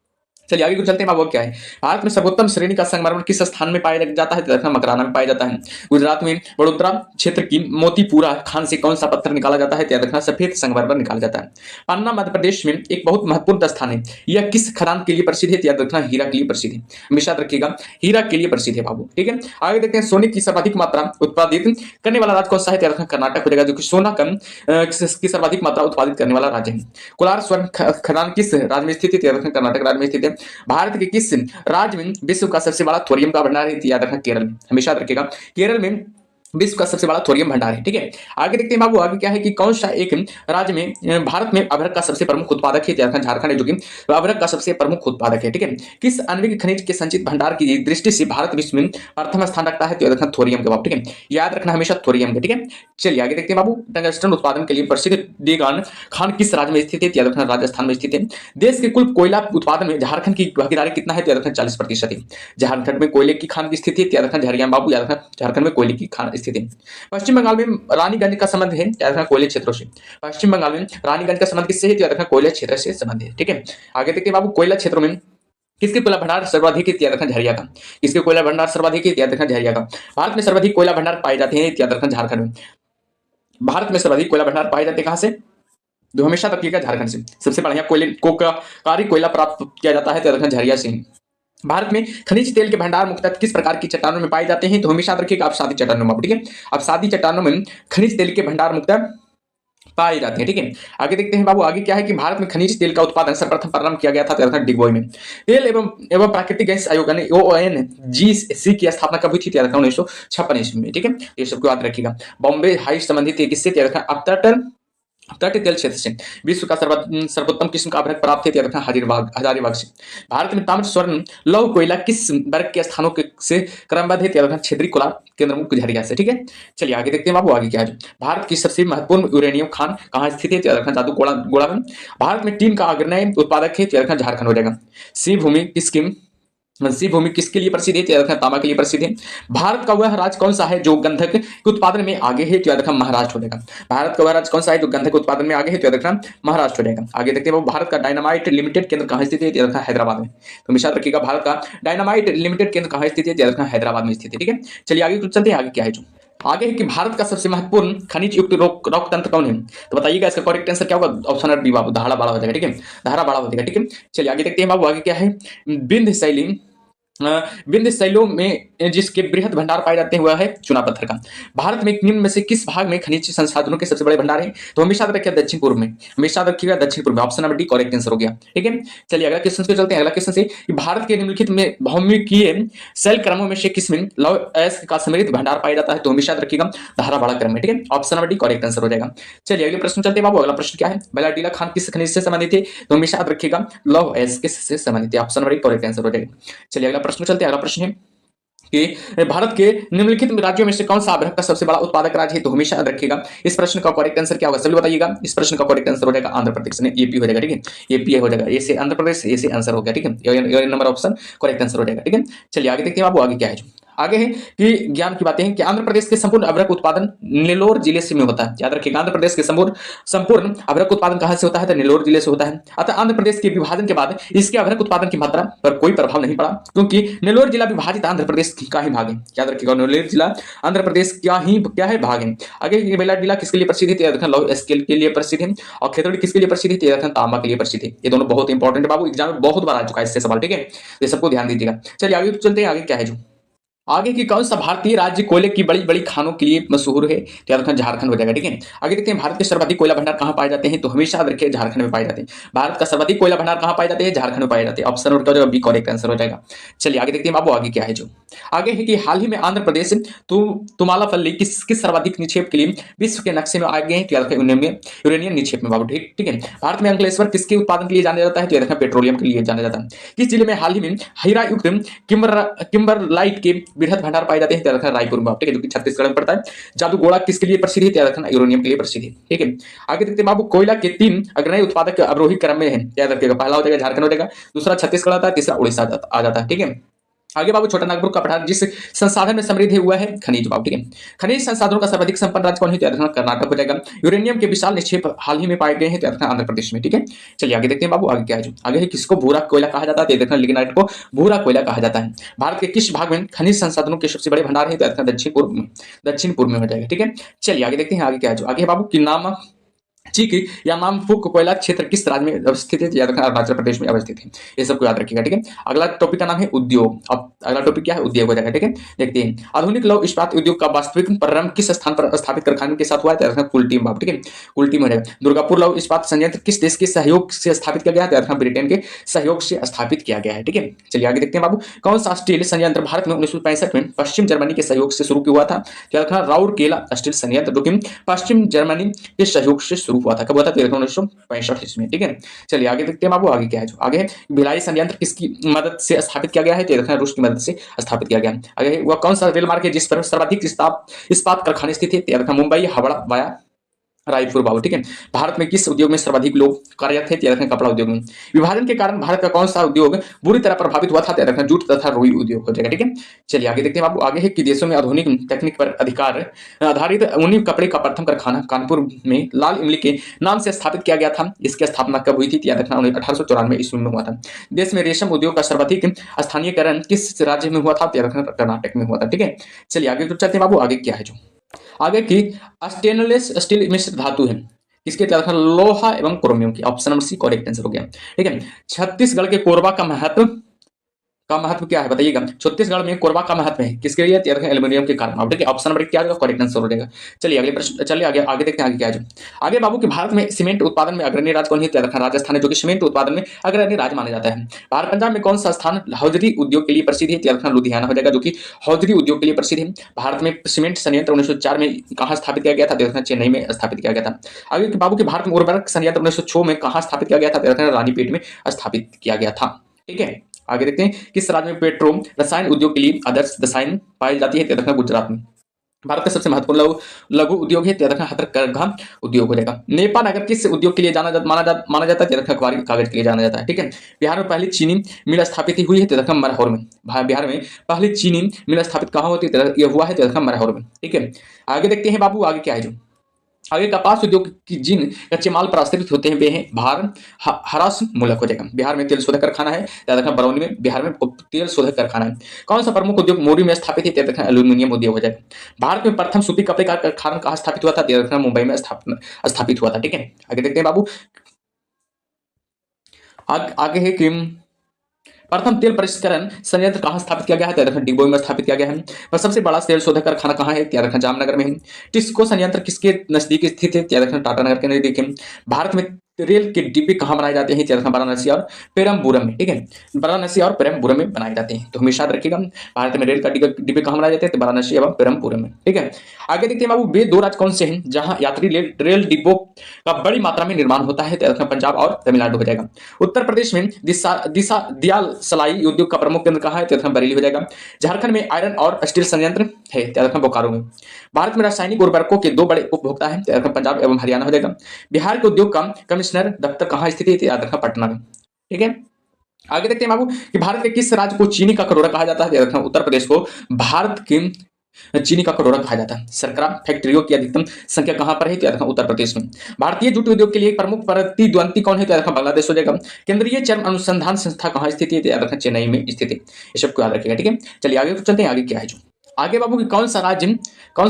चलिए आगे को चलते हैं बाबू, क्या है। भारत में सर्वोत्तम श्रेणी का संगमरमर किस स्थान में पाया जाता है, तो दक्षिण मकराना में पाया जाता है। गुजरात में बड़ोदरा क्षेत्र की मोतीपुरा खान से कौन सा पत्थर निकाला जाता है, तो दक्षिण सफेद संगमरमर निकाला जाता है। पन्ना मध्य प्रदेश में एक बहुत महत्वपूर्ण स्थान है, यह किस खदान के लिए प्रसिद्ध है, तो दक्षिण हीरा के लिए प्रसिद्ध है, हमेशा रखिएगा हीरा के लिए प्रसिद्ध है बाबू, ठीक है। आगे देखते हैं सोने की सर्वाधिक मात्रा उत्पादित करने वाला राज्य कौन सा है, तो कर्नाटक हो जाएगा, जो कि सोना की सर्वाधिक मात्रा उत्पादित करने वाला राज्य है। कोलार स्वर्ण खदान किस राज्य में स्थित है, तो कर्नाटक राज्य में स्थित है। भारत के किस राज्य में विश्व का सबसे बड़ा थोरियम का भंडार है, याद रखना केरल में, हमेशा याद रखिएगा केरल में विश्व का सबसे बड़ा थोरियम भंडार है, ठीक है। आगे देखते हैं बाबू, आगे क्या है कि कौन सा एक राज्य में भारत में अभ्रक का सबसे प्रमुख उत्पादक है, झारखंड है, जो कि अभ्रक का सबसे प्रमुख उत्पादक है, ठीक है। किस आणविक खनिज के संचित भंडार की दृष्टि से भारत विश्व में प्रथम स्थान रखता है, तो याद रखना थोरियम के बाबू, ठीक है, याद रखना हमेशा थोरियम के, ठीक है। चलिए आगे देखते हैं बाबू टंगस्टन उत्पादन के लिए प्रसिद्ध डेगान खान किस राज्य में स्थित है, याद रखना राजस्थान में स्थित है। देश के कुल कोयला उत्पादन में झारखंड की भागीदारी कितना है, तो याद रखना 40% है। झारखंड में कोयले की खान की स्थिति है, याद रखना झरिया बाबू, याद रखना झारखंड में कोयले की खान स्थिति है। पश्चिम बंगाल में रानीगंज का संबंध है, याद रखना कोयले क्षेत्रों से। पश्चिम बंगाल में रानीगंज का संबंध किससे है, याद रखना कोयला क्षेत्र से संबंध है, ठीक है। आगे देखते हैं बाबू कोयला क्षेत्रों में किसके कोयला भंडार सर्वाधिक है, याद रखना झरिया का। किसके कोयला भंडार सर्वाधिक है, याद रखना झरिया का। भारत में सर्वाधिक कोयला भंडार पाए जाते हैं, याद रखना झारखंड में। भारत में सर्वाधिक कोयला भंडार पाए जाते हैं कहां से, जो हमेशा रखिएगा झारखंड से। सबसे बढ़िया कोयले कारी कोयला प्राप्त किया जाता है, तो याद रखना झरिया से। भारत में खनिज तेल के भंडार मुख्यतः किस प्रकार की चट्टानों में पाए जाते हैं, तो हमेशा रखिएगा अवसादी चट्टानों में, ठीक है। अवसादी चट्टानों में खनिज तेल के भंडार मुख्यतः पाए जाते हैं। ठीक है, आगे देखते हैं बाबू, आगे क्या है कि भारत में खनिज तेल का उत्पादन सर्वप्रथम प्रारंभ किया गया था तथा डिगबोई में। तेल एवं एवं प्राकृतिक गैस आयोग यानी ONGC की स्थापना कब हुई थी? 1956 ईस्वी में। ठीक है, ये सबको याद रखिएगा। बॉम्बे हाई संबंधित किससे? अपतट तटीय जल क्षेत्र से। विश्व का सर्वोत्तम किस्म का अभ्रक प्राप्त है हजारीबाग से। भारत में ताम्र स्वर्ण लौह कोयला किस वर्ग के स्थानों से क्रमबद्ध है? क्षेत्रीय कोला केंद्र मुख्य झरिया से। ठीक है, चलिए आगे देखते हैं बाबू, आगे क्या है। भारत की सबसे महत्वपूर्ण यूरेनियम खान कहाँ स्थित है? जादू गोड़ा में। भारत में टीन का अग्रणी उत्पादक है? झारखंड हो जाएगा। सिंह भूमि किसकी मनसी भूमि किसके लिए प्रसिद्ध है? तो याद रखना तांबा के लिए प्रसिद्ध है। भारत का वह राज्य कौन सा है जो गंधक के उत्पादन में आगे है? तो याद रखना महाराष्ट्र हो जाएगा। भारत का वह राज्य कौन सा है जो गंधक के उत्पादन में आगे है? तो याद रखना महाराष्ट्र हो जाएगा। आगे देखते हैं भारत का डायनामाइट लिमिटेड केंद्र कहाँ स्थित है? तो याद रखना हैदराबाद में। तो हमेशा याद रखिएगा भारत का डायनामाइट लिमिटेड केंद्र कहाँ स्थित है? तो याद रखना हैदराबाद में स्थित है। ठीक है, चलिए आगे चलते हैं, आगे क्या है जो आगे है कि भारत का सबसे महत्वपूर्ण खनिज युक्त रॉक तंत्र कौन है? तो बताइएगा, इसका करेक्ट आंसर क्या होगा? ऑप्शन बी बाबू, धारा बाड़ा हो जाएगा। ठीक है, धारा बाड़ा हो जाएगा। ठीक है, चलिए आगे देखते हैं बाबू, आगे क्या है। विंध्य शैली विंध्य शैलों में जिसके बृहद भंडार पाए जाते हैं वह है चुना पत्थर का। भारत में निम्न में से किस भाग में खनिज संसाधनों के सबसे बड़े भंडार हैं? तो हमेशा रखिएगा दक्षिण पूर्व में, हमेशा रखिएगा दक्षिण पूर्व में। Option number D correct answer हो गया। ठीक है, चलिए अगला क्वेश्चन पे चलते हैं। अगला क्वेश्चन से भारत के निम्नलिखित में भौमिकीय शैल क्रमों में से किसमें लौह अयस्क का समृद्ध भंडार पाया जाता है? तो हमेशा रखिएगा धारावाड़ा क्रम में। ठीक है, option number D correct answer हो जाएगा। चलिए अगले प्रश्न चलते हैं बाबू। अगला प्रश्न क्या है? बेलाडीला खान किस खनिज से संबंधित है? तो हमेशा रखिएगा लौह अयस्क से संबंधित है। Option number D correct answer हो जाएगा। चलिए अगला प्रश्न चलते हैं। अगला प्रश्न कि भारत के निम्नलिखित राज्यों में से कौन सा अभ्रक का सबसे बड़ा उत्पादक राज्य है? तो हमेशा याद रखिएगा इस प्रश्न का करेक्ट आंसर क्या होगा? सभी बताइएगा। इस प्रश्न का करेक्ट आंसर हो जाएगा आंध्र प्रदेश ने, एपी हो जाएगा। ठीक है, एपी हो जाएगा, ए से आंध्र प्रदेश, ए से आंसर हो गया। ठीक है, ये नंबर ऑप्शन करेक्ट आंसर हो जाएगा। ठीक है, चलिए आगे देखते हैं बाबू, आगे क्या है जो आगे है कि ज्ञान की बातें हैं कि आंध्र प्रदेश के संपूर्ण अभ्रक उत्पादन नेल्लोर जिले से में होता है। याद रखिएगा, आंध्र प्रदेश के संपूर्ण अभ्रक उत्पादन कहां से होता है? तो नेल्लोर जिले से होता है। अतः आंध्र प्रदेश के विभाजन के बाद इसके अभ्रक उत्पादन की मात्रा पर कोई प्रभाव नहीं पड़ा, क्योंकि नेल्लोर जिला विभाजित आंध्र प्रदेश का ही भाग है। याद रखिएगा, नेल्लोर जिला आंध्र प्रदेश क्या है? भाग है। आगे बेला जिला किसके लिए प्रसिद्ध है? तो लौह स्केल के लिए प्रसिद्ध है। और खेतड़ी किसके लिए प्रसिद्ध है? तो तांबा के लिए प्रसिद्ध है। ये दोनों बहुत इंपॉर्टेंट है बाबू, एग्जाम में बहुत बार आ चुका है इससे सवाल। ठीक है, ये सबको ध्यान दीजिएगा। चलिए आगे चलते हैं, आगे क्या है जो आगे की कौन सा भारतीय राज्य कोयले की बड़ी बड़ी खानों के लिए मशहूर है? तो याद रखना झारखंड हो जाएगा। ठीक है, आगे देखते हैं भारत के सर्वाधिक कोयला भंडार कहां पाए जाते हैं? तो हमेशा याद रखिए झारखंड में पाए जाते हैं। भारत का सर्वाधिक कोयला भंडार कहां पाए जाते हैं? झारखंड में पाए जाते हैं। Option number B correct answer हो जाएगा। चलिए आगे देखते हैं बाबू, आगे क्या है जो आगे है कि हाल ही में आंध्र प्रदेश तुमालापल्ली किस सर्वाधिक निक्षेप के लिए विश्व के नक्शे में आगे हैं? यूरेनियम निक्षेप में बाबू। ठीक है, भारत में अंकलेश्वर किसके उत्पादन के लिए जाना जाता है? तो याद रखना पेट्रोलियम के लिए जाना जाता है। किस जिले में हाल ही में हीरा युक्त किम्बरलाइट के बृहद भंडार पाए जाते हैं? तो रखना रायपुर में। ठीक है, जो कि छत्तीसगढ़ में पड़ता है। जादू गोड़ा किसके लिए प्रसिद्ध है? तो रखना यूरेनियम के लिए प्रसिद्ध है। ठीक है, आगे देखते हैं बाबू, कोयला के 3 अग्रणी उत्पादक अवरोही क्रम में है। याद रखिएगा, पहला हो जाएगा झारखंड हो जाएगा, दूसरा छत्तीसगढ़ आता है, तीसरा उड़ीसा आ जाता है। ठीक है, आगे बाबू छोटा नागपुर का पठार जिस संसाधन में समृद्ध है हुआ है खनिज बाबू। ठीक है, खनिज संसाधनों का सर्वाधिक संपन्न राज्य कौन है? तो कर्नाटक हो जाएगा। यूरेनियम के विशाल निक्षेप हाल ही में पाए गए हैं, तो आंध्र प्रदेश में। ठीक है, चलिए आगे देखते हैं बाबू, आगे क्या है? आगे है किसको भूरा कोयला कहा जाता है? तो लिग्नाइट को भूरा कोयला कहा जाता है। भारत के किस भाग में खनिज संसाधनों के सबसे बड़े भंडार है? तो दक्षिण पूर्व में हो जाएगा। ठीक है, चलिए आगे देखते हैं, आगे क्या है? आगे बाबू कि नाम चीक या नामफुक कोयला क्षेत्र किस राज्य में अवस्थित है? याद रखना अरुणाचल प्रदेश में अवस्थित है। ये सबको याद रखिएगा। ठीक है, अगला टॉपिक का नाम है उद्योग। अब अगला टॉपिक क्या है? उद्योग हो जाएगा। ठीक है, देखते हैं आधुनिक लौह इस्पात उद्योग का वास्तविक प्रारंभ किस स्थान पर स्थापित कारखाने के साथ हुआ है? कुल्टीम बाबू। ठीक है, कुल्टीम हो जाएगा। दुर्गापुर लौह इस्पात संयंत्र किस देश के सहयोग से स्थापित किया गया है? ब्रिटेन के सहयोग से स्थापित किया गया है। ठीक है, चलिए आगे देखते हैं बाबू, कौन सा स्टील संयंत्र भारत में 1965 में पश्चिम जर्मनी के सहयोग से शुरू हुआ था? क्या रखना? राउरकेला स्टील संयंत्र, जो कि पश्चिम जर्मनी के सहयोग से शुरू हुआ था। कब हुआ था? 1965 ईस्वी। ठीक है, चलिए आगे देखते हैं बाबू, आगे क्या है? आगे है भिलाई संयंत्र किसकी मदद से स्थापित किया गया है? तो रूस की मदद से स्थापित किया गया। आगे वह कौन सा रेल मार्ग है जिस पर सर्वाधिक इस्पात कारखाने स्थित है? मुंबई हावड़ा वाया रायपुर बाबू। ठीक है, भारत में किस उद्योग में सर्वाधिक लोग कार्यरत थे? तो कपड़ा उद्योग में। विभाजन के कारण भारत का कौन सा उद्योग बुरी तरह प्रभावित हुआ था? तो जूट तथा रुई उद्योग हो जाएगा। ठीक है, चलिए आगे देखते हैं बाबू, आगे है कि देशों में आधुनिक तकनीक पर आधारित ऊनी कपड़े का प्रथम कारखाना कानपुर में लाल इमली के नाम से स्थापित किया गया था। इसकी स्थापना कब हुई थी? याद रखना 1894 ईस्वी में हुआ था। देश में रेशम उद्योग का सर्वाधिक स्थानीयकरण किस राज्य में हुआ था? तो रखना कर्नाटक में हुआ था। ठीक है, चलिए आगे चलते हैं बाबू, आगे क्या है? जो आगे की स्टेनलेस स्टील मिश्र धातु है किसके? लोहा एवं क्रोमियम की। Option number C correct answer हो गया। ठीक है, छत्तीसगढ़ के कोरबा का महत्व का महत्व क्या है बताइएगा। छत्तीसगढ़ में कोरबा का महत्व है किसके लिए, तो एल्यूमिनियम के कारण। अब देखिए ऑप्शन नंबर क्या होगा, करेक्ट आंसर हो जाएगा। चलिए अगले प्रश्न, चलिए आगे आगे देखते हैं आगे क्या है। आगे बाबू कि भारत में सीमेंट उत्पादन में अग्रणी राज्य कौन है, तो राजस्थान है, जो कि सीमेंट उत्पादन में अग्रणी राज्य माना जाता है। भारत पंजाब में कौन सा स्थान हौजरी उद्योग के लिए प्रसिद्ध है, तो लुधियाना हो जाएगा, जो कि हौजरी उद्योग के लिए प्रसिद्ध है। भारत में सीमेंट संयंत्र 1904 में कहाँ स्थापित किया गया था, तो चेन्नई में स्थापित किया गया था। आगे बाबू कि भारत में उर्वरक संयंत्र 1906 में कहाँ स्थापित किया गया था, तो रानीपेट में स्थापित किया गया था। ठीक है, आगे देखते हैं किस राज्य में पेट्रो रसायन उद्योग के लिए आदर्श रसायन पाई जाती है, तो गुजरात में। भारत का सबसे महत्वपूर्ण लघु उद्योग है, तो हथकरघा उद्योग हो जाएगा। नेपाल नगर किस उद्योग के लिए माना जाता है, अखबारी कागज के लिए जाना जाता है। ठीक है, बिहार में पहली चीनी मिल स्थापित हुई है, तो मरहौर में। बिहार में पहली चीनी मिल स्थापित कहाँ होती है, यह हुआ है तो मरहौर में। ठीक है, आगे देखते हैं बाबू आगे क्या है। जो आगे कपास उद्योग की जिन कच्चे माल पर आश्रित होते हैं वे हैं हरास मूलक हो जाएगा। बिहार में तेल शोधक कारखाना है, बरौनी में बिहार में तेल शोधक कारखाना है। कौन सा प्रमुख उद्योग मोरी में स्थापित है, एल्यूमिनियम उद्योग हो जाएगा। भारत में प्रथम सूती कपड़े का कारखाना कहाँ स्थापित हुआ था, मुंबई में स्थापित हुआ था। ठीक है, आगे देखते हैं बाबू आगे है कि प्रथम तेल परिष्करण संयंत्र कहाँ स्थापित किया गया है, डिगबोई में स्थापित किया गया है। पर सबसे बड़ा तेल शोधक कारखाना कहाँ है, जामनगर में है। टिस्को संयंत्र किसके नजदीक स्थित है, टाटा नगर के नजदीक है। भारत में रेल के डिब्बे कहाँ बनाए जाते हैं, वाराणसी और पेरम्बुरम में। ठीक है, वाराणसी और पेरम्बुरम में बनाए जाते हैं, तो हमेशा याद रखिएगा भारत में रेल का डिब्बे कहाँ बनाए जाते हैं, वाराणसी एवं पेरम्बुरम में। ठीक है, आगे देखते हैं बाबू वे दो राज्य कौन से हैं जहां यात्री रेल डिब्बों का बड़ी मात्रा में निर्माण होता है, पंजाब और तमिलनाडु हो जाएगा। उत्तर प्रदेश में दियाल सलाई उद्योग का प्रमुख केंद्र कहाँ है, बरेली हो जाएगा। झारखंड में आयरन और स्टील संयंत्र है, बोकारो में। भारत में रासायनिक उर्वरकों के दो बड़े उपभोक्ता हैं, पंजाब एवं हरियाणा हो जाएगा। बिहार के उद्योग का कमिश्नर दफ्तर कहाँ स्थित है, याद रखना पटना में। ठीक है, आगे देखते हैं बाबू कि भारत के किस राज्य को चीनी का कटोरा कहा जाता है, उत्तर प्रदेश को भारत के चीनी का कटोरा कहा जाता है। सरकरा फैक्ट्रियों की अधिकतम संख्या कहां पर है, तो उत्तर प्रदेश में। भारतीय जूट उद्योग के लिए एक प्रमुख प्रतिद्वंदी कौन है, तो बांग्लादेश हो जाएगा। केंद्रीय चर्म अनुसंधान संस्था कहां स्थित है, तो चेन्नई में स्थित है। ये सबको याद रखिएगा। ठीक है, चलिए आगे चलते हैं, आगे क्या है। जो आगे बाबू की कौन सा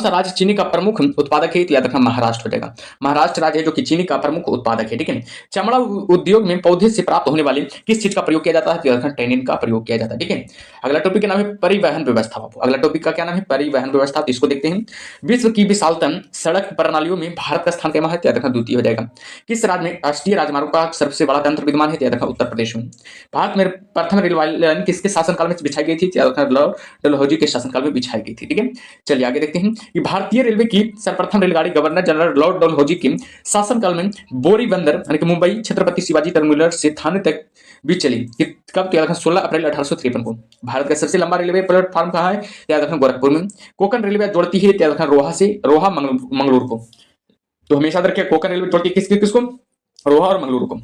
राज्य चीनी का प्रमुख उत्पादक है, याद रखना महाराष्ट्र हो जाएगा। महाराष्ट्र राज्य है जो कि चीनी का प्रमुख उत्पादक है। ठीक है, चमड़ा उद्योग में पौधे से प्राप्त होने वाले किस चीज का प्रयोग किया जाता है, याद रखना टैनिन का प्रयोग किया जाता है। ठीक है, अगला टॉपिक का नाम है परिवहन व्यवस्था। बाबू अगला टॉपिक का क्या नाम है, परिवहन व्यवस्था। तो इसको देखते हैं। विश्व की विशालतम सड़क प्रणालियों में भारत का स्थान क्या है, याद रखना द्वितीय हो जाएगा। किस राज्य में राष्ट्रीय राजमार्गों का सबसे बड़ा तंत्र विद्यमान है, याद रखना उत्तर प्रदेश में। भारत में प्रथम रेल लाइन किसके शासनकाल में बिछाई गई थी, याद रखना लॉर्ड डलहौजी के शासनकाल में बिछाई गई थी। ठीक है, चलिए आगे देखते हैं कि भारतीय रेलवे की सर्वप्रथम रेलगाड़ी गवर्नर जनरल लॉर्ड डलहौजी के शासनकाल में बोरी बंदर यानी कि मुंबई छत्रपति शिवाजी टर्मिनस से थाने तक भी चली। कब, 16 अप्रैल 1853 को। भारत का सबसे लंबा रेलवे प्लेटफॉर्म कहाँ है, याद रखना गोरखपुर में। कोंकण रेलवे जोड़ती है, याद रखना रोहा मंगलूर को। तो हमेशा याद रखिए कोंकण रेलवे जोड़ती है किसको, रोहा और मंगलुरु को।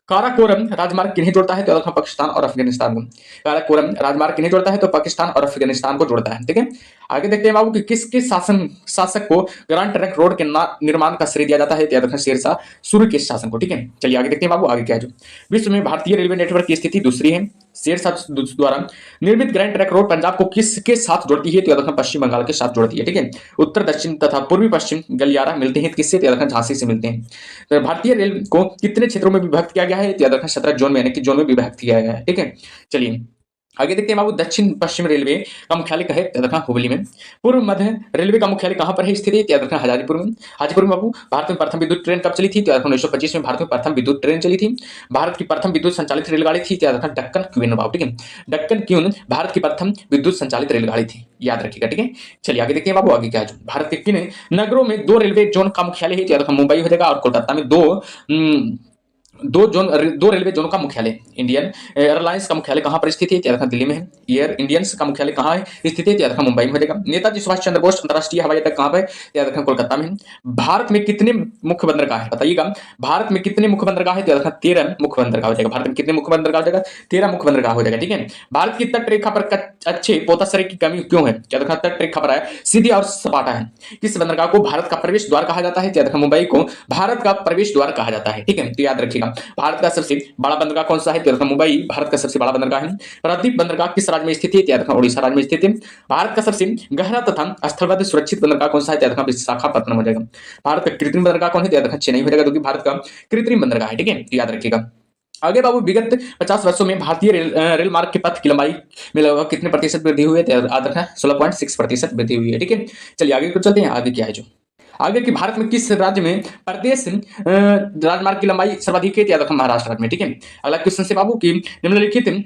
काराकोरम राजमार्ग किन्हें जोड़ता है, तो पाकिस्तान और अफगानिस्तान को। काराकोरम राजमार्ग किन्हें जोड़ता है, तो पाकिस्तान और अफगानिस्तान को जोड़ता है। ठीक है, आगे देखते हैं बाबू कि किसके शासक को ग्रांड ट्रंक रोड के निर्माण का श्रेय दिया जाता है, याद रखना शेरशाह सूरी के शासन को। ठीक है, चलिए आगे देखते हैं बाबू आगे क्या है। जो विश्व में भारतीय रेलवे नेटवर्क की स्थिति दूसरी है। शेरशाह द्वारा निर्मित ग्रैंड ट्रंक रोड पंजाब को किसके साथ जोड़ती है, तो याद रखना पश्चिम बंगाल के साथ जोड़ती है। ठीक है, उत्तर दक्षिण तथा पूर्वी पश्चिम गलियारा मिलते हैं किससे, याद रखना झांसी से मिलते हैं। तो भारतीय रेल को कितने क्षेत्रों में विभक्त किया गया है, याद रखना 17 जोन में यानी कि जोन में विभक्त किया गया है। ठीक है, चलिए आगे देखते हैं बाबू दक्षिण पश्चिम रेलवे का मुख्यालय कहे, याद रखना हुबली में। पूर्व मध्य रेलवे का मुख्यालय कहां पर है स्थित है, याद रखना हाजीपुर में। हाजीपुर में बाबू भारत में प्रथम विद्युत ट्रेन कब चली थी, याद रखना 1925 में भारत में प्रथम विद्युत ट्रेन चली थी। भारत की प्रथम विद्युत संचालित रेलगाड़ी थी, याद रखना डक्कन क्वीन। बाबू ठीक है, डक्कन क्वीन भारत की प्रथम विद्युत संचालित रेलगाड़ी थी, याद रखिएगा। ठीक है, चलिए आगे देखते हैं बाबू आगे क्या है। भारत के किन नगरों में 2 रेलवे जोन का मुख्यालय है, याद रखना मुंबई हो जाएगा और कोलकाता में दो रेलवे जोन का मुख्यालय। इंडियन एयरलाइंस का मुख्यालय कहां पर स्थित है, याद रखना दिल्ली में है। एयर इंडियंस का मुख्यालय कहां है स्थित है, याद रखना मुंबई में हो जाएगा। नेताजी सुभाष चंद्र बोस अंतरराष्ट्रीय हवाई अड्डा कहां पर है, याद रखना कोलकाता में है। भारत में कितने मुख्य बंदरगाह है बताइएगा। भारत में कितने मुख्य बंदरगाह है, याद रखना 13 मुख्य बंदरगाह हो जाएगा। भारत में कितने मुख्य बंदरगाह हो जाएगा, 13 मुख्य बंदरगाह हो जाएगा। ठीक है, भारत की तट रेखा पर अच्छे पोताश्रय की कमी क्यों है, याद रखना तट रेखा पर है सीधी और सपाटा है। किस बंदरगाह को भारत का प्रवेश द्वार कहा जाता है, याद रखना मुंबई को भारत का प्रवेश द्वार कहा जाता है। ठीक है, तो याद रखिएगा भारत का सबसे बड़ा बंदरगाह कौन सा है, याद रखना मुंबई भारत का सबसे बड़ा बंदरगाह है। प्रायद्वीप बंदरगाह किस राज्य में स्थित है, याद रखना ओडिशा राज्य में स्थित है। भारत का सबसे गहरा तथा स्थलबद्ध सुरक्षित बंदरगाह कौन सा है, याद रखना विशाखापट्टनम हो जाएगा। भारत का कृत्रिम बंदरगाह कौन है, याद रखना चेन्नई हो जाएगा, जो कि भारत का कृत्रिम बंदरगाह है। ठीक है, याद रखिएगा। आगे बाबू विगत 50 वर्षों में भारतीय रेल मार्ग के पथ की लंबाई में लगभग कितने प्रतिशत वृद्धि हुई है? तो याद रखना 16.6% वृद्धि हुई है। ठीक है, चलिए आगे को चलते हैं। आगे क्या है जो आगे कि भारत में किस राज्य में प्रदेश राजमार्ग की लंबाई सर्वाधिक है? तो याद रखना महाराष्ट्र राज्य में। ठीक है, अगला क्वेश्चन से बाबू की निम्नलिखित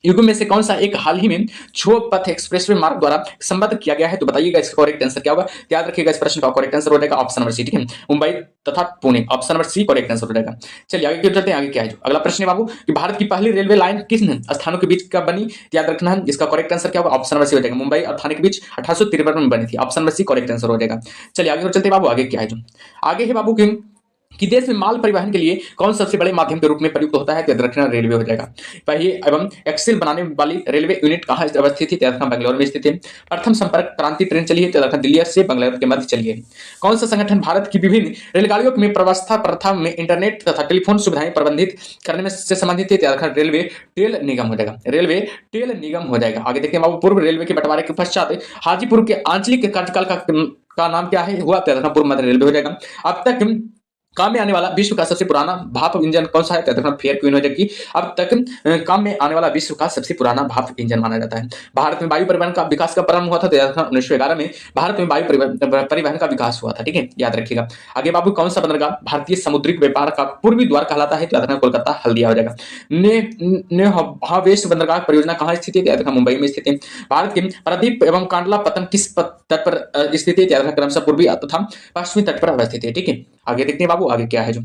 युगों में से कौन सा एक हाल ही में छो पथ एक्सप्रेसवे मार्ग द्वारा संबद्ध किया गया है? तो बताइएगा इसका करेक्ट आंसर क्या होगा। याद रखिएगा इस प्रश्न का करेक्ट आंसर हो जाएगा ऑप्शन नंबर सी। ठीक है, मुंबई तथा Pune, option number C correct answer हो जाएगा। चलिए आगे क्यों चलते हैं। आगे क्या है जो अगला प्रश्न है बाबू कि भारत की पहली रेलवे लाइन किस स्थानों के बीच कब बनी? याद रखना है इसका करेक्ट आंसर क्या होगा। ऑप्शन नंबर सी हो जाएगा, मुंबई और थाने के बीच 1853 में बनी थी। Option number C correct answer हो जाएगा। चलिए आगे चलते हैं बाबू। आगे क्या है जो आगे है बाबू कि देश में माल परिवहन के लिए कौन सबसे बड़े माध्यम के रूप में प्रयुक्त होता है? तो याद रखना रेलवे हो जाएगा। पहिए एवं एक्सेल बनाने वाली रेलवे यूनिट कहाँ अवस्थित है? तो याद रखना बेंगलोर में स्थित है। प्रथम संपर्क क्रांति ट्रेन चली है? तो याद रखना दिल्ली से बेंगलुरु के मध्य चली है। कौन सा संगठन भारत की विभिन्न रेलगाड़ियों में व्यवस्था प्रथा में इंटरनेट तथा टेलीफोन सुविधाएं प्रबंधित करने में से संबंधित है? तो याद रखना रेलवे टेल निगम हो जाएगा। रेलवे टेल निगम हो जाएगा। आगे देखते हैं बाबू पूर्व रेलवे के बंटवारे के पश्चात हाजीपुर के आंचलिक कार्यकाल का नाम क्या है हुआ? तो याद रखना पूर्व मध्य रेलवे हो जाएगा। अब तक काम में आने वाला विश्व का सबसे पुराना भाप इंजन कौन सा है? तो देखना फेयर क्वीन हो जाएगी। अब तक काम में आने वाला विश्व का सबसे पुराना भाप इंजन माना जाता है। भारत में वायु परिवहन का विकास का प्रारंभ हुआ था? तो याद रखना 1911 में भारत में वायु परिवहन का विकास हुआ था। ठीक है, याद रखिएगा। आगे बाबू कौन सा बंदरगाह भारतीय समुद्रिक व्यापार का पूर्वी द्वार कहलाता है? तो याद रखना कोलकाता हल्दिया हो जाएगा। वेस्ट बंदरगाह परियोजना कहाँ स्थित है? तो याद रखना मुंबई में स्थित है। भारत के प्रायद्वीप एवं कांडला पतन किस तट पर स्थित है? तो याद रखना क्रमशः पूर्वी तथा पश्चिमी तट पर अवस्थित है। ठीक है, आगे देखते हैं बाबू आगे क्या है जो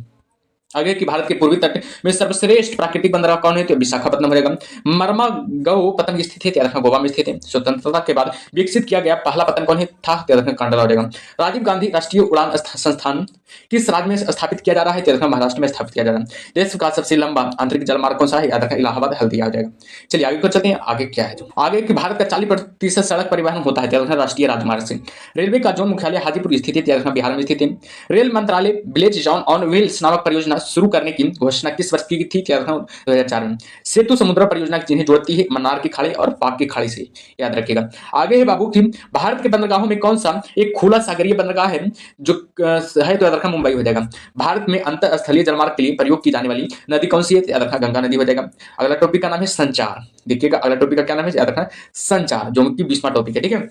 आगे कि भारत के पूर्वी तट में सर्वश्रेष्ठ प्राकृतिक बंदरगाह कौन है? तो विशाखापट्टनम रहेगा। मर्मागो पतंग स्थित है? तो याद रखना गोवा में स्थित है। स्वतंत्रता के बाद विकसित किया गया पहला पतंग कौन है था? तो याद रखना कांडला हो जाएगा। राजीव गांधी राष्ट्रीय उड़ान संस्थान किस राज्य में स्थापित किया जा रहा है? तो याद रखना महाराष्ट्र में स्थापित किया जा रहा है। देश का सबसे लंबा आंतरिक जलमार्ग कौन सा है? याद रखना इलाहाबाद हल्दिया हो जाएगा। चलिए आगे को चलते हैं। आगे क्या है जो आगे कि भारत का 40% सड़क परिवहन होता है? तो याद रखना राष्ट्रीय राजमार्ग से। रेलवे का जोन मुख्यालय हाजीपुर स्थित है? तो याद रखना बिहार में स्थित है। रेल मंत्रालय विलेज जॉन ऑन व्हील्स नामक परियोजना शुरू करने की घोषणा किस वर्ष की थी? 2004 में। सेतु समुद्र परियोजना जिन्हें जोड़ती है मन्नार की खाड़ी और पाक की खाड़ी से, याद रखिएगा। आगे है बाबू की भारत के बंदरगाहों में कौन सा एक खुला सागरीय बंदरगाह है जो है? तो याद रखना मुंबई हो जाएगा। भारत में अंतर स्थलीय जलमार्ग के लिए प्रयोग की जाने वाली नदी कौन सी है? याद रखना गंगा नदी हो जाएगा। अगला टॉपिक का नाम है संचार। देखिएगा अगला टॉपिक का क्या नाम है? याद रखना संचार, जो कि 20वां टॉपिक है। ठीक है,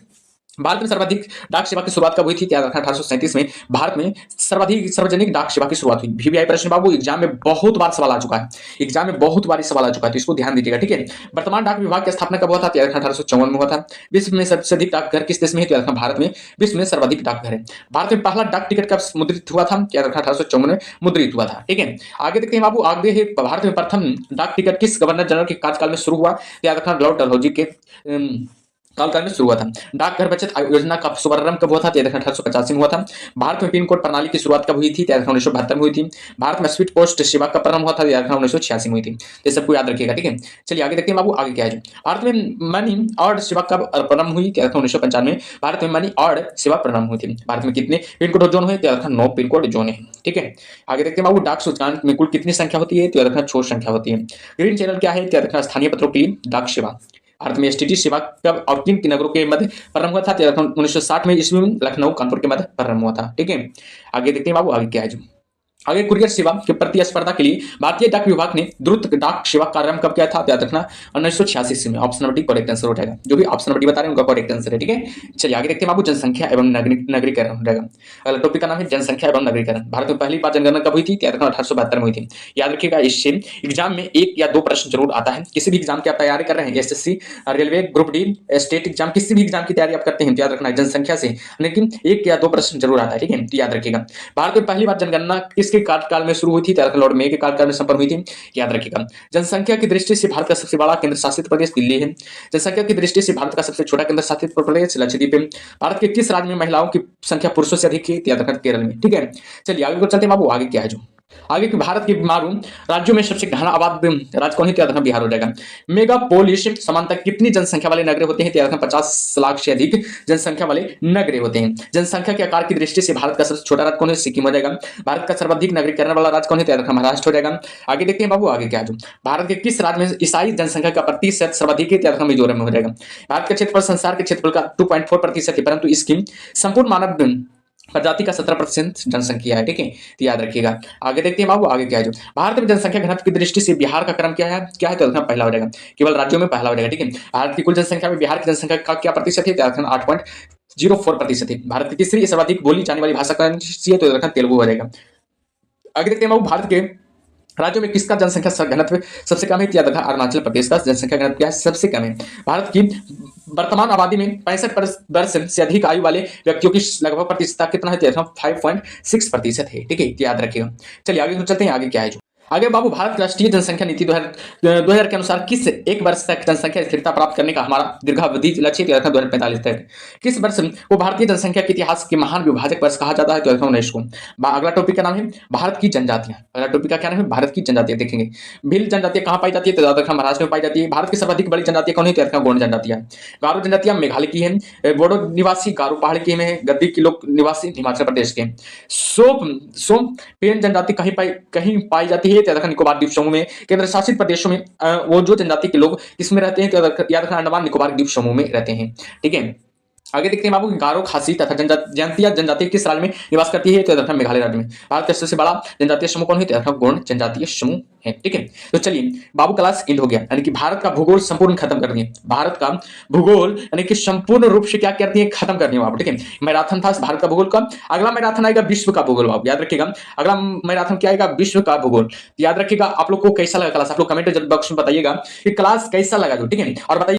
भारत में सर्वाधिक डाक सेवा की शुरुआत कब हुई थी? याद रखना 1837 में भारत में सर्वाधिक सार्वजनिक डाक सेवा की शुरुआत हुई। वीवीआई प्रश्न बाबू एग्जाम में बहुत बार सवाल आ चुका है, एग्जाम में बहुत बार सवाल आ चुका है, तो इसको ध्यान दीजिएगा। ठीक है, वर्तमान डाक विभाग की स्थापना कब हुआ था? याद रखना 1854 में हुआ था। विश्व में सबसे अधिक डाकघर किस देश में है? तो याद रखना भारत में विश्व में सर्वाधिक डाकघर है। भारत में पहला डाक टिकट कब मुद्रित हुआ था? याद रखना 1854 में मुद्रित हुआ था। ठीक है, आगे देखते हैं बाबू। आगे है भारत में प्रथम डाक टिकट किस गवर्नर जनरल के कार्यकाल में शुरू हुआ? याद रखना लॉर्ड डलहौजी के काल में शुरू हुआ था। डाकघर बचत योजना का शुभारंभ कब हुआ था? 1885 में हुआ था। भारत में पिन कोड प्रणाली की शुरुआत कब हुई थी? 1972 में हुई थी। भारत में स्पीड पोस्ट सेवा का प्रारंभ हुआ था? 1986 में हुई थी। ये सबको याद रखिएगा। ठीक है, चलिए आगे देखते हैं बाबू। आगे क्या है? भारत में मनी ऑर्डर सेवा कब प्रारंभ हुई? 1995 में भारत में मनी ऑर्डर सेवा प्रारंभ हुई थी। भारत में कितने पिन कोड जोन हुए? 9 पिन कोड जोन है। ठीक है, आगे देखते हैं बाबू। डाक सूचकांक में कुल कितनी संख्या होती है? 6 संख्या होती है। ग्रीन चैनल क्या है? स्थानीय पत्रों के लिए डाक सेवा। भारत में एसटीडी सेवा कब और किन नगरों के मध्य प्रारंभ हुआ था? 1960 में ईस्वी में लखनऊ कानपुर के मध्य प्रारंभ हुआ था। ठीक है, आगे देखते हैं बाबू। आगे क्या है? आगे कुरियर सेवा के प्रतिस्पर्धा के लिए भारतीय डाक विभाग ने द्रुत डाक सेवा का आरंभ कब किया था? याद रखना 1986 में। Option number D correct answer हो जाएगा। जो भी ऑप्शन नंबर डी बता रहे हैं उनका करेक्ट आंसर है। ठीक है, चलिए आगे देखते हैं बाबू। जनसंख्या एवं नगरीकरण हो जाएगा। अगला टॉपिक का नाम है जनसंख्या एवं नगरीकरण। भारत में पहली बार जनगणना कब हुई थी? याद रखना 1872 में हुई थी। याद रखिएगा, इससे एग्जाम में 1 या 2 प्रश्न जरूर आता है। किसी भी एग्जाम की आप तैयारी कर रहे हैं, SSC, railway, group D, state exam, किसी भी एग्जाम की तैयारी आप करते हैं तो याद रखना जनसंख्या से लेकिन 1 या 2 प्रश्न जरूर आता है। ठीक है, याद रखिएगा। भारत में पहली बार जनगणना किसके कार्यकाल में शुरू हुई थी? लॉर्ड मे के कार्यकाल में संपन्न हुई थी। याद रखिएगा। जनसंख्या की दृष्टि से भारत का सबसे बड़ा केंद्र शासित प्रदेश दिल्ली है। जनसंख्या की दृष्टि से भारत का सबसे छोटा केंद्र शासित प्रदेश लक्षद्वीप है। भारत के किस राज्य में महिलाओं की संख्या पुरुषों से अधिक है? याद रखना केरल में। ठीक है, चलिए आगे को चलते हैं बाबू। आगे क्या है? आगे कि भारत के मालूम राज्यों में सबसे घना आबाद राज्य कौन है? याद रखना बिहार हो जाएगा। मेगापोलिस समानता कितनी जनसंख्या वाले नगरे होते हैं? याद रखना 50 लाख से अधिक जनसंख्या वाले नगरे होते हैं। जनसंख्या के आकार की दृष्टि से भारत का सबसे छोटा राज्य कौन है? सिक्किम हो जाएगा। भारत का सर्वाधिक नगरीकरण वाला राज्य कौन है? याद रखना महाराष्ट्र हो जाएगा। आगे देखते हैं बाबू। आगे क्या है? भारत के किस राज्य में ईसाई जनसंख्या का प्रतिशत सर्वाधिक है? याद रखना मिजोरम में हो जाएगा। भारत का क्षेत्रफल संसार के क्षेत्रफल का 2.4% है, परंतु इसकी संपूर्ण मानव प्रजाति का 17% जनसंख्या है, ठीक है, तो याद रखिएगा। आगे देखते हैं बाबू, आगे क्या है जो भारत में जनसंख्या घनत्व की दृष्टि से बिहार का क्रम क्या है तो इसमें पहला हो जाएगा, केवल राज्यों में पहला हो जाएगा, ठीक है। भारत की कुल जनसंख्या में बिहार की जनसंख्या का क्या प्रतिशत है, तो 8.04% है। भारत की तीसरी सर्वाधिक बोली जाने वाली भाषा कौन सी है, तो तेलुगु हो जाएगा। आगे देखते हैं बाबू, भारत के राज्यों में किसका जनसंख्या घनत्व सबसे कम है, याद रखा अरुणाचल प्रदेश का जनसंख्या घनत्व क्या है, सबसे कम है। भारत की वर्तमान आबादी में 65 वर्ष से अधिक आयु वाले व्यक्तियों की लगभग प्रतिशतता कितना है, 5.6% है, ठीक है, याद रखिएगा। चलिए आगे चलते हैं, आगे क्या है जो आगे बाबू, भारत राष्ट्रीय जनसंख्या नीति 2000 के अनुसार किस एक वर्ष तक जनसंख्या स्थिरता प्राप्त करने का हमारा दीर्घावधि लक्ष्य 2045 तक, किस वर्ष को भारतीय जनसंख्या के इतिहास के महान विभाजक वर्ष कहा जाता है, 2019 को। अगला टॉपिक का नाम है भारत की जनजातियां। अगला टॉपिक का क्या नाम है, भारत की जनजातियां। देखेंगे भिल्ल जनजातियां कहां पाई जाती है, तो महाराष्ट्र में पाई जाती है। भारत की सर्वाधिक बड़ी जनजातियां कौन है, तो गोंड जनजातियां। गारो जनजातियां मेघालय की है। बोडो निवासी गारो पहाड़ की है। गद्दी की लोग निवासी हिमाचल प्रदेश के। सोम पेन जनजाति कहीं पाई जाती है, निकोबार द्वीप समूह में। केंद्र शासित प्रदेशों में वो जो जनजाति के लोग किसमें रहते हैं, याद रखना अंडमान निकोबार द्वीप समूह में रहते हैं, ठीक है। आगे देखते हैं बाबू, गारो खासी तथा जयंतिया जनजाति किस राज्य में निवास करती है, तो मेघालय राज्य में। भारत का सबसे बड़ा जनजातीय समूह कौन है, तो गोंड जनजातीय समूह है, ठीक है। तो चलिए बाबू, क्लास एंड हो गया, यानी कि भारत का भूगोल संपूर्ण खत्म कर दिए। भारत का भूगोल यानी कि संपूर्ण रूप से क्या करती है, खत्म कर दिया बाबू, ठीक है। मैराथन था भारत का भूगोल का। अगला मैराथन आएगा विश्व का भूगोल बाबू, याद रखिएगा। अगला मैराथन क्या आएगा, विश्व का भूगोल। याद रखिएगा। आप लोग को कैसा लगा क्लास, आप लोग कमेंट बॉक्स में बताइएगा कि क्लास कैसा लगा जो, ठीक है। और बताइए